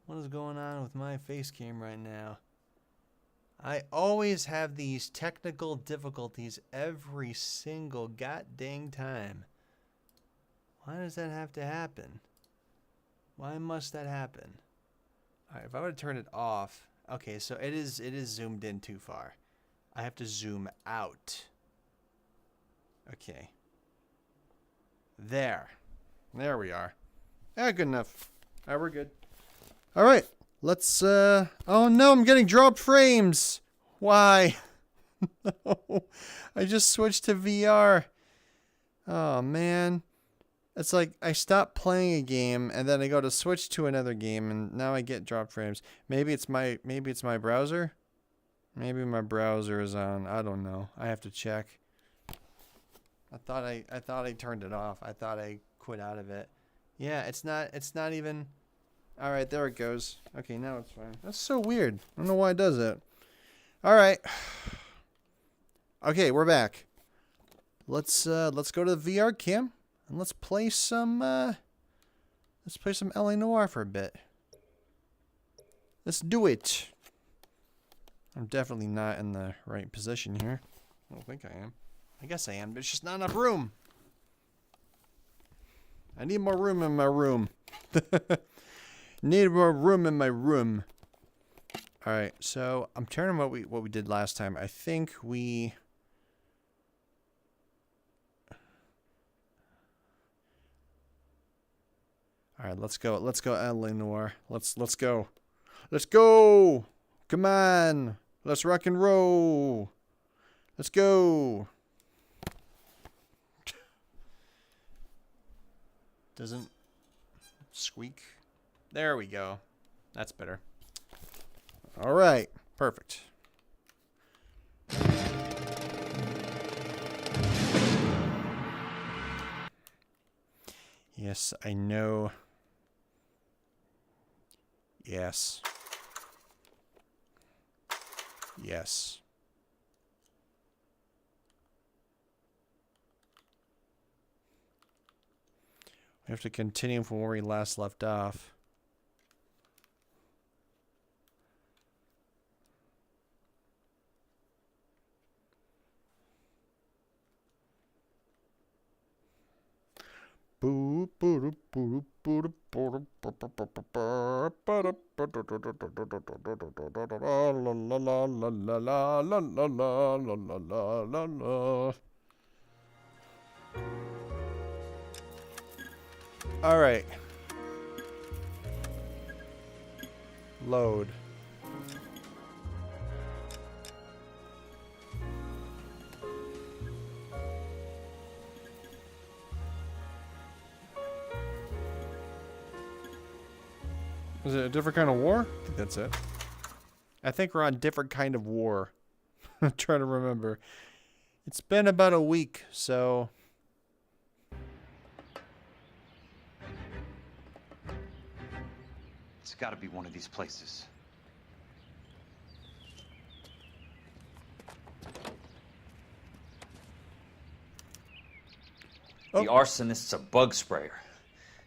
What is going on with my face cam right now? I always have these technical difficulties every single goddamn time. Why does that have to happen? Why must that happen? Alright, if I were to turn it off. Okay, so it is zoomed in too far. I have to zoom out. Okay. There we are. Good enough. Alright, we're good. Alright, let's oh no, I'm getting dropped frames. Why? No. I just switched to VR. Oh man. It's like I stop playing a game and then I go to switch to another game and now I get dropped frames. Maybe it's my browser. Maybe my browser is on. I don't know. I have to check. I thought I turned it off. I thought I quit out of it. Yeah, it's not even. All right, there it goes. Okay, now it's fine. That's so weird. I don't know why it does that. All right. Okay, we're back. Let's go to the VR cam. And let's play some LA Noire for a bit. Let's do it. I'm definitely not in the right position here. I don't think I am. I guess I am, but it's just not enough room. I need more room in my room. Need more room in my room. Alright, so I'm turning what we did last time. I think we Alright, let's go. Let's go, LA Noire. Let's go. Let's go! Come on! Let's rock and roll! Let's go! Doesn't squeak. There we go. That's better. Alright, perfect. Yes, I know. Yes. Yes. We have to continue from where we last left off. All right. Load. Is it a different kind of war? I think that's it. I think we're on different kind of war. I'm trying to remember. It's been about a week, so... It's gotta be one of these places. The arsonist's a bug sprayer.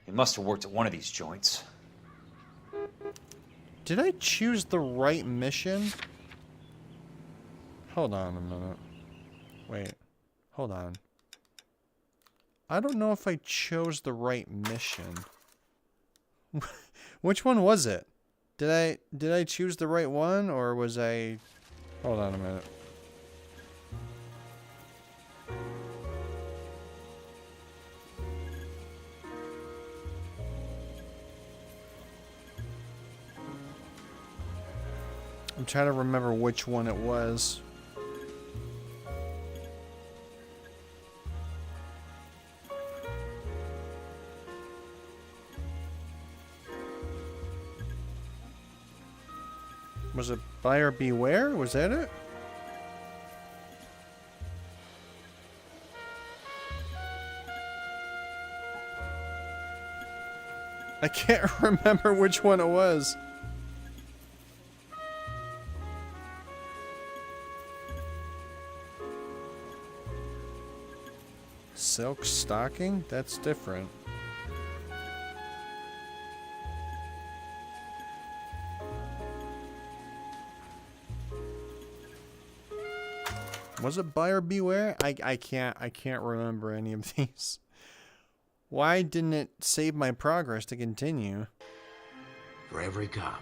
He must have worked at one of these joints. Did I choose the right mission? Hold on a minute. Wait. Hold on. I don't know if I chose the right mission. Which one was it? Did I choose the right one, or was I... Hold on a minute. I'm trying to remember which one it was. Was it Buyer Beware? Was that it? I can't remember which one it was. Silk stocking? That's different. Was it Buyer Beware? I can't remember any of these. Why didn't it save my progress to continue? For every cop,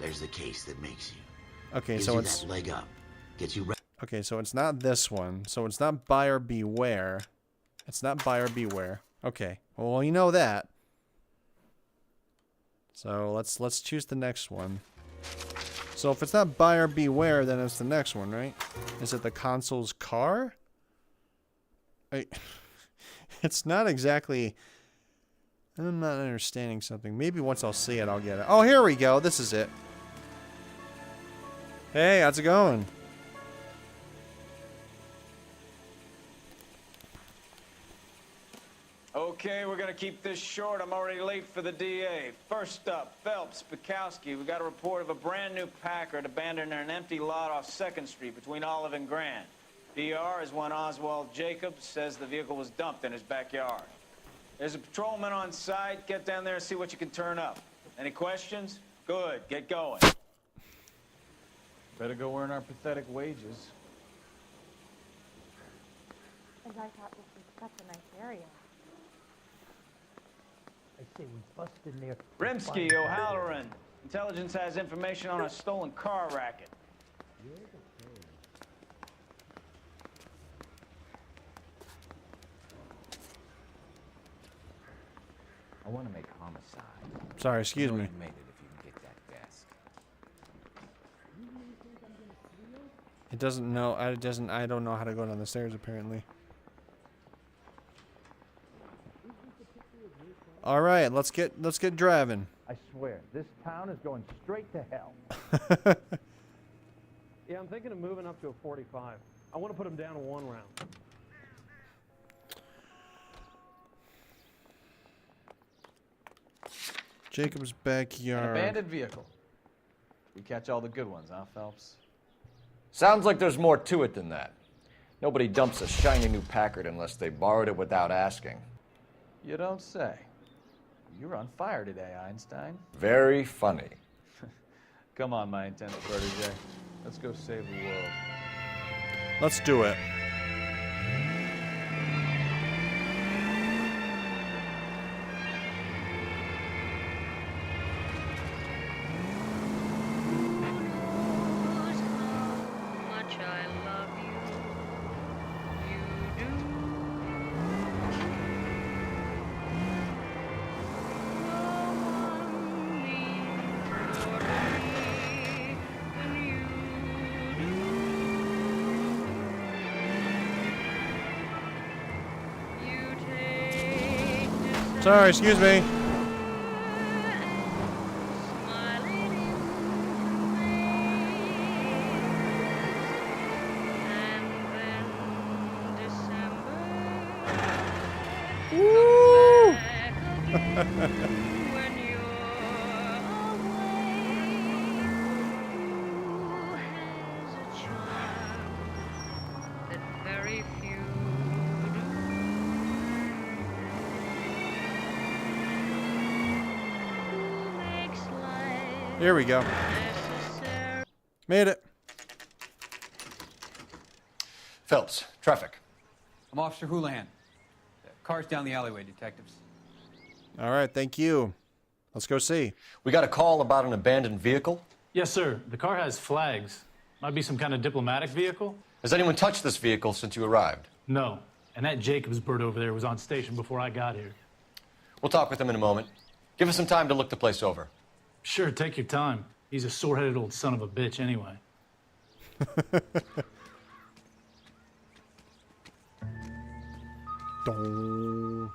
there's the case that makes you. Okay, Gives so you it's that leg up. Gets you okay, so it's not this one. So it's not Buyer Beware. It's not Buyer Beware. Okay. Well, you know that. So let's choose the next one. So if it's not Buyer Beware, then it's the next one, right? Is it the console's car? It's not exactly... I'm not understanding something. Maybe once I'll see it, I'll get it. Oh, here we go. This is it. Hey, how's it going? Okay, we're gonna keep this short. I'm already late for the DA. First up, Phelps, Bukowski. We got a report of a brand new Packard abandoned in an empty lot off 2nd Street between Olive and Grand. DR is one Oswald Jacobs says the vehicle was dumped in his backyard. There's a patrolman on site. Get down there and see what you can turn up. Any questions? Good, get going. Better go earn our pathetic wages. And I thought this was such a nice area. I say we bust in there. Rimsky, O'Halloran. Intelligence has information on a stolen car racket. I want to make homicide. Sorry, excuse me. You made it if you can get that desk. It doesn't know. I don't know how to go down the stairs apparently. All right, let's get driving. I swear, this town is going straight to hell. Yeah, I'm thinking of moving up to a 45. I want to put them down to 1 round. Jacob's backyard. An abandoned vehicle. We catch all the good ones, huh, Phelps? Sounds like there's more to it than that. Nobody dumps a shiny new Packard unless they borrowed it without asking. You don't say. You're on fire today, Einstein. Very funny. Come on, my intense protege. Let's go save the world. Let's do it. Sorry, excuse me. Here we go. Made it. Phelps, traffic. I'm Officer Houlihan. Car's down the alleyway, detectives. All right, thank you. Let's go see. We got a call about an abandoned vehicle. Yes, sir. The car has flags. Might be some kind of diplomatic vehicle. Has anyone touched this vehicle since you arrived? No. And that Jacobs bird over there was on station before I got here. We'll talk with him in a moment. Give us some time to look the place over. Sure, take your time. He's a sore-headed old son of a bitch anyway. Dong.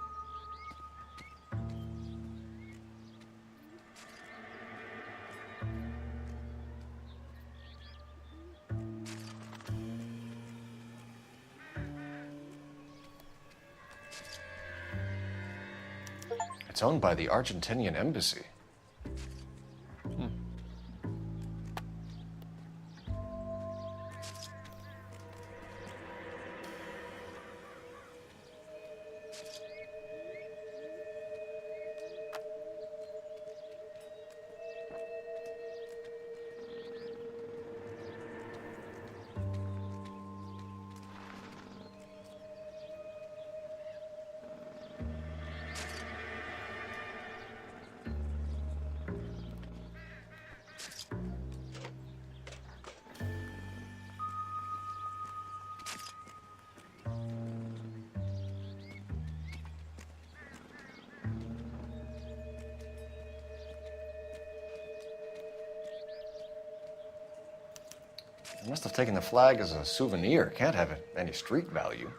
It's owned by the Argentinian embassy. They must have taken the flag as a souvenir. Can't have any street value.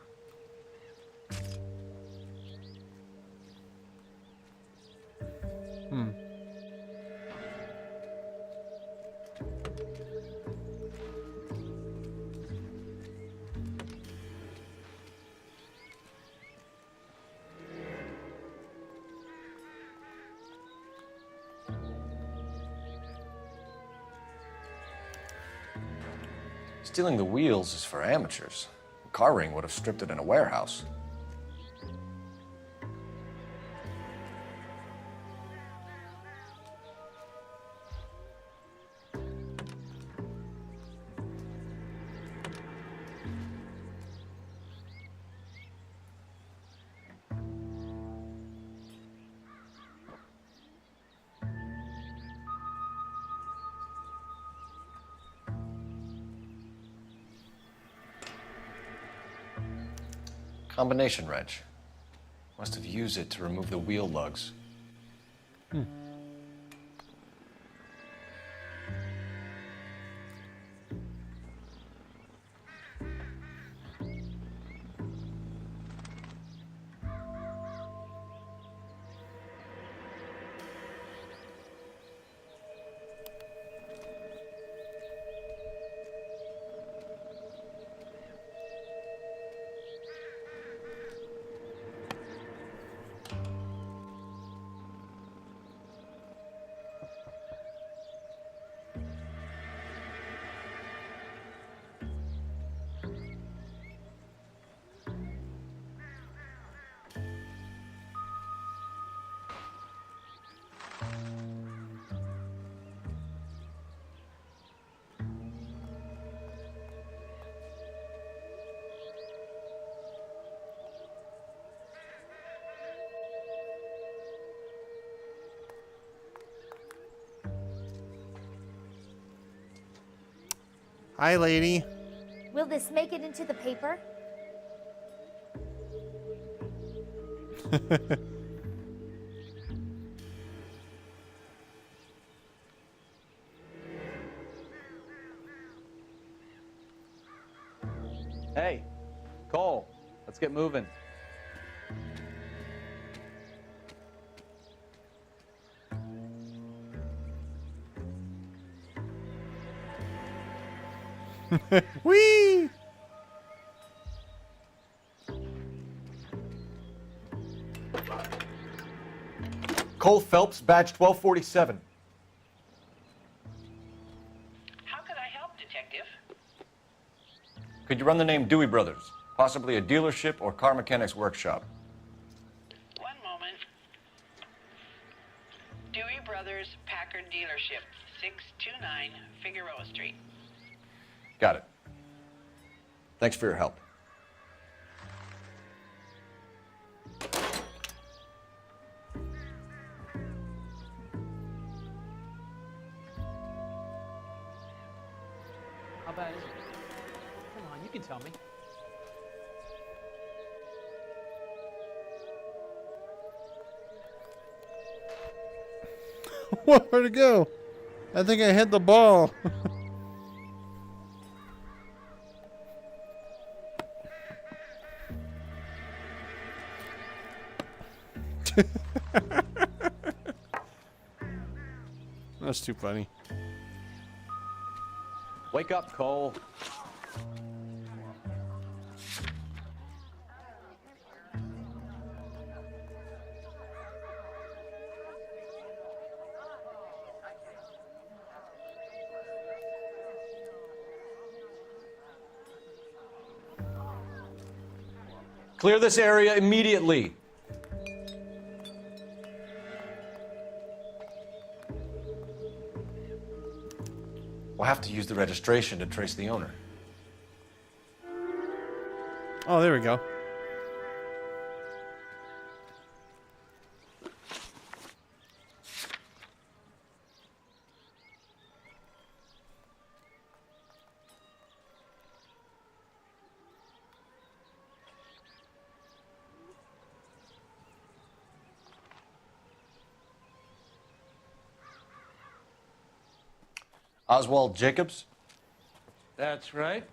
Stealing the wheels is for amateurs. A car ring would have stripped it in a warehouse. Combination wrench. Must have used it to remove the wheel lugs. Hi, lady. Will this make it into the paper? Hey, Cole, let's get moving. Whee! Cole Phelps, badge 1247. How could I help, Detective? Could you run the name Dewey Brothers? Possibly a dealership or car mechanics workshop. One moment. Dewey Brothers Packard Dealership, 629 Figueroa Street. Got it. Thanks for your help. How bad is it? Come on, you can tell me. Where'd it go? I think I hit the ball. That's too funny. Wake up, Cole. Clear this area immediately. We'll have to use the registration to trace the owner. Oh, there we go. Oswald Jacobs? That's right.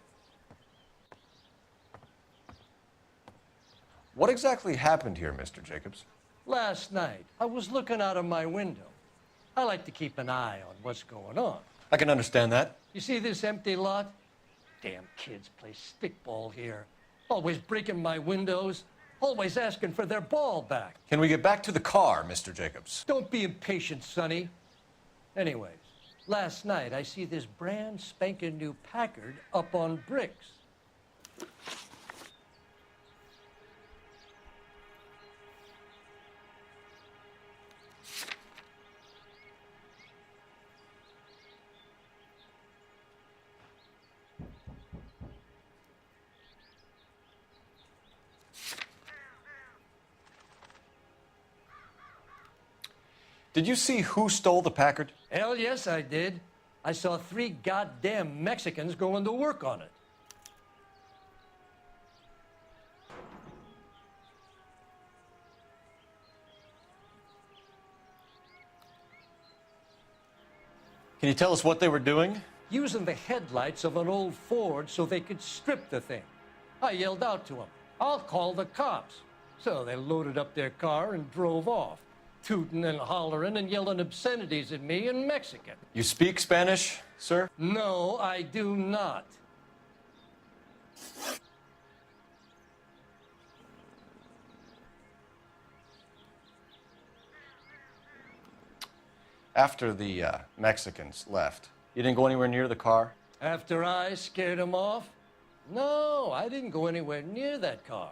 What exactly happened here, Mr. Jacobs? Last night, I was looking out of my window. I like to keep an eye on what's going on. I can understand that. You see this empty lot? Damn kids play stickball here. Always breaking my windows, always asking for their ball back. Can we get back to the car, Mr. Jacobs? Don't be impatient, Sonny. Anyways, last night I see this brand spanking new Packard up on bricks. Did you see who stole the Packard? Hell yes, I did. I saw 3 goddamn Mexicans going to work on it. Can you tell us what they were doing? Using the headlights of an old Ford so they could strip the thing. I yelled out to them, "I'll call the cops." So they loaded up their car and drove off, tooting and hollering and yelling obscenities at me in Mexican. You speak Spanish, sir? No, I do not. After the Mexicans left, you didn't go anywhere near the car? After I scared them off? No, I didn't go anywhere near that car.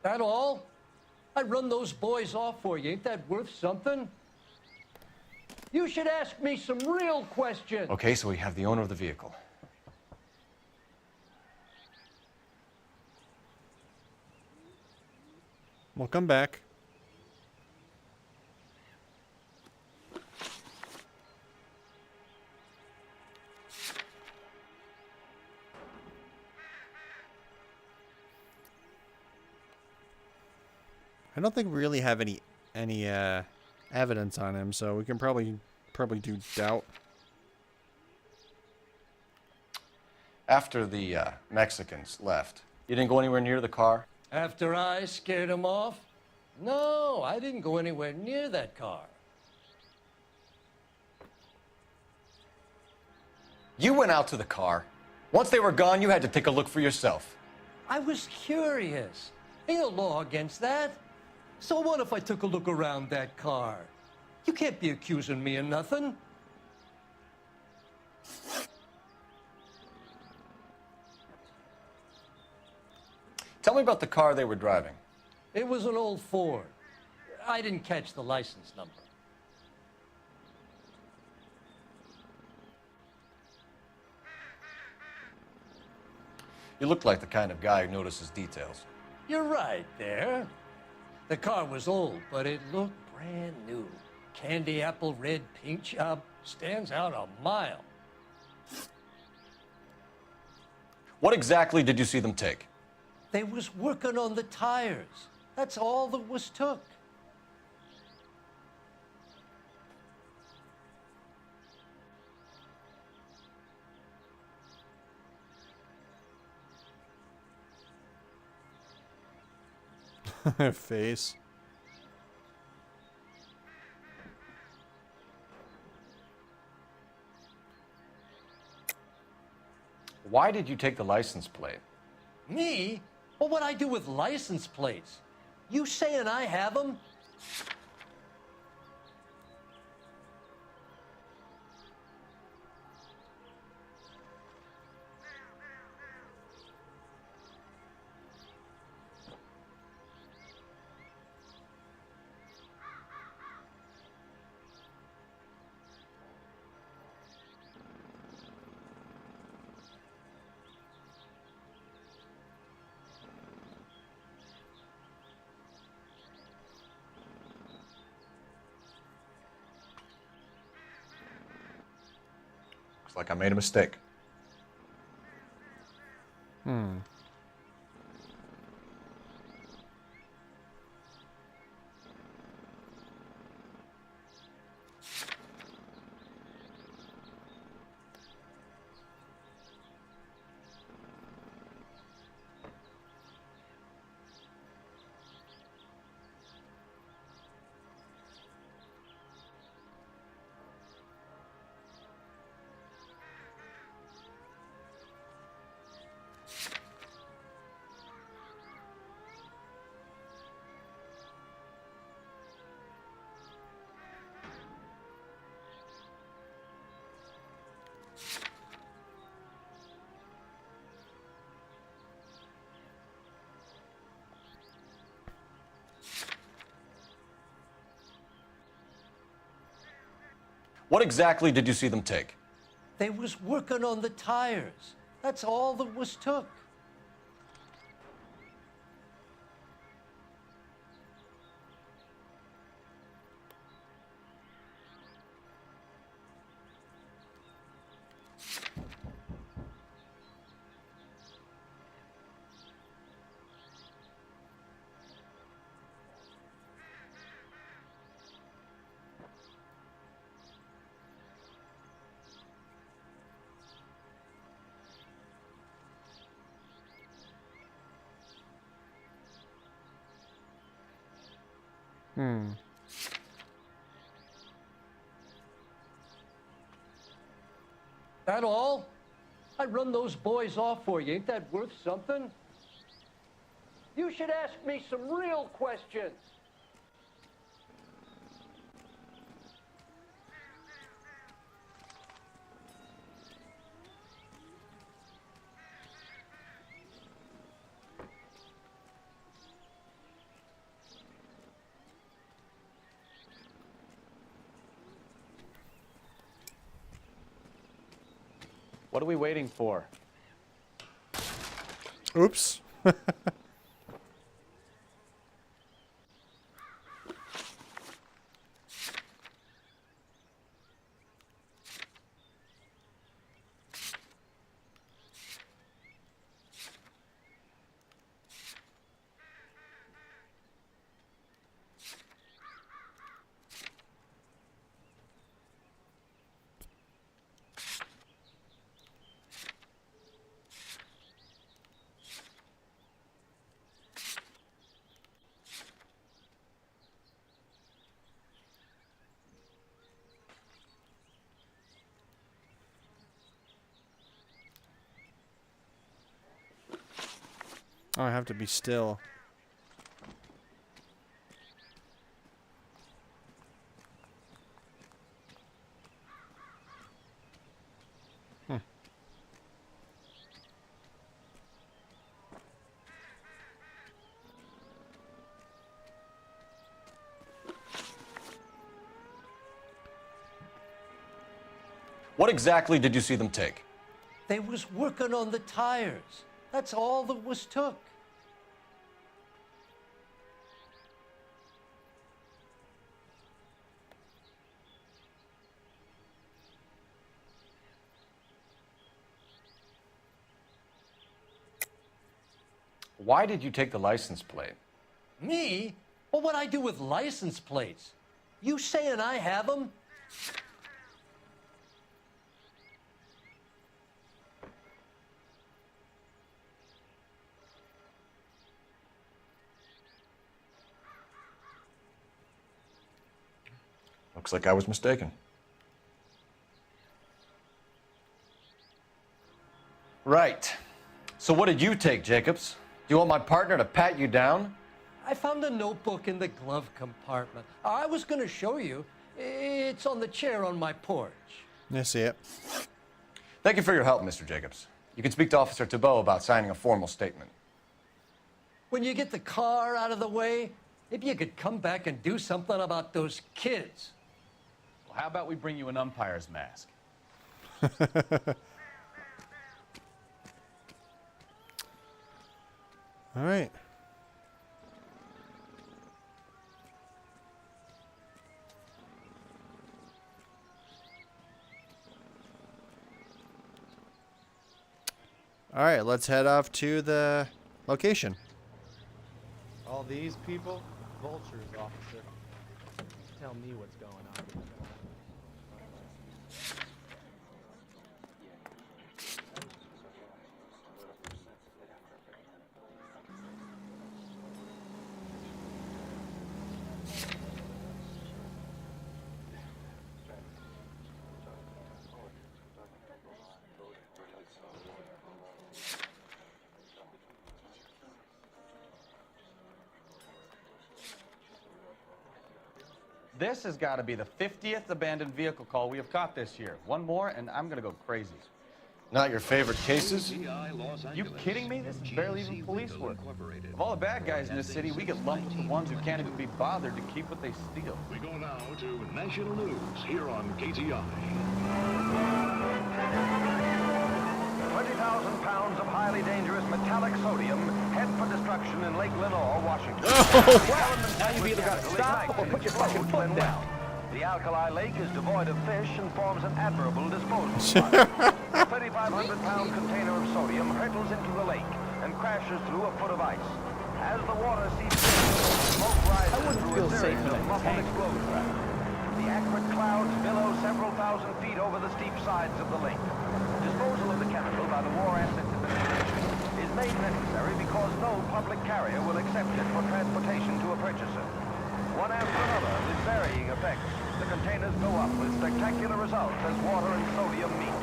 That all? I run those boys off for you. Ain't that worth something? You should ask me some real questions. Okay, so we have the owner of the vehicle. Welcome back. I don't think we really have any evidence on him, so we can probably do doubt. After the Mexicans left, you didn't go anywhere near the car? After I scared him off? No, I didn't go anywhere near that car. You went out to the car. Once they were gone, you had to take a look for yourself. I was curious. Ain't no law against that. So what if I took a look around that car? You can't be accusing me of nothing. Tell me about the car they were driving. It was an old Ford. I didn't catch the license number. You look like the kind of guy who notices details. You're right there. The car was old, but it looked brand new. Candy apple red paint job stands out a mile. What exactly did you see them take? They was working on the tires. That's all that was took. Face. Why did you take the license plate? Me? Well, what'd I do with license plates? You saying I have them? Looks like I made a mistake. What exactly did you see them take? They was working on the tires. That's all that was took. That all? I run those boys off for you. Ain't that worth something? You should ask me some real questions. What are we waiting for? Oops. Oh, I have to be still. What exactly did you see them take? They was working on the tires. That's all that was took. Why did you take the license plate? Me? Well, what'd I do with license plates? You saying I have them? Looks like I was mistaken. Right. So what did you take, Jacobs? Do you want my partner to pat you down? I found a notebook in the glove compartment. I was going to show you. It's on the chair on my porch. I see it. Thank you for your help, Mr. Jacobs. You can speak to Officer Thibault about signing a formal statement. When you get the car out of the way, maybe you could come back and do something about those kids. Well, how about we bring you an umpire's mask? All right. All right, let's head off to the location. All these people? Vultures, officer. Tell me what's going on. This has got to be the 50th abandoned vehicle call we have caught this year. One more, and I'm going to go crazy. Not your favorite cases? You kidding me? This is barely even police work. Of all the bad guys in this city, we get lumped with the ones who can't even be bothered to keep what they steal. We go now to national news here on KTI. 20,000 pounds of highly dangerous metallic sodium head for destruction in Lake Lenore, Washington. Well, now you've either got to stop or put your fucking foot down. The alkali lake is devoid of fish and forms an admirable disposal spot. A 3,500-pound container of sodium hurtles into the lake and crashes through a foot of ice. As the water seeps in, smoke rises through a series of muffled explosions. The acrid clouds billow several thousand feet over the steep sides of the lake. Disposal of the chemical by the War Asset Administration is made necessary because no public carrier will accept it for transportation to a purchaser. One after another, with varying effects, the containers go up with spectacular results as water and sodium meet.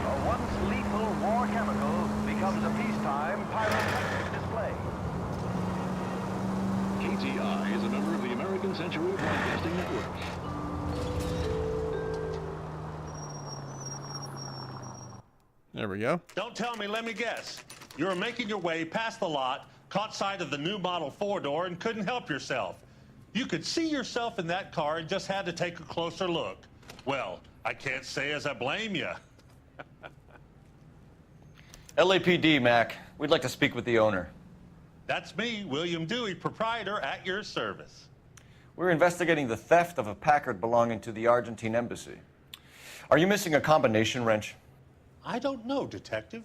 A once lethal war chemical becomes a peacetime pyrotechnic display. KTI is a member of the American Century Broadcasting Network. There we go. Don't tell me, let me guess. You were making your way past the lot, caught sight of the new model four-door, and couldn't help yourself. You could see yourself in that car and just had to take a closer look. Well, I can't say as I blame you. LAPD, Mac. We'd like to speak with the owner. That's me, William Dewey, proprietor, at your service. We're investigating the theft of a Packard belonging to the Argentine embassy. Are you missing a combination wrench? I don't know, Detective,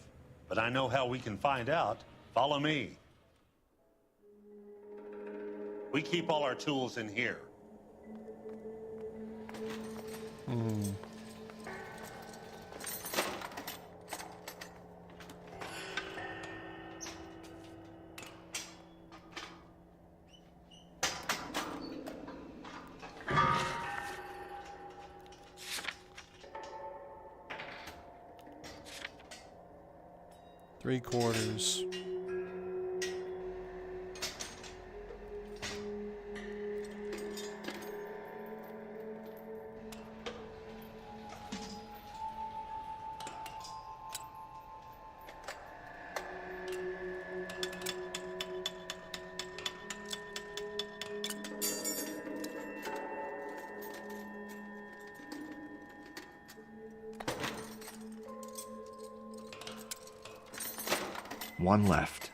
but I know how we can find out. Follow me. We keep all our tools in here. 3/4. One left.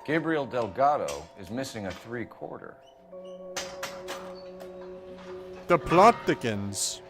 Gabriel Delgado is missing a 3/4. The plot thickens.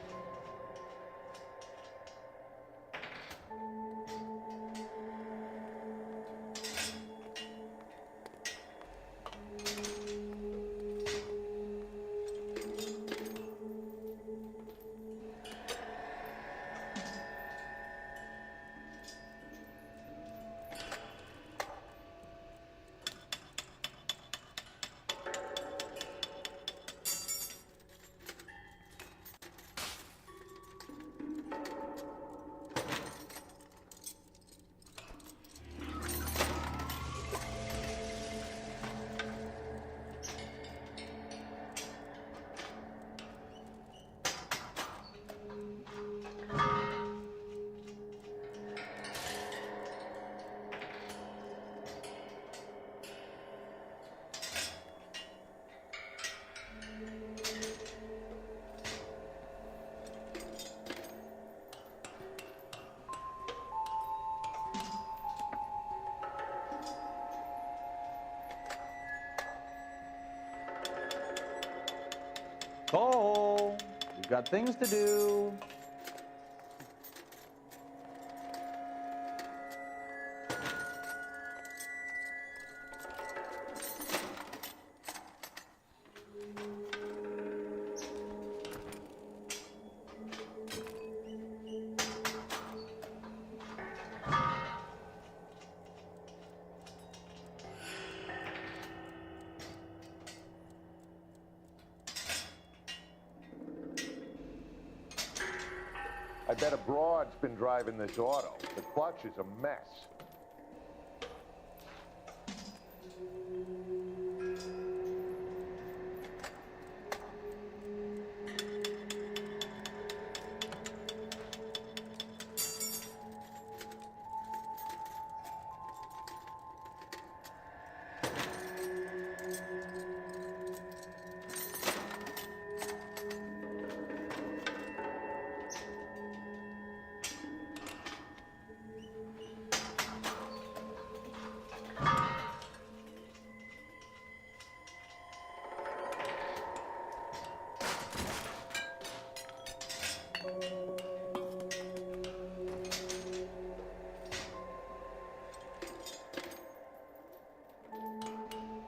Cole, we've got things to do. I bet a broad's been driving this auto. The clutch is a mess.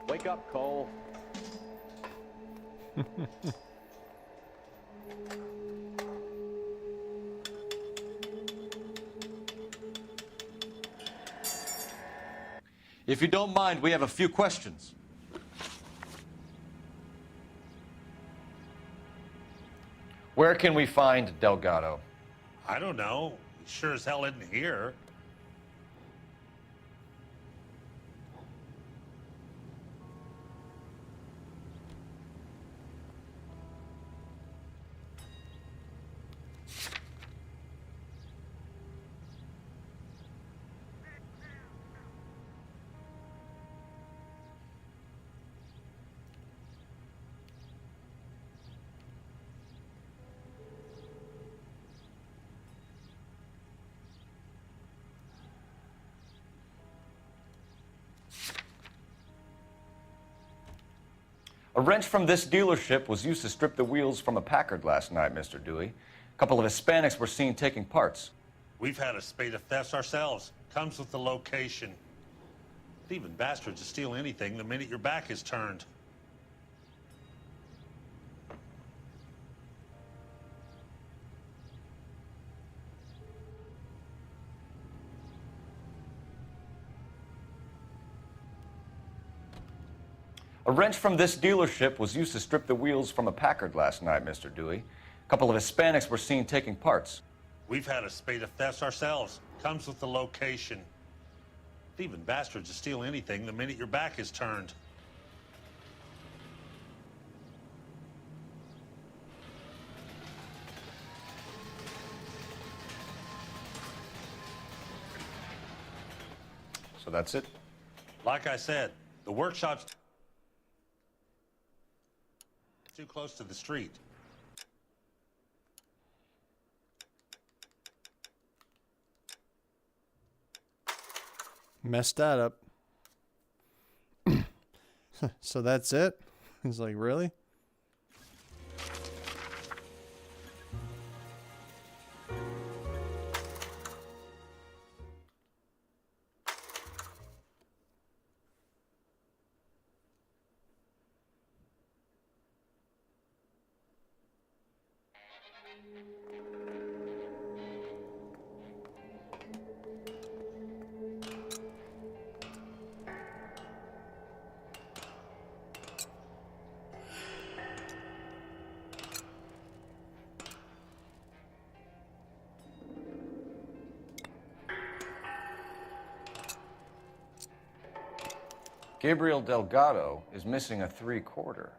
Wake up, Cole. If you don't mind, we have a few questions. Where can we find Delgado? I don't know. He sure as hell isn't here. A wrench from this dealership was used to strip the wheels from a Packard last night, Mr. Dewey. A couple of Hispanics were seen taking parts. We've had a spate of thefts ourselves. Comes with the location. Thieving bastards to steal anything the minute your back is turned. A wrench from this dealership was used to strip the wheels from a Packard last night, Mr. Dewey. A couple of Hispanics were seen taking parts. We've had a spate of thefts ourselves. Comes with the location. Thieving bastards to steal anything the minute your back is turned. So that's it? Like I said, the workshop's too close to the street. Messed that up. So that's it? He's like, really? Gabriel Delgado is missing a 3/4.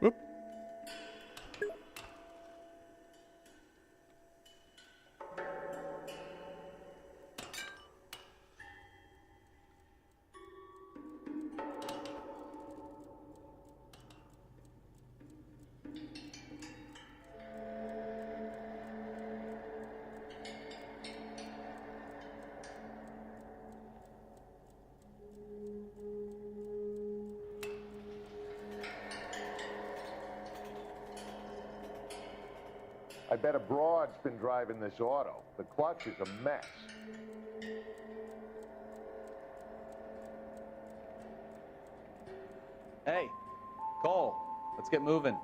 Whoop. I bet a broad's been driving this auto. The clutch is a mess. Hey, Cole, let's get moving.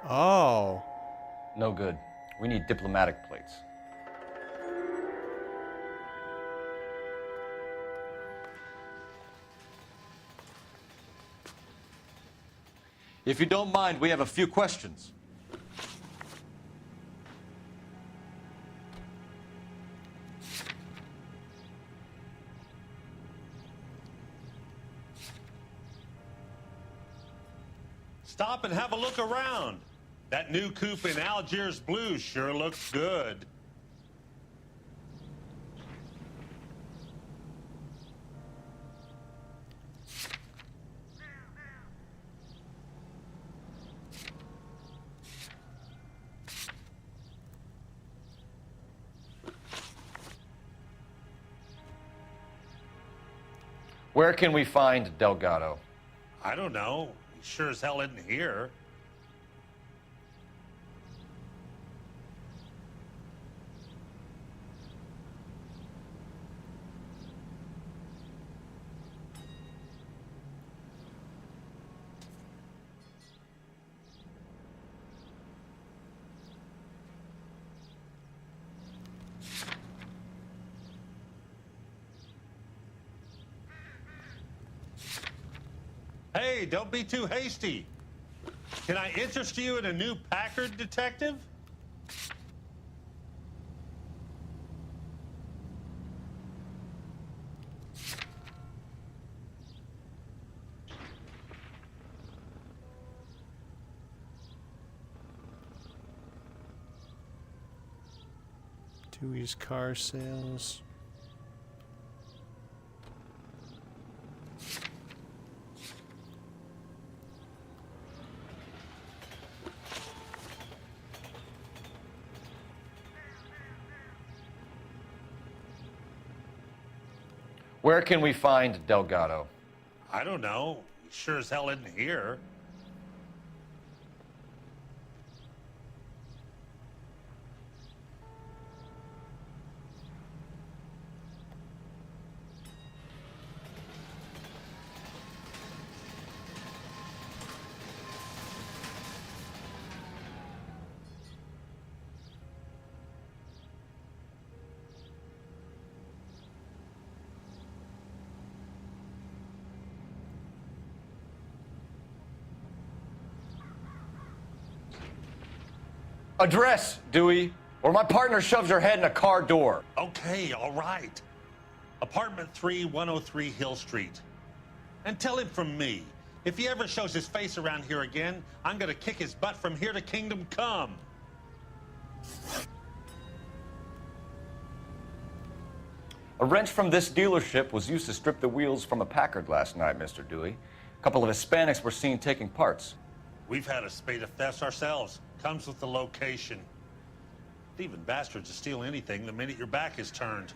Oh. No good. We need diplomatic plates. If you don't mind, we have a few questions. Stop and have a look around. That new coupe in Algiers blue sure looks good. Where can we find Delgado? I don't know. He sure as hell isn't here. Hey, don't be too hasty. Can I interest you in a new Packard, detective? Dewey's car sales. Where can we find Delgado? I don't know. He sure as hell isn't here. Address, Dewey, or my partner shoves her head in a car door. Okay, all right. Apartment 3, 103 Hill Street. And tell him from me, if he ever shows his face around here again, I'm gonna kick his butt from here to Kingdom Come. A wrench from this dealership was used to strip the wheels from a Packard last night, Mr. Dewey. A couple of Hispanics were seen taking parts. We've had a spate of thefts ourselves. Comes with the location. Thieving bastards will steal anything the minute your back is turned.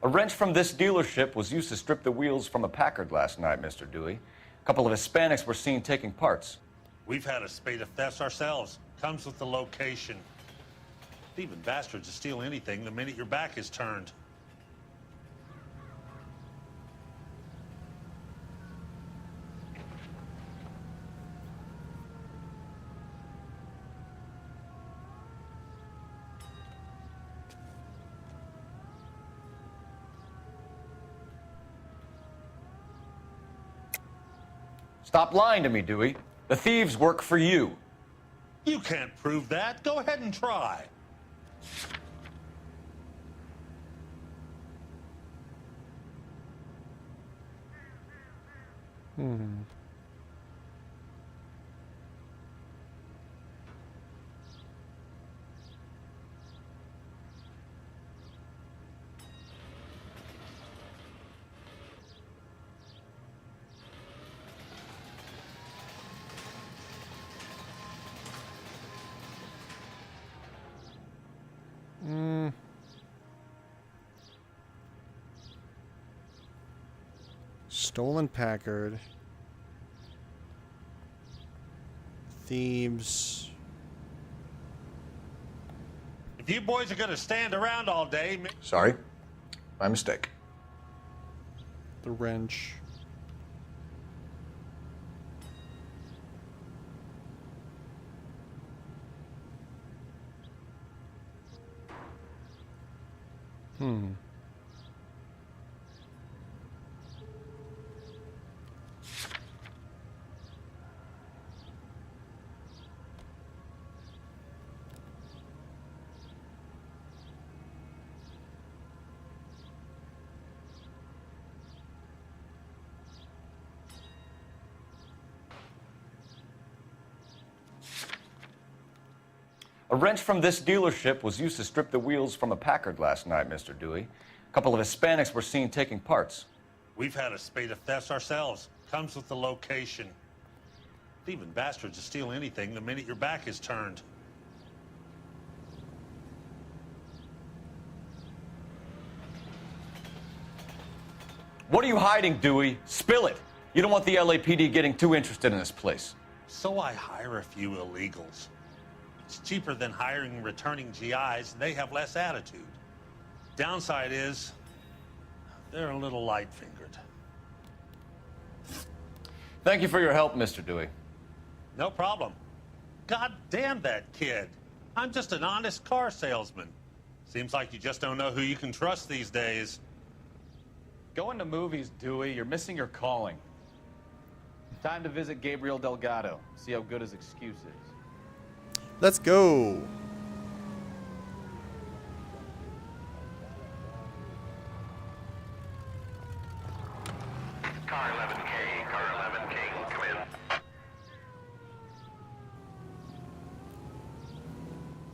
A wrench from this dealership was used to strip the wheels from a Packard last night, Mr. Dewey. A couple of Hispanics were seen taking parts. We've had a spate of thefts ourselves. Comes with the location. Thieving bastards will steal anything the minute your back is turned. Stop lying to me, Dewey. The thieves work for you. You can't prove that. Go ahead and try. Stolen Packard. Thieves. If you boys are gonna stand around all day... Sorry. My mistake. The wrench. A wrench from this dealership was used to strip the wheels from a Packard last night, Mr. Dewey. A couple of Hispanics were seen taking parts. We've had a spate of thefts ourselves. Comes with the location. Thieving bastards will steal anything the minute your back is turned. What are you hiding, Dewey? Spill it. You don't want the LAPD getting too interested in this place. So I hire a few illegals. It's cheaper than hiring returning GIs, and they have less attitude. Downside is, they're a little light-fingered. Thank you for your help, Mr. Dewey. No problem. God damn that kid. I'm just an honest car salesman. Seems like you just don't know who you can trust these days. Going to movies, Dewey. You're missing your calling. Time to visit Gabriel Delgado. See how good his excuse is. Let's go. Car 11K, come in.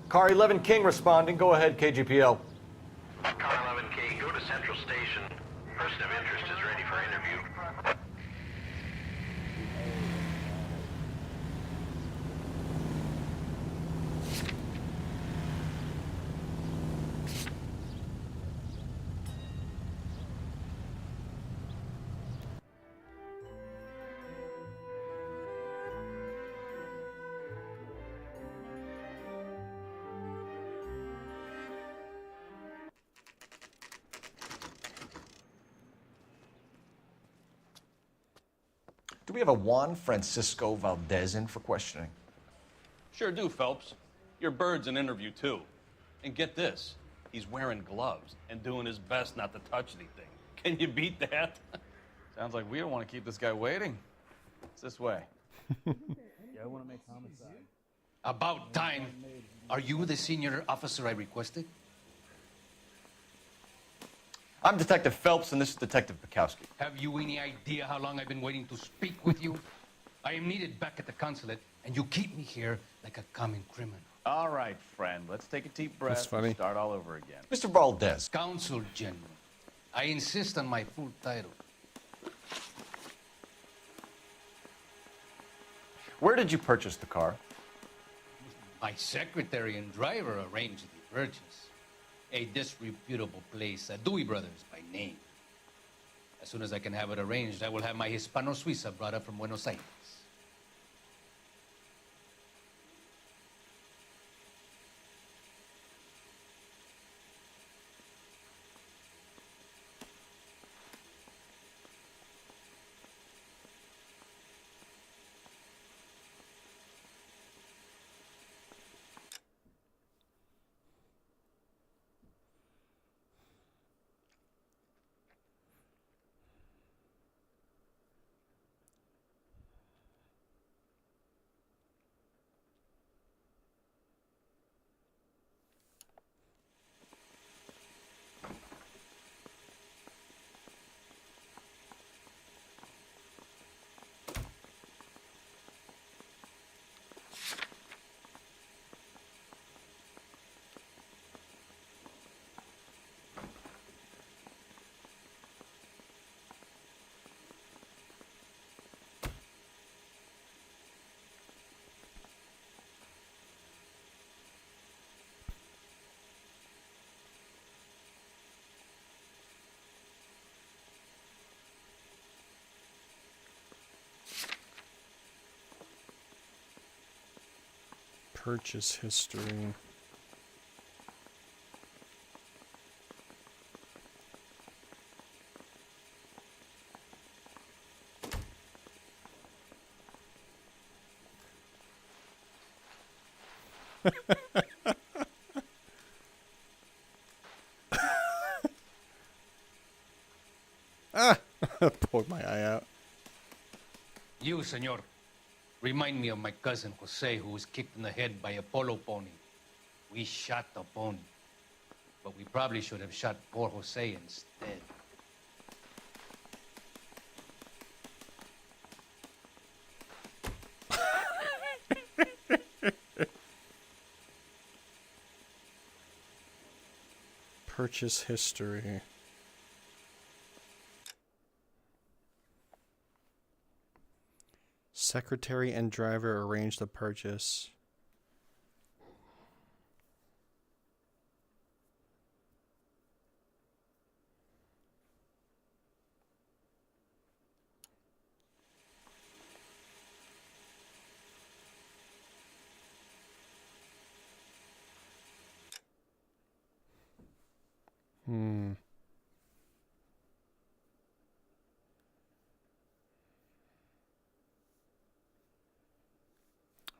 Car 11 King responding. Go ahead, KGPL. Car 11K, go to Central Station. Person of interest is ready for interview. Do we have a Juan Francisco Valdez in for questioning? Sure do, Phelps. Your bird's an interview, too. And get this, he's wearing gloves and doing his best not to touch anything. Can you beat that? Sounds like we don't want to keep this guy waiting. It's this way. Yeah, I want to make homicide. About time. Are you the senior officer I requested? I'm Detective Phelps, and this is Detective Bukowski. Have you any idea how long I've been waiting to speak with you? I am needed back at the consulate, and you keep me here like a common criminal. All right, friend. Let's take a deep breath. That's funny. And start all over again. Mr. Valdez. Consul General. I insist on my full title. Where did you purchase the car? My secretary and driver arranged the purchase. A disreputable place, Dewey Brothers by name. As soon as I can have it arranged, I will have my Hispano Suiza brought up from Buenos Aires. Purchase history. Ah! Pulled my eye out. You, senor, remind me of my cousin Jose, who was kicked in the head by a polo pony. We shot the pony, but we probably should have shot poor Jose instead. Purchase history. Secretary and driver arranged the purchase.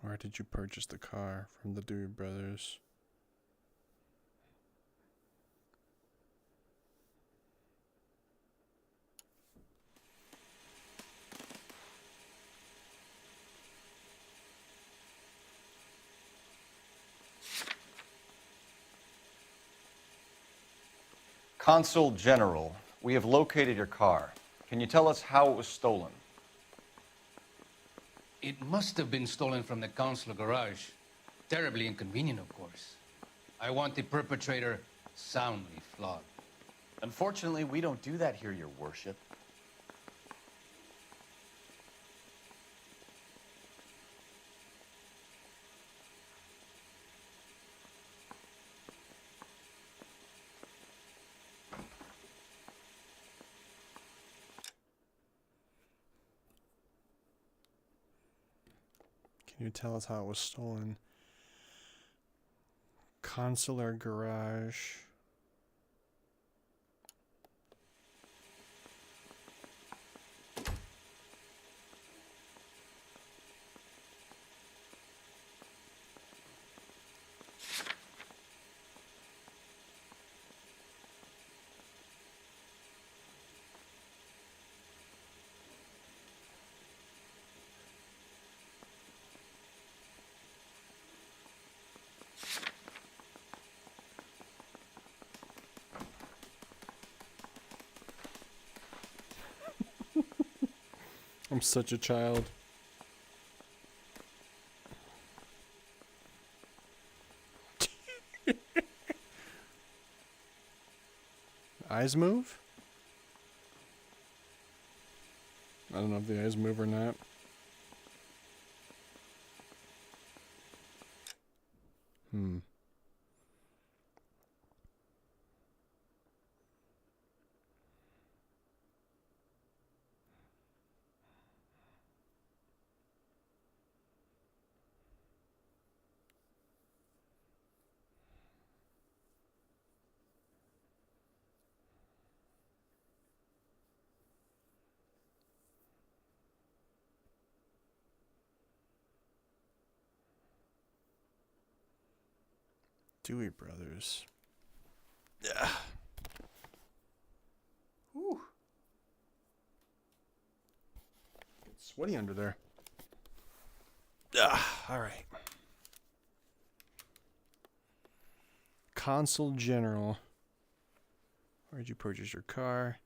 Where did you purchase the car? From the Dewey Brothers. Consul General, we have located your car. Can you tell us how it was stolen? It must have been stolen from the consular garage. Terribly inconvenient, of course. I want the perpetrator soundly flogged. Unfortunately, we don't do that here, Your Worship. Can you tell us how it was stolen? Consular garage. I'm such a child. Eyes move? I don't know if the eyes move or not. Dewey Brothers. Yeah. Whew. It's sweaty under there. All right. Consul General. Where'd you purchase your car?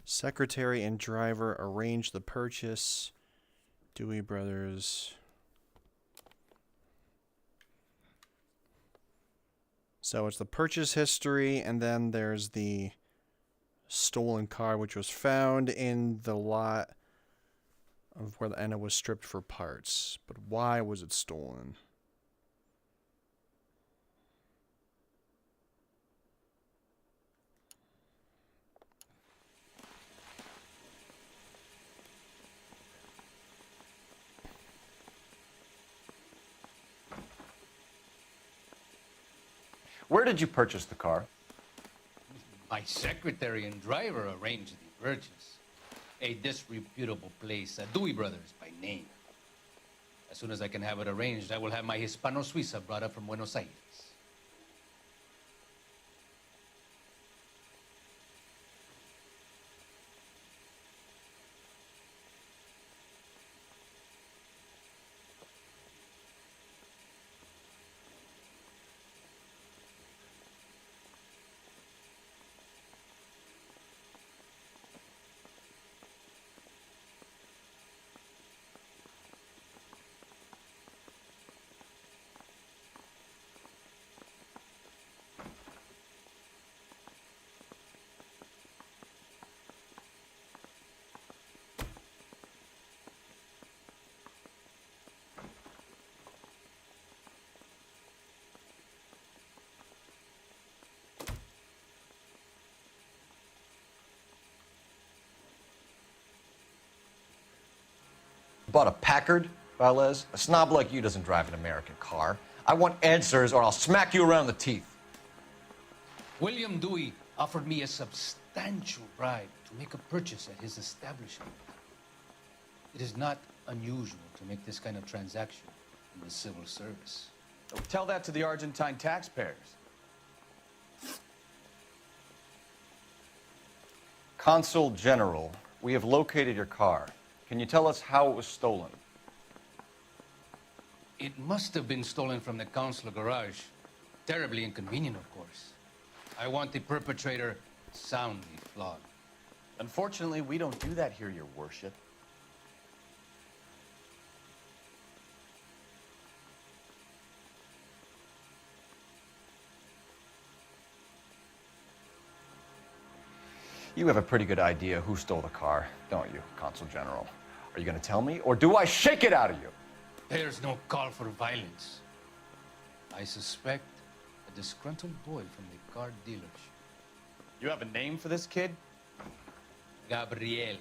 Secretary and driver arranged the purchase. Dewey Brothers. So it's the purchase history, and then there's the stolen car, which was found in the lot of where the Enna was stripped for parts. But why was it stolen? Where did you purchase the car? My secretary and driver arranged the purchase. A disreputable place, Dewey Brothers by name. As soon as I can have it arranged, I will have my Hispano Suiza brought up from Buenos Aires. Bought a Packard, Valez? A snob like you doesn't drive an American car. I want answers or I'll smack you around the teeth. William Dewey offered me a substantial bribe to make a purchase at his establishment. It is not unusual to make this kind of transaction in the civil service. Oh, tell that to the Argentine taxpayers. Consul General, we have located your car. Can you tell us how it was stolen? It must have been stolen from the consular garage. Terribly inconvenient, of course. I want the perpetrator soundly flogged. Unfortunately, we don't do that here, Your Worship. You have a pretty good idea who stole the car, don't you, Consul General? Are you going to tell me, or do I shake it out of you? There's no call for violence. I suspect a disgruntled boy from the car dealership. You have a name for this kid? Gabriel,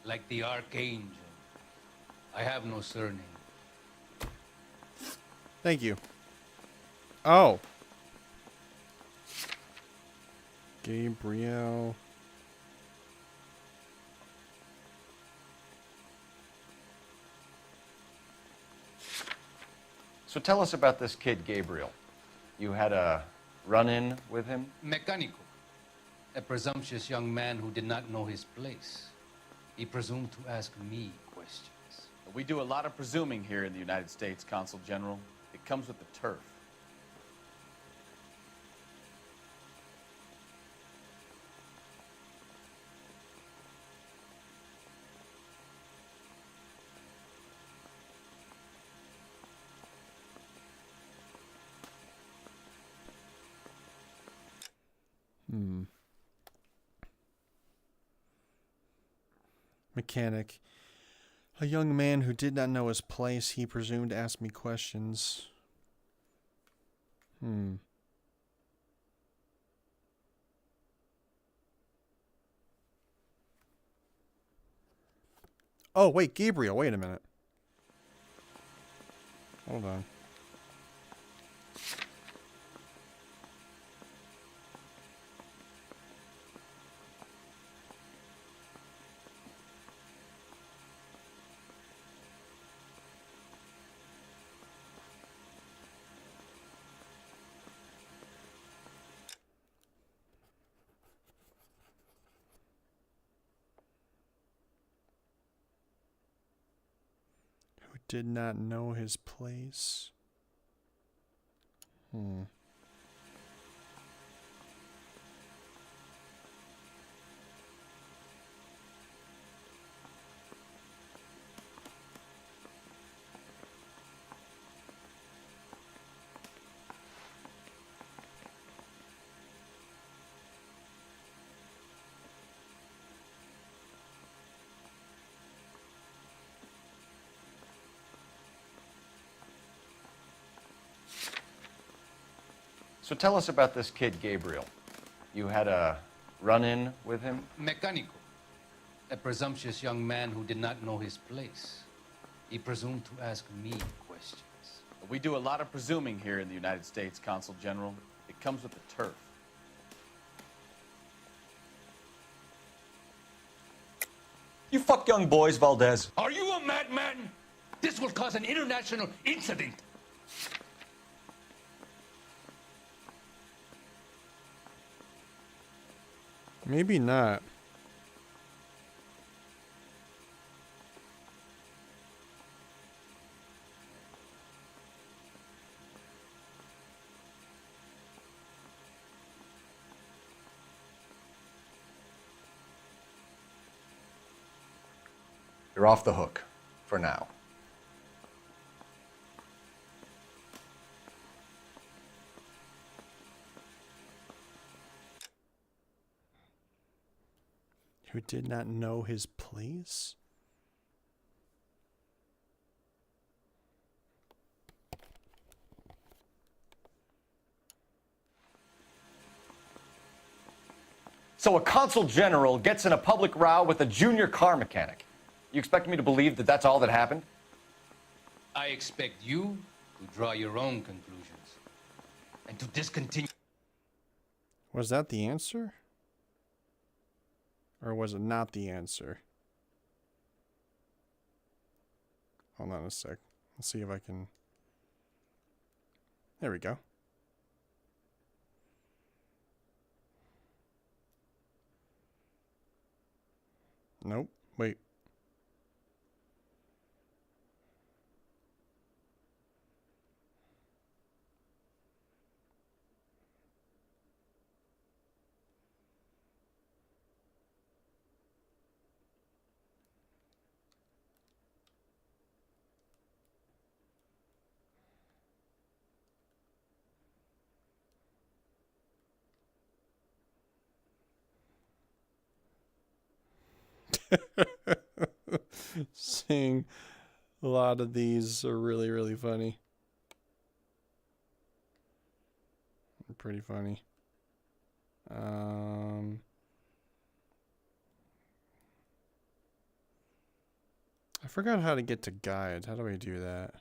like the Archangel. I have no surname. Thank you. Oh. Gabriel. So tell us about this kid, Gabriel. You had a run-in with him? Mecánico. A presumptuous young man who did not know his place. He presumed to ask me questions. We do a lot of presuming here in the United States, Consul General. It comes with the turf. Mechanic. A young man who did not know his place, he presumed to ask me questions. Oh, wait, Gabriel, wait a minute. Hold on. Did not know his place. So tell us about this kid, Gabriel. You had a run-in with him? Mecánico. A presumptuous young man who did not know his place. He presumed to ask me questions. We do a lot of presuming here in the United States, Consul General. It comes with the turf. You fuck young boys, Valdez. Are you a madman? This will cause an international incident. Maybe not. You're off the hook for now. Who did not know his place? So a consul general gets in a public row with a junior car mechanic. You expect me to believe that that's all that happened? I expect you to draw your own conclusions and to discontinue. Was that the answer? Or was it not the answer? Hold on a sec. Let's see if I can... There we go. Nope. Wait. Seeing a lot of these are really, really funny. Pretty funny. I forgot how to get to guides. How do I do that?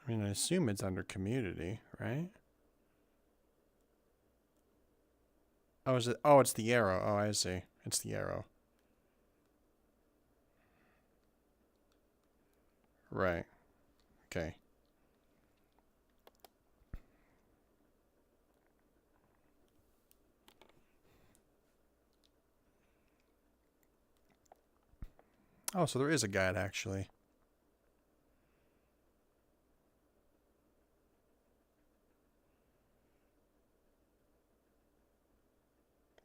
I mean, I assume it's under community, right? Oh, is it? Oh, it's the arrow. Oh, I see. It's the arrow. Right. Okay. Oh, so there is a guide, actually.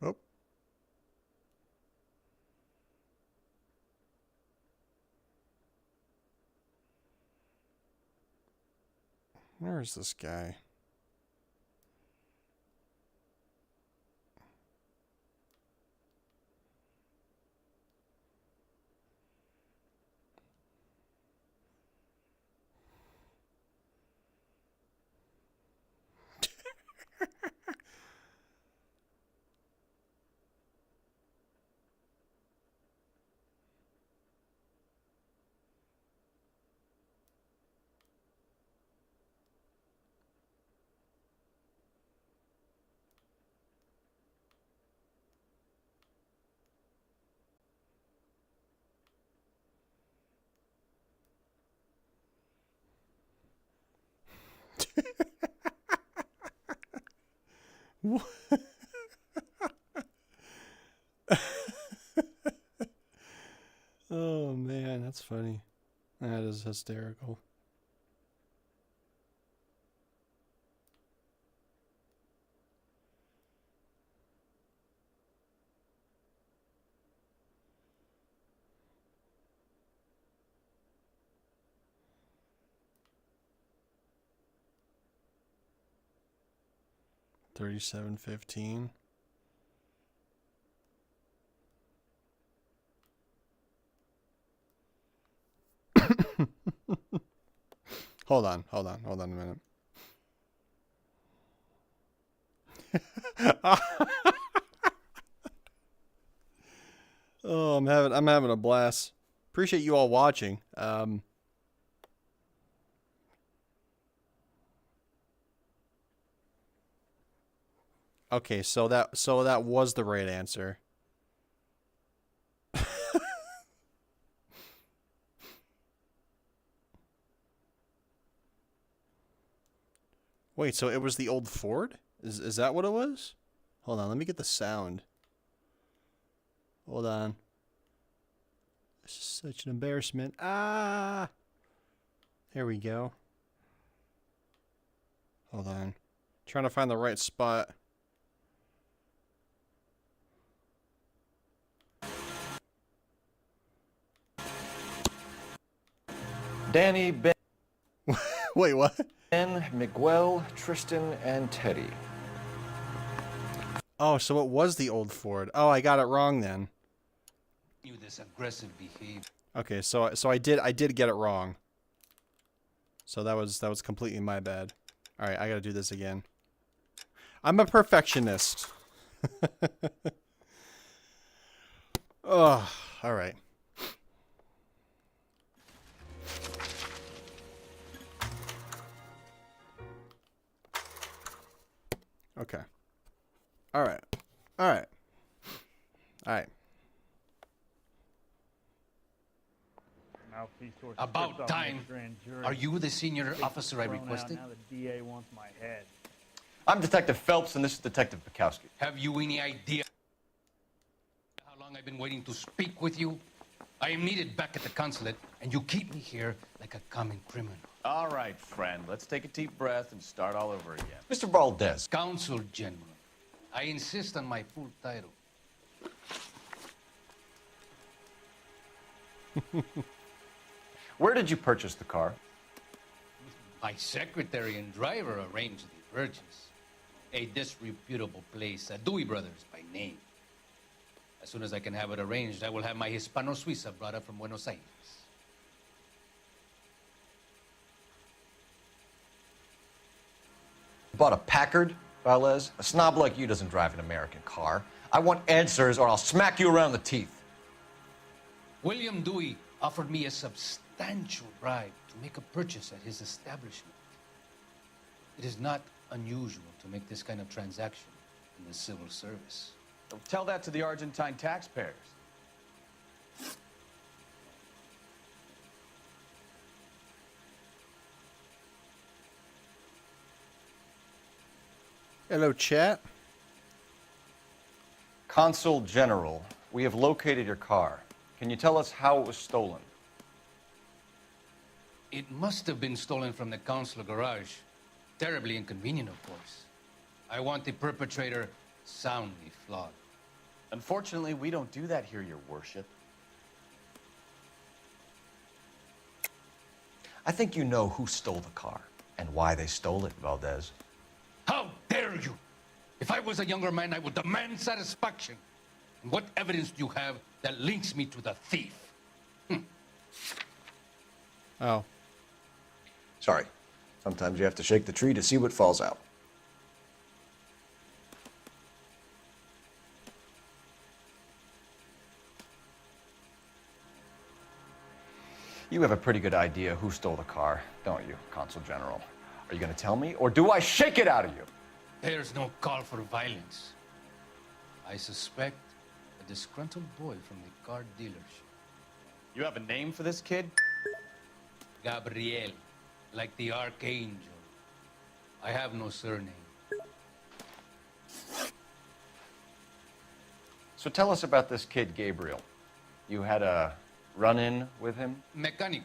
Oh. Where is this guy? Oh man, that's funny. That is hysterical. $37.15. Hold on a minute. Oh, I'm having a blast. Appreciate you all watching. Okay, so that was the right answer. Wait, so it was the old Ford? Is that what it was? Hold on, let me get the sound. Hold on. This is such an embarrassment. Ah! There we go. Hold on. Trying to find the right spot. Danny, Ben. Wait, what? Ben, Miguel, Tristan, and Teddy. Oh, so it was the old Ford. Oh, I got it wrong then. You this aggressive behavior. Okay, so I did get it wrong. So that was completely my bad. All right, I got to do this again. I'm a perfectionist. Oh, all right. Okay. All right. All right. All right. About time. Are you the senior officer I requested? Now the DA wants my head. I'm Detective Phelps, and this is Detective Bukowski. Have you any idea how long I've been waiting to speak with you? I am needed back at the consulate, and you keep me here like a common criminal. All right, friend. Let's take a deep breath and start all over again. Mr. Valdez. Consul General. I insist on my full title. Where did you purchase the car? My secretary and driver arranged the purchase. a disreputable place, Dewey Brothers by name. As soon as I can have it arranged, I will have my Hispano Suiza brought up from Buenos Aires. Bought a Packard, Valdez? A snob like you doesn't drive an American car. I want answers or I'll smack you around the teeth. William Dewey offered me a substantial bribe to make a purchase at his establishment. It is not unusual to make this kind of transaction in the civil service. Tell that to the Argentine taxpayers. Hello, chat. Consul General, we have located your car. Can you tell us how it was stolen? It must have been stolen from the consular garage. Terribly inconvenient, of course. I want the perpetrator soundly flogged. Unfortunately, we don't do that here, Your Worship. I think you know who stole the car and why they stole it, Valdez. How dare you! If I was a younger man, I would demand satisfaction. And what evidence do you have that links me to the thief? Oh. Sorry. Sometimes you have to shake the tree to see what falls out. You have a pretty good idea who stole the car, don't you, Consul General? Are you going to tell me, or do I shake it out of you? There's no call for violence. I suspect a disgruntled boy from the car dealership. You have a name for this kid? Gabriel, like the archangel. I have no surname. So tell us about this kid, Gabriel. You had a run-in with him? Mecánico,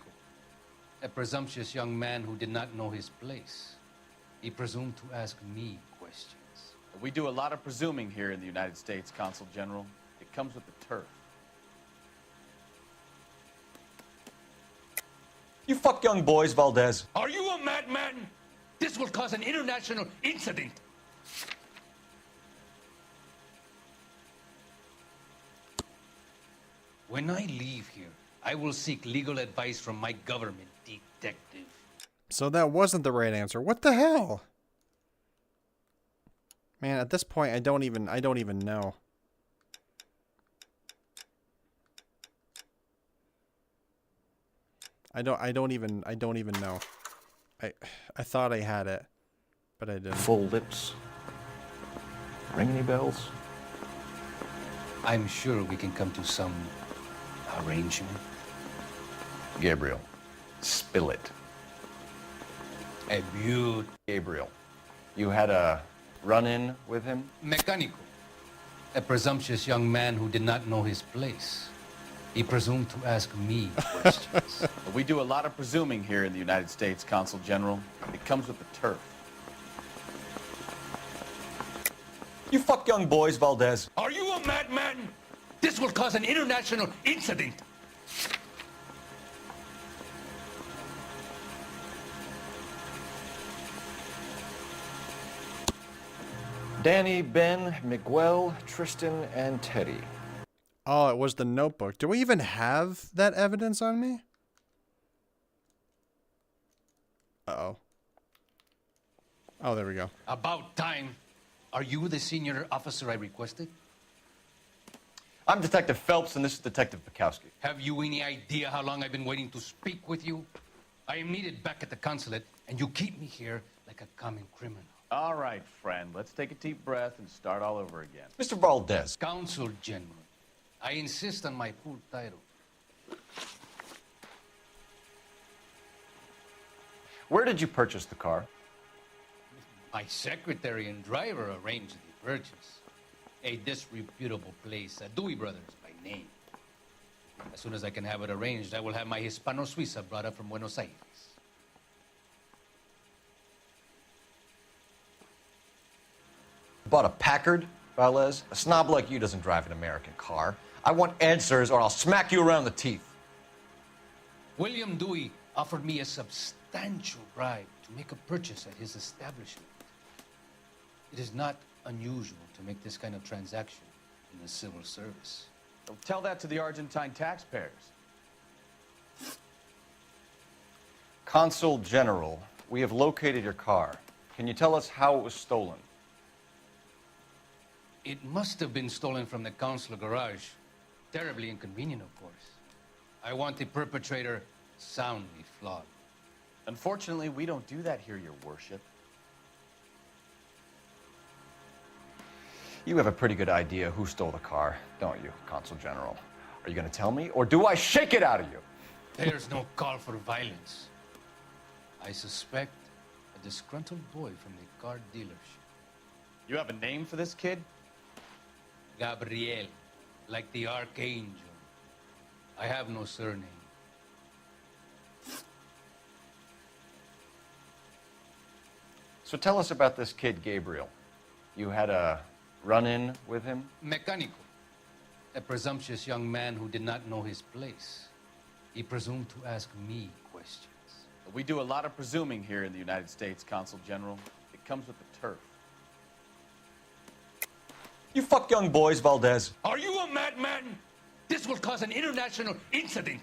a presumptuous young man who did not know his place. He presumed to ask me questions. We do a lot of presuming here in the United States, Consul General. It comes with the turf. You fuck young boys, Valdez. Are you a madman? This will cause an international incident. When I leave here, I will seek legal advice from my government detective. So that wasn't the right answer. What the hell? Man, at this point, I don't even know. I don't even know. I thought I had it, but I didn't. Full lips. Ring any bells? I'm sure we can come to some arrangement. Gabriel, spill it. A beaut. Gabriel, you had a run-in with him? Mecánico, a presumptuous young man who did not know his place. He presumed to ask me questions. We do a lot of presuming here in the United States, Consul General. It comes with the turf. You fuck young boys, Valdez. Are you a madman? This will cause an international incident. Danny, Ben, Miguel, Tristan, and Teddy. Oh, it was the notebook. Do we even have that evidence on me? Uh-oh. Oh, there we go. About time. Are you the senior officer I requested? I'm Detective Phelps, and this is Detective Bukowski. Have you any idea how long I've been waiting to speak with you? I am needed back at the consulate, and you keep me here like a common criminal. All right, friend. Let's take a deep breath and start all over again. Mr. Valdez. Consul General, I insist on my full title. Where did you purchase the car? My secretary and driver arranged the purchase. A disreputable place, Dewey Brothers by name. As soon as I can have it arranged, I will have my Hispano Suiza brought up from Buenos Aires. Bought a Packard, Valdez? A snob like you doesn't drive an American car. I want answers or I'll smack you around the teeth. William Dewey offered me a substantial bribe to make a purchase at his establishment. It is not unusual to make this kind of transaction in the civil service. Tell that to the Argentine taxpayers. Consul General, we have located your car. Can you tell us how it was stolen? It must have been stolen from the consular garage. Terribly inconvenient, of course. I want the perpetrator soundly flogged. Unfortunately, we don't do that here, Your Worship. You have a pretty good idea who stole the car, don't you, Consul General? Are you going to tell me, or do I shake it out of you? There's no call for violence. I suspect a disgruntled boy from the car dealership. You have a name for this kid? Gabriel, like the archangel. I have no surname. So tell us about this kid, Gabriel. You had a run-in with him? Mecánico, a presumptuous young man who did not know his place. He presumed to ask me questions. We do a lot of presuming here in the United States, Consul General. It comes with the turf. You fuck young boys, Valdez. Are you a madman? This will cause an international incident.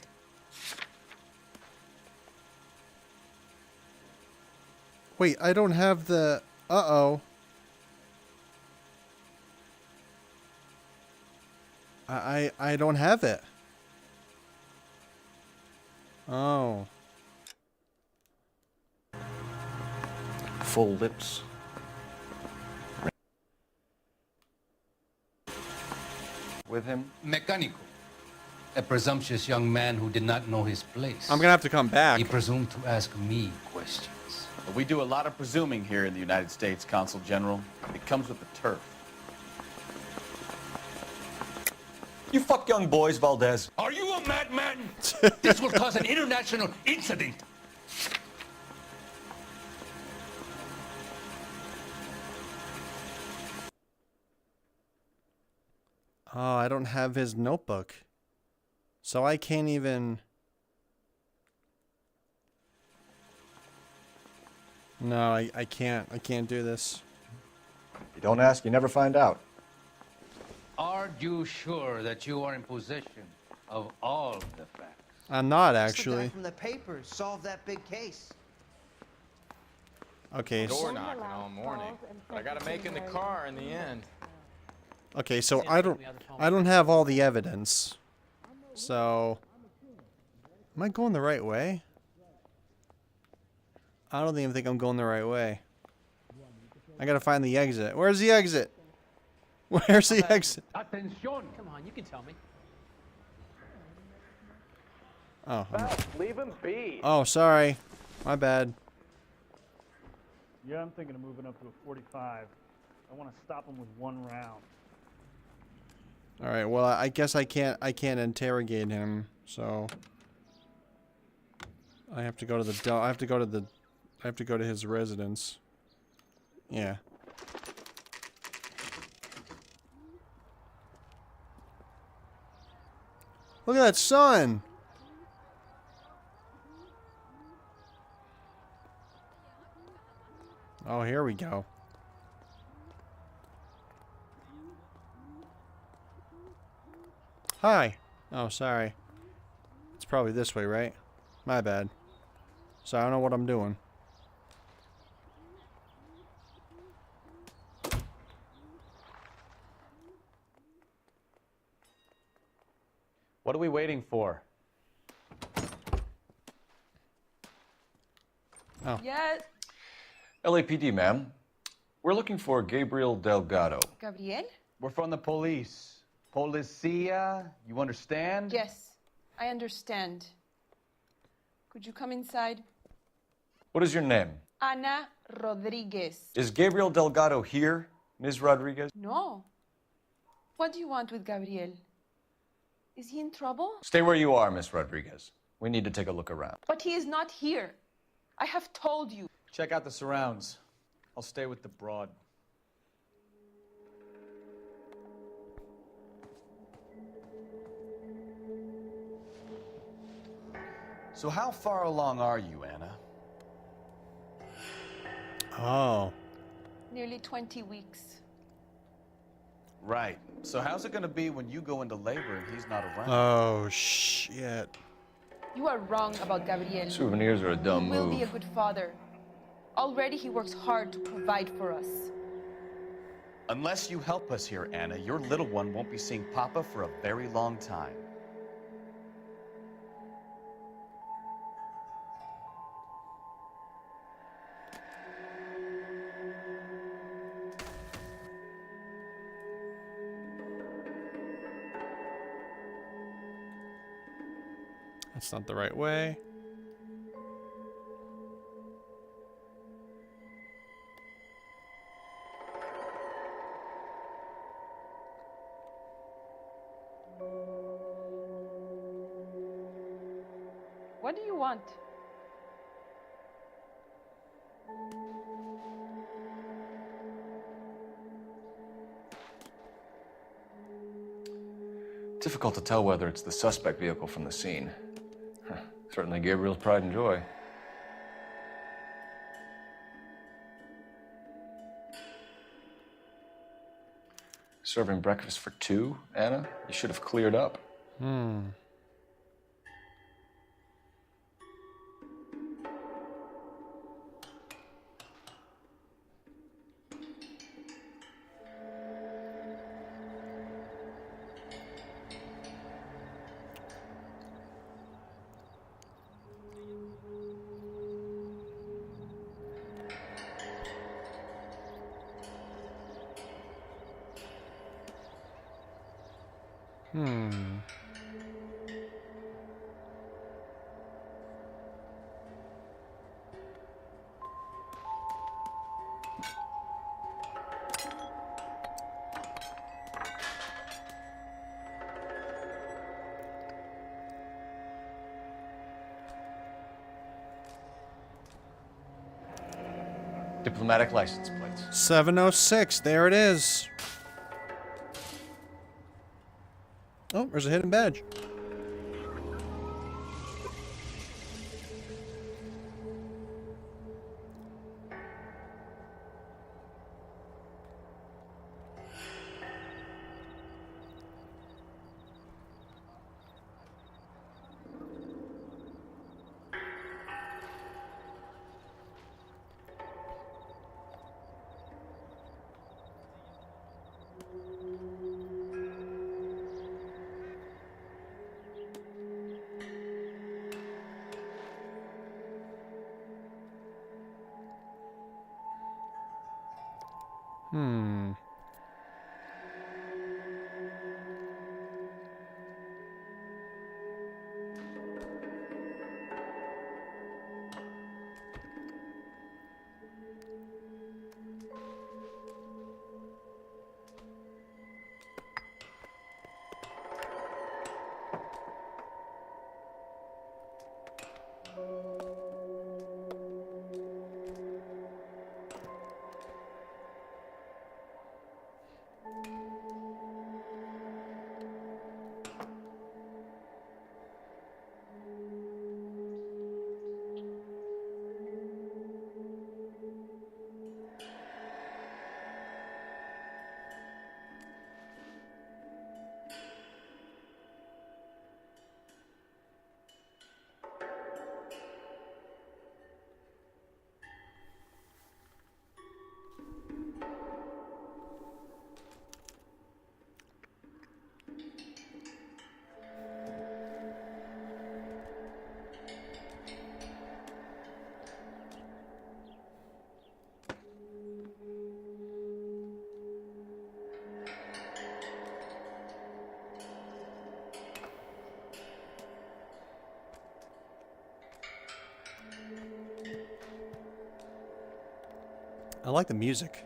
Wait, I don't have the... Uh-oh. I don't have it. Oh. Full lips. With him? Mecánico, a presumptuous young man who did not know his place. I'm gonna have to come back. He presumed to ask me questions. We do a lot of presuming here in the United States, Consul General. It comes with the turf. You fuck young boys, Valdez. Are you a madman? This will cause an international incident. Oh, I don't have his notebook. So I can't even... No, I can't. I can't do this. You don't ask, you never find out. Are you sure that you are in possession of all the facts? I'm not, The guy actually. from the papers solved that big case. Okay, Door knocking all morning, but I gotta make in the car in the end. okay, so I don't have all the evidence. So... Am I going the right way? I don't even think I'm going the right way. I gotta find the exit. Where's the exit? Where's the exit? Attention! Come on, you can tell me. Oh. Leave him be. Oh, sorry. My bad. Yeah, I'm thinking of moving up to a 45. I want to stop him with one round. All right. Well, I guess I can't interrogate him. So I have to go to the I have to go to his residence. Yeah. Look at that sun. Oh, here we go. Hi. Oh, sorry. It's probably this way, right? My bad. So I don't know what I'm doing. What are we waiting for? Oh. Yes. LAPD, ma'am. We're looking for Gabriel Delgado. Gabriel? We're from the police. Policia, you understand? Yes, I understand. Could you come inside? What is your name? Ana Rodriguez. Is Gabriel Delgado here, Ms. Rodriguez? No. What do you want with Gabriel? Is he in trouble? Stay where you are, Ms. Rodriguez. We need to take a look around. But he is not here. I have told you. Check out the surrounds. I'll stay with the broad. So how far along are you, Anna? Oh. Nearly 20 weeks. Right. So how's it gonna be when you go into labor and he's not around? Oh, shit. You are wrong about Gabriel. Souvenirs are a dumb He will move. be a good father. Already he works hard to provide for us. Unless you help us here, Anna, your little one won't be seeing Papa for a very long time. That's not the right way. What do you want? Difficult to tell whether it's the suspect vehicle from the scene. Certainly Gabriel's pride and joy. Serving breakfast for two, Anna? You should have cleared up. Diplomatic license plates. 706. There it is. Oh, there's a hidden badge. I like the music.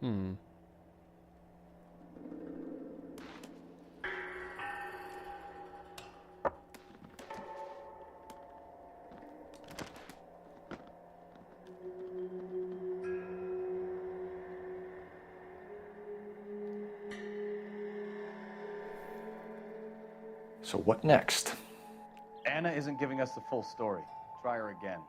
Hmm. So what next? Anna isn't giving us the full story. Try her again.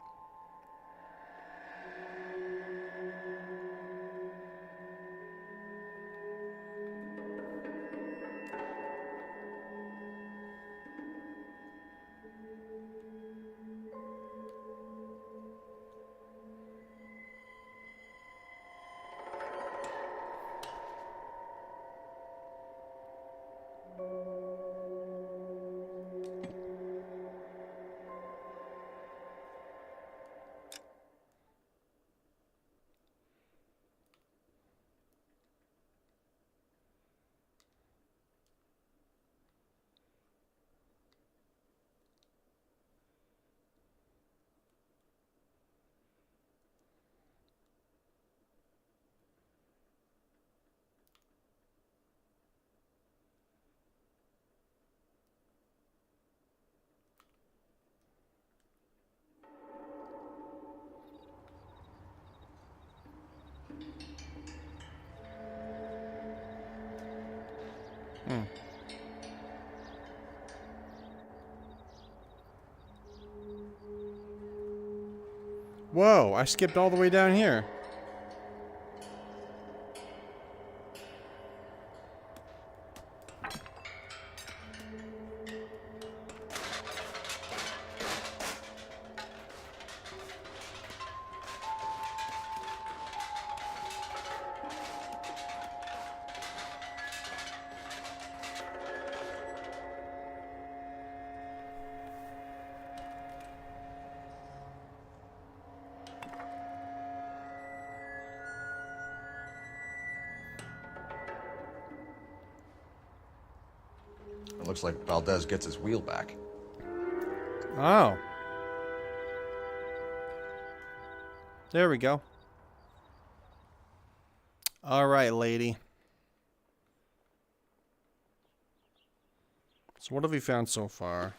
Hmm. Whoa, I skipped all the way down here. It looks like Valdez gets his wheel back. Oh. There we go. All right, lady. So what have we found so far?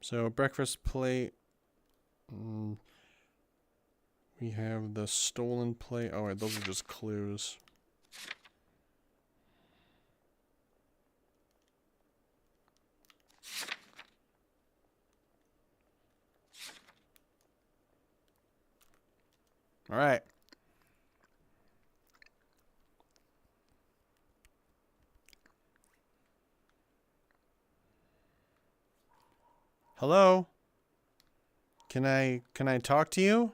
So breakfast plate. We have the stolen plate. Oh wait, those are just clues. All right. Hello? Can I talk to you?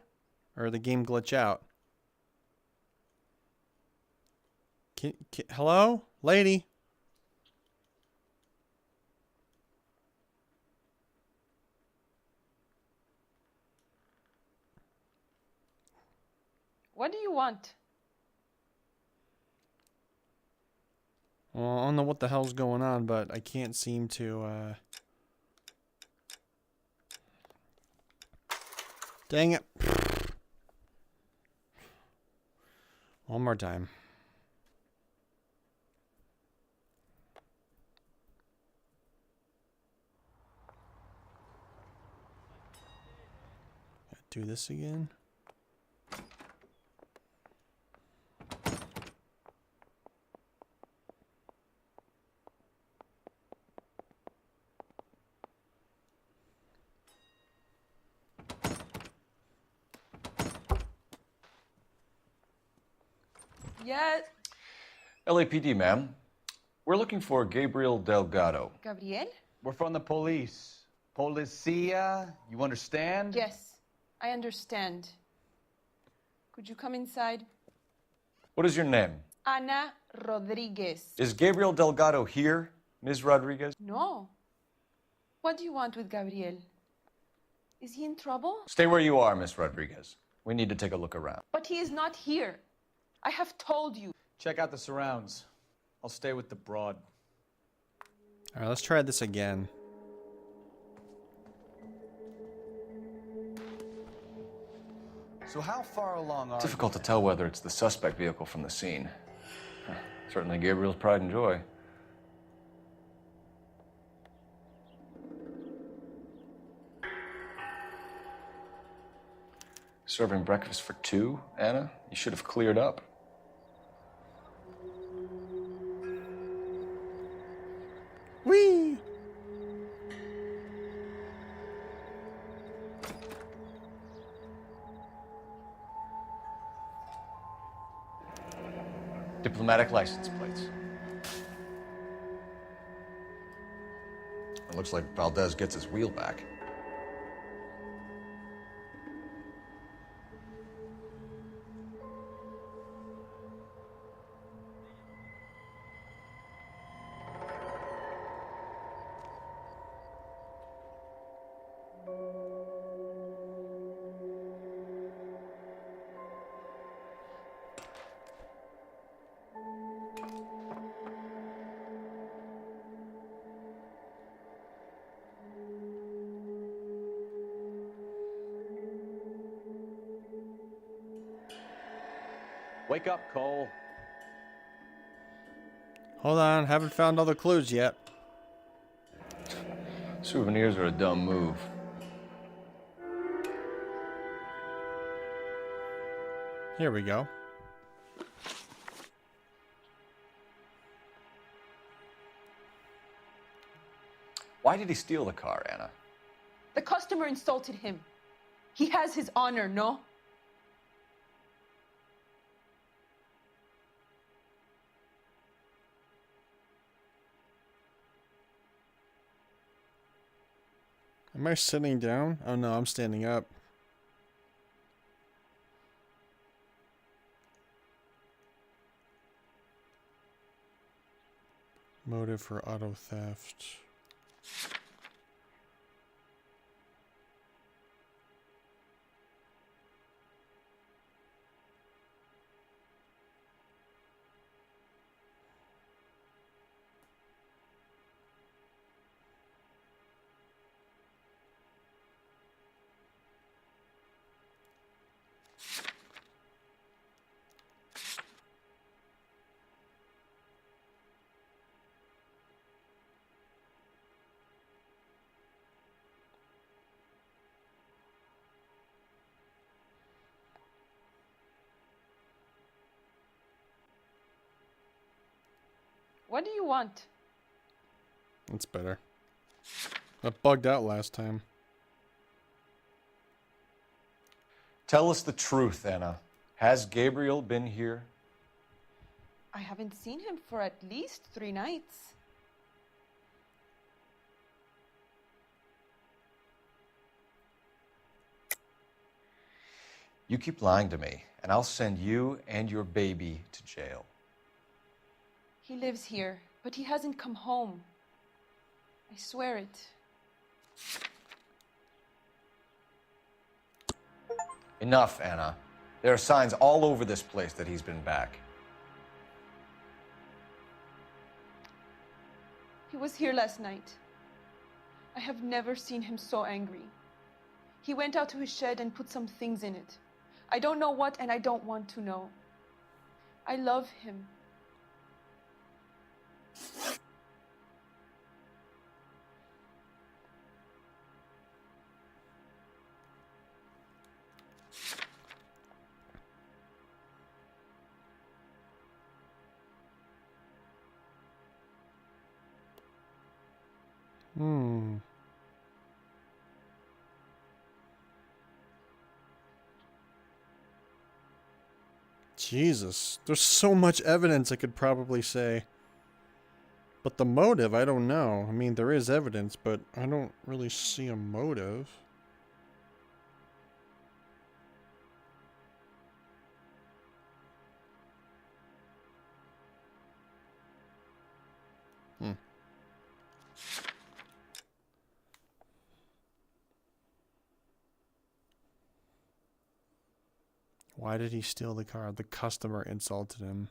Or the game glitch out? Hello? Lady? What do you want? Well, I don't know what the hell's going on, but I can't seem to, Dang it. One more time. Do this again. Yes. LAPD, ma'am. We're looking for Gabriel Delgado. Gabriel? We're from the police. Policia, you understand? Yes, I understand. Could you come inside? What is your name? Ana Rodriguez. Is Gabriel Delgado here, Ms. Rodriguez? No. What do you want with Gabriel? Is he in trouble? Stay where you are, Ms. Rodriguez. We need to take a look around. But he is not here. I have told you. Check out the surrounds. I'll stay with the broad. All right, let's try this again. So how far along are Difficult to tell whether it's the suspect vehicle from the scene. Certainly Gabriel's pride and joy. Serving breakfast for two, Anna? You should have cleared up. Whee! Diplomatic license plates. It looks like Valdez gets his wheel back. Wake up, Cole. Hold on, haven't found all the clues yet. Souvenirs are a dumb move. Here we go. Why did he steal the car, Anna? The customer insulted him. He has his honor, no? Am I sitting down? Oh no, I'm standing up. Motive for auto theft. What do you want? That's better. That bugged out last time. Tell us the truth, Anna. Has Gabriel been here? I haven't seen him for at least 3 nights. You keep lying to me, and I'll send you and your baby to jail. He lives here, but he hasn't come home. I swear it. Enough, Anna. There are signs all over this place that he's been back. He was here last night. I have never seen him so angry. He went out to his shed and put some things in it. I don't know what, and I don't want to know. I love him. Jesus, there's so much evidence I could probably say. But the motive, I don't know. I mean, there is evidence, but I don't really see a motive. Why did he steal the car? The customer insulted him.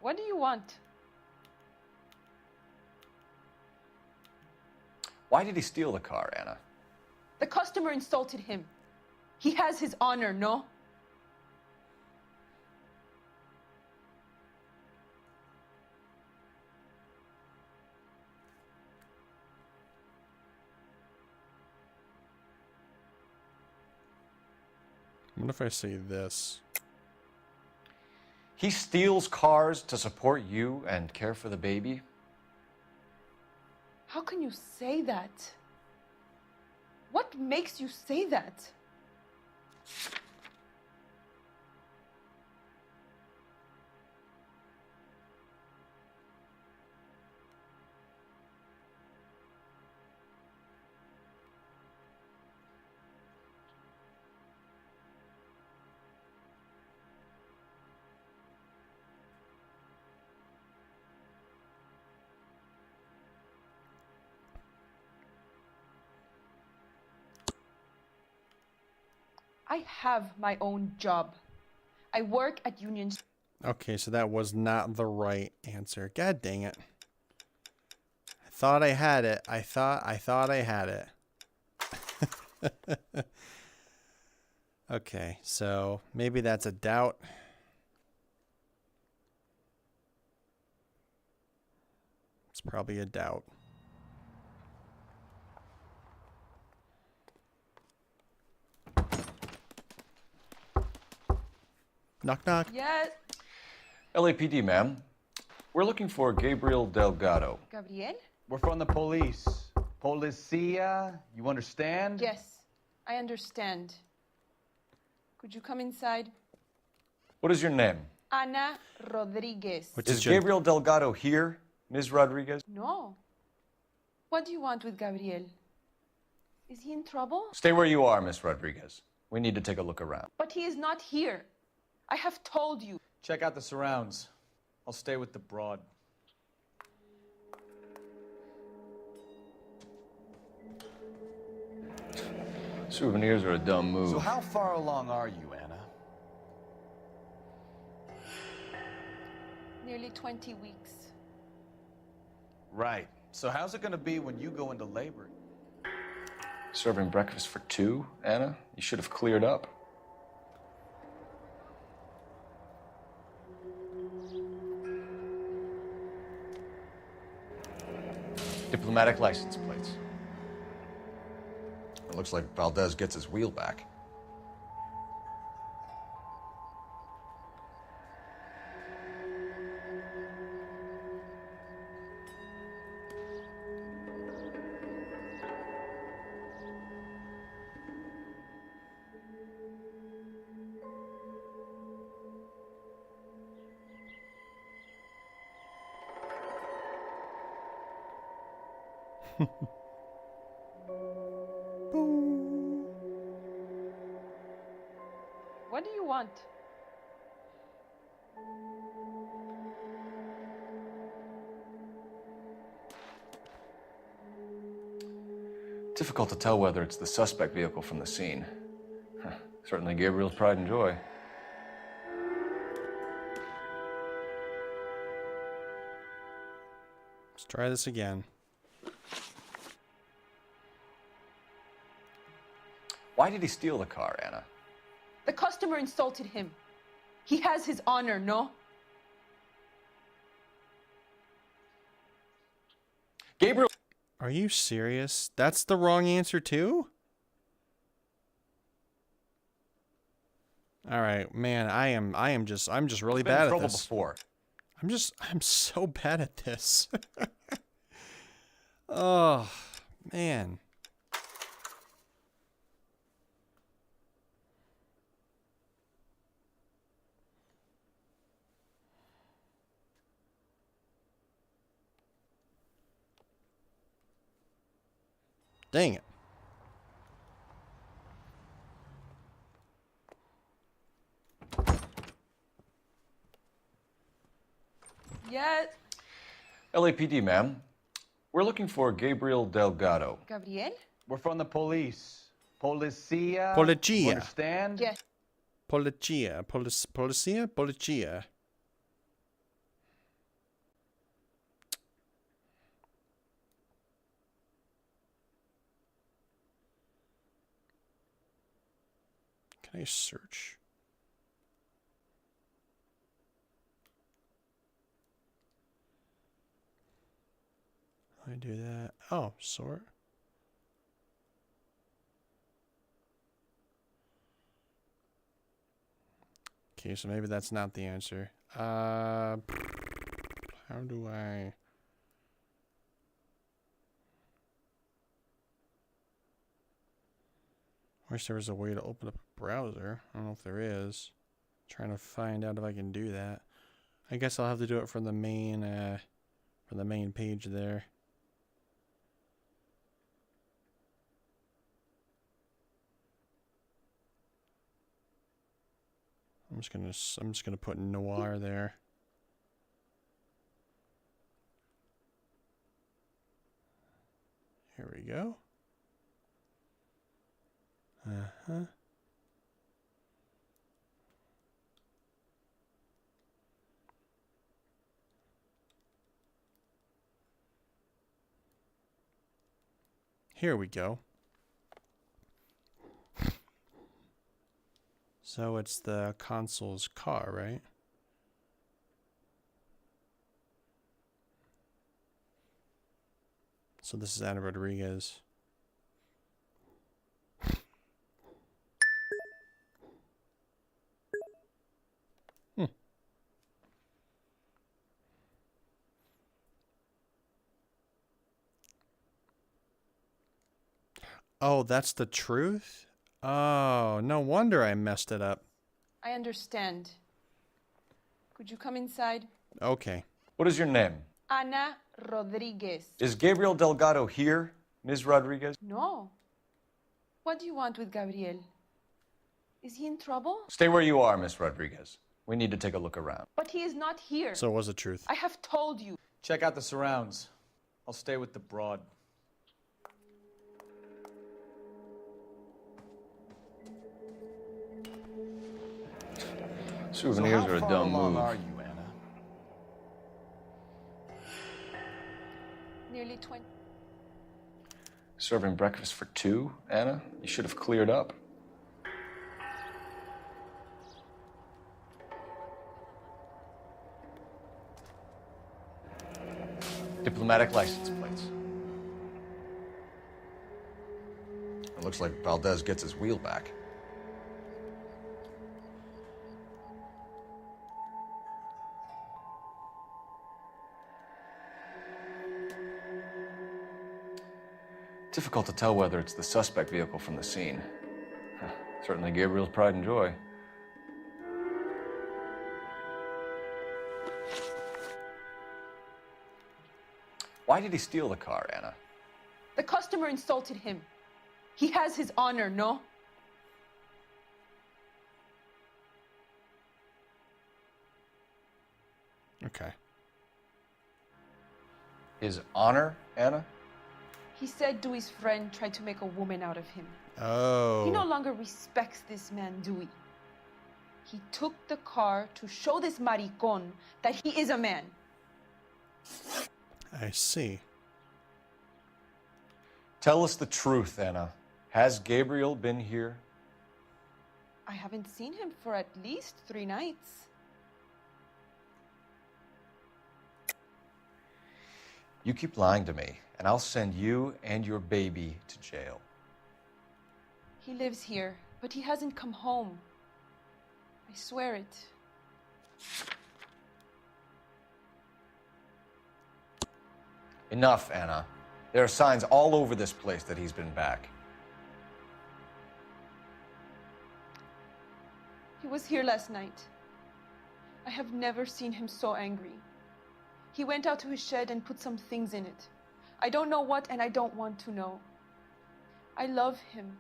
What do you want? Why did he steal the car, Anna? The customer insulted him. He has his honor, no? What if I say this? He steals cars to support you and care for the baby? How can you say that? What makes you say that? I have my own job. I work at Union. Okay, so that was not the right answer. God dang it. I thought I had it. I thought I had it. Okay, so maybe that's a doubt. It's probably a doubt. Knock, knock. Yes. LAPD, ma'am. We're looking for Gabriel Delgado. Gabriel? We're from the police. Policia, you understand? Yes, I understand. Could you come inside? What is your name? Ana Rodriguez. Is Gabriel Delgado here, Ms. Rodriguez? No. What do you want with Gabriel? Is he in trouble? Stay where you are, Ms. Rodriguez. We need to take a look around. But he is not here. I have told you. Check out the surrounds. I'll stay with the broad. Souvenirs are a dumb move. So how far along are you, Anna? Nearly 20 weeks. Right. So how's it gonna be when you go into labor? Serving breakfast for two, Anna? You should have cleared up. Diplomatic license plates. It looks like Valdez gets his wheel back. What do you want? Difficult to tell whether it's the suspect vehicle from the scene. Certainly Gabriel's pride and joy. Let's try this again. Why did he steal the car, Anna? The customer insulted him. He has his honor, no? Gabriel. Are you serious? That's the wrong answer too? All right, man, I'm just really bad at this. Before. I'm so bad at this. Oh, man. Dang it. Yes. LAPD, ma'am. We're looking for Gabriel Delgado. Gabriel? We're from the police. Policia. Policia. You understand? Yes. Policia. Policia? Policia. Can I search? I do that. Oh, sort. Okay, so maybe that's not the answer. How do I... Wish there was a way to open up a browser. I don't know if there is. Trying to find out if I can do that. I guess I'll have to do it from the main page there. I'm just gonna put noir there. Here we go. Here we go. So it's the consul's car, right? So this is Ana Rodriguez. Oh, that's the truth? Oh, no wonder I messed it up. I understand. Could you come inside? Okay. What is your name? Ana Rodriguez. Is Gabriel Delgado here, Ms. Rodriguez? No. What do you want with Gabriel? Is he in trouble? Stay where you are, Ms. Rodriguez. We need to take a look around. But he is not here. So it was the truth. I have told you. Check out the surrounds. I'll stay with the broad. Souvenirs are a dumb move. Are you, Ana? Nearly 20. Serving breakfast for two, Ana? You should have cleared up. Diplomatic license plates. It looks like Valdez gets his wheel back. Difficult to tell whether it's the suspect vehicle from the scene. Certainly Gabriel's pride and joy. Why did he steal the car, Ana? The customer insulted him. He has his honor, no? Okay. His honor, Ana? He said Dewey's friend tried to make a woman out of him. Oh. He no longer respects this man, Dewey. He took the car to show this maricón that he is a man. I see. Tell us the truth, Ana. Has Gabriel been here? I haven't seen him for at least 3 nights. You keep lying to me, and I'll send you and your baby to jail. He lives here, but he hasn't come home. I swear it. Enough, Ana. There are signs all over this place that he's been back. He was here last night. I have never seen him so angry. He went out to his shed and put some things in it. I don't know what, and I don't want to know. I love him.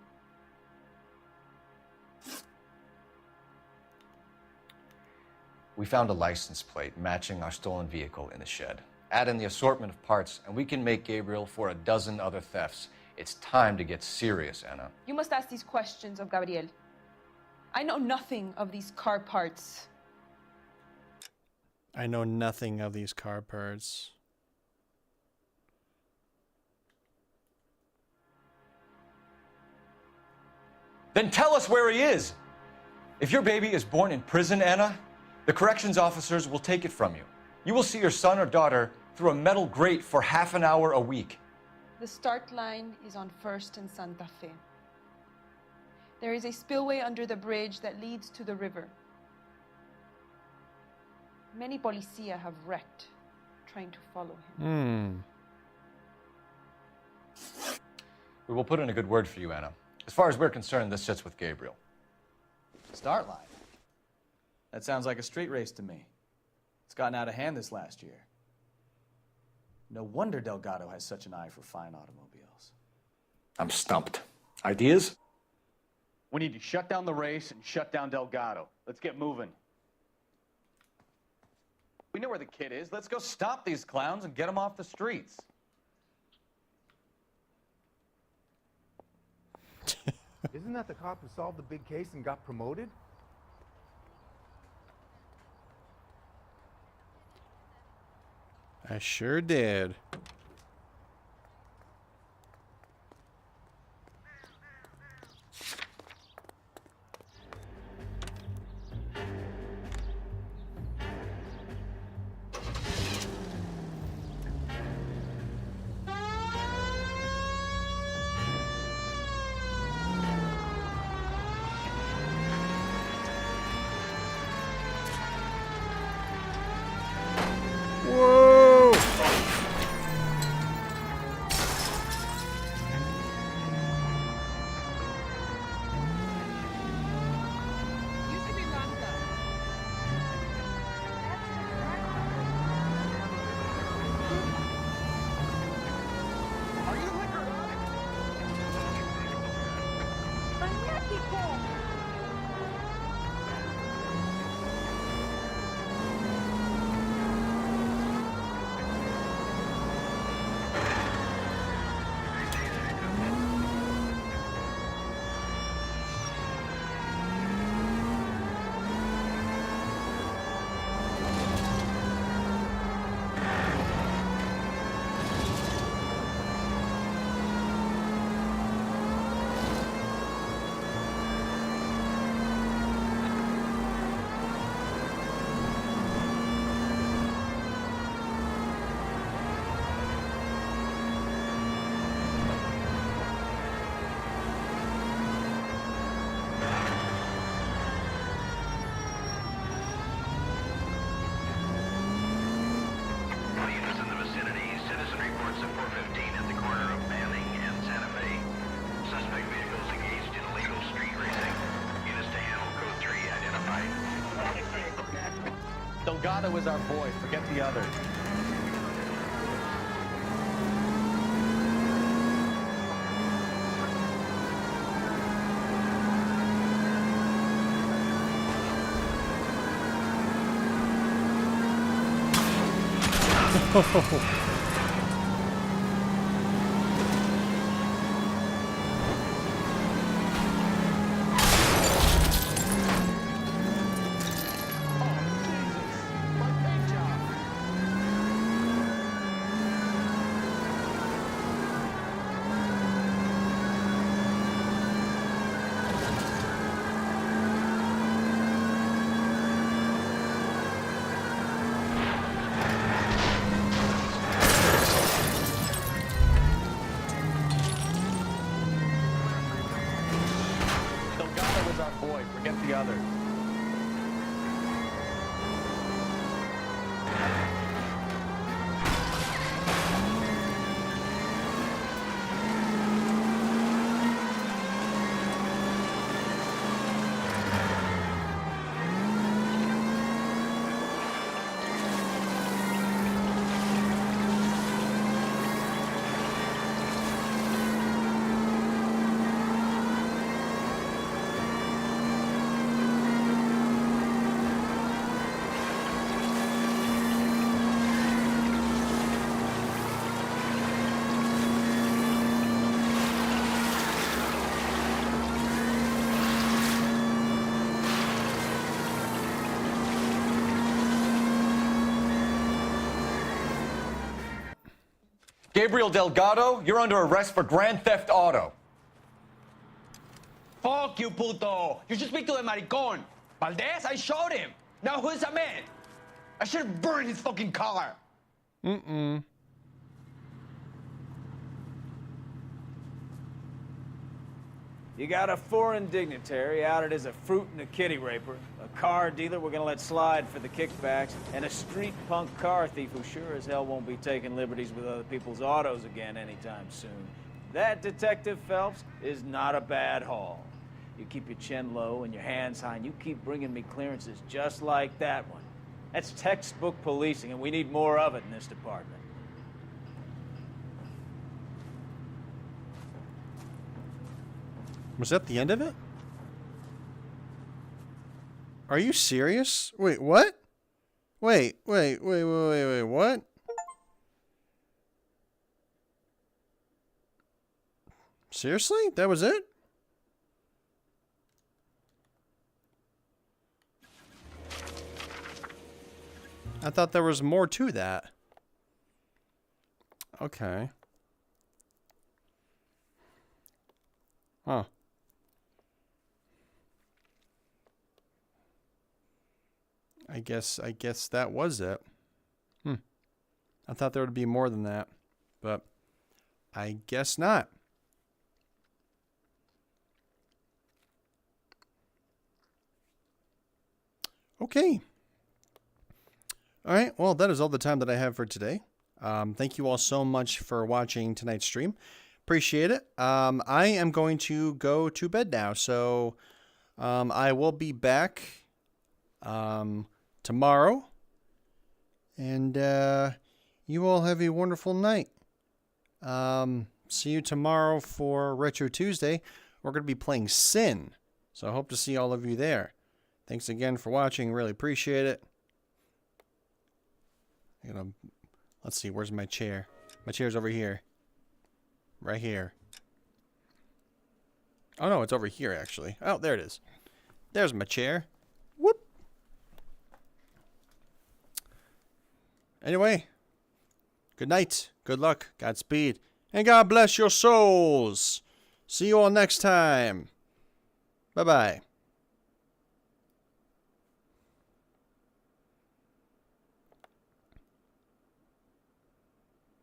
We found a license plate matching our stolen vehicle in the shed. Add in the assortment of parts, and we can make Gabriel for a dozen other thefts. It's time to get serious, Ana. You must ask these questions of Gabriel. I know nothing of these car parts. I know nothing of these car parts. Then tell us where he is. If your baby is born in prison, Anna, the corrections officers will take it from you. You will see your son or daughter through a metal grate for half an hour a week. The start line is on 1st and Santa Fe. There is a spillway under the bridge that leads to the river. Many policia have wrecked trying to follow him. We will put in a good word for you, Anna. As far as we're concerned, this sits with Gabriel. Start line. That sounds like a street race to me. It's gotten out of hand this last year. No wonder Delgado has such an eye for fine automobiles. I'm stumped. Ideas? We need to shut down the race and shut down Delgado. Let's get moving. We know where the kid is. Let's go stop these clowns and get them off the streets. Isn't that the cop who solved the big case and got promoted? I sure did. Whoa! Delgado is our boy. Forget the others. Delgado is our boy. Forget the others. Gabriel Delgado, you're under arrest for grand theft auto. Fuck you, puto. You should speak to the maricon. Valdez, I showed him. Now who's the man? I should have burned his fucking car. Mm-mm. You got a foreign dignitary outed as a fruit and a kitty raper, a car dealer we're gonna let slide for the kickbacks, and a street punk car thief who sure as hell won't be taking liberties with other people's autos again anytime soon. That, Detective Phelps, is not a bad haul. You keep your chin low and your hands high, and you keep bringing me clearances just like that one. That's textbook policing, and we need more of it in this department. Was that the end of it? Are you serious? Wait, what? Wait, what? Seriously? That was it? I thought there was more to that. Okay. Huh. I guess that was it. I thought there would be more than that, but I guess not. Okay. All right. Well, that is all the time that I have for today. Thank you all so much for watching tonight's stream. Appreciate it. I am going to go to bed now, so I will be back tomorrow, and you all have a wonderful night. See you tomorrow for Retro Tuesday. We're going to be playing Sin, so I hope to see all of you there. Thanks again for watching. Really appreciate it. Let's see, where's my chair? My chair's over here. Right here. Oh no, it's over here actually. Oh, there it is. There's my chair. Whoop. Anyway, good night, good luck, Godspeed, and God bless your souls. See you all next time. Bye-bye.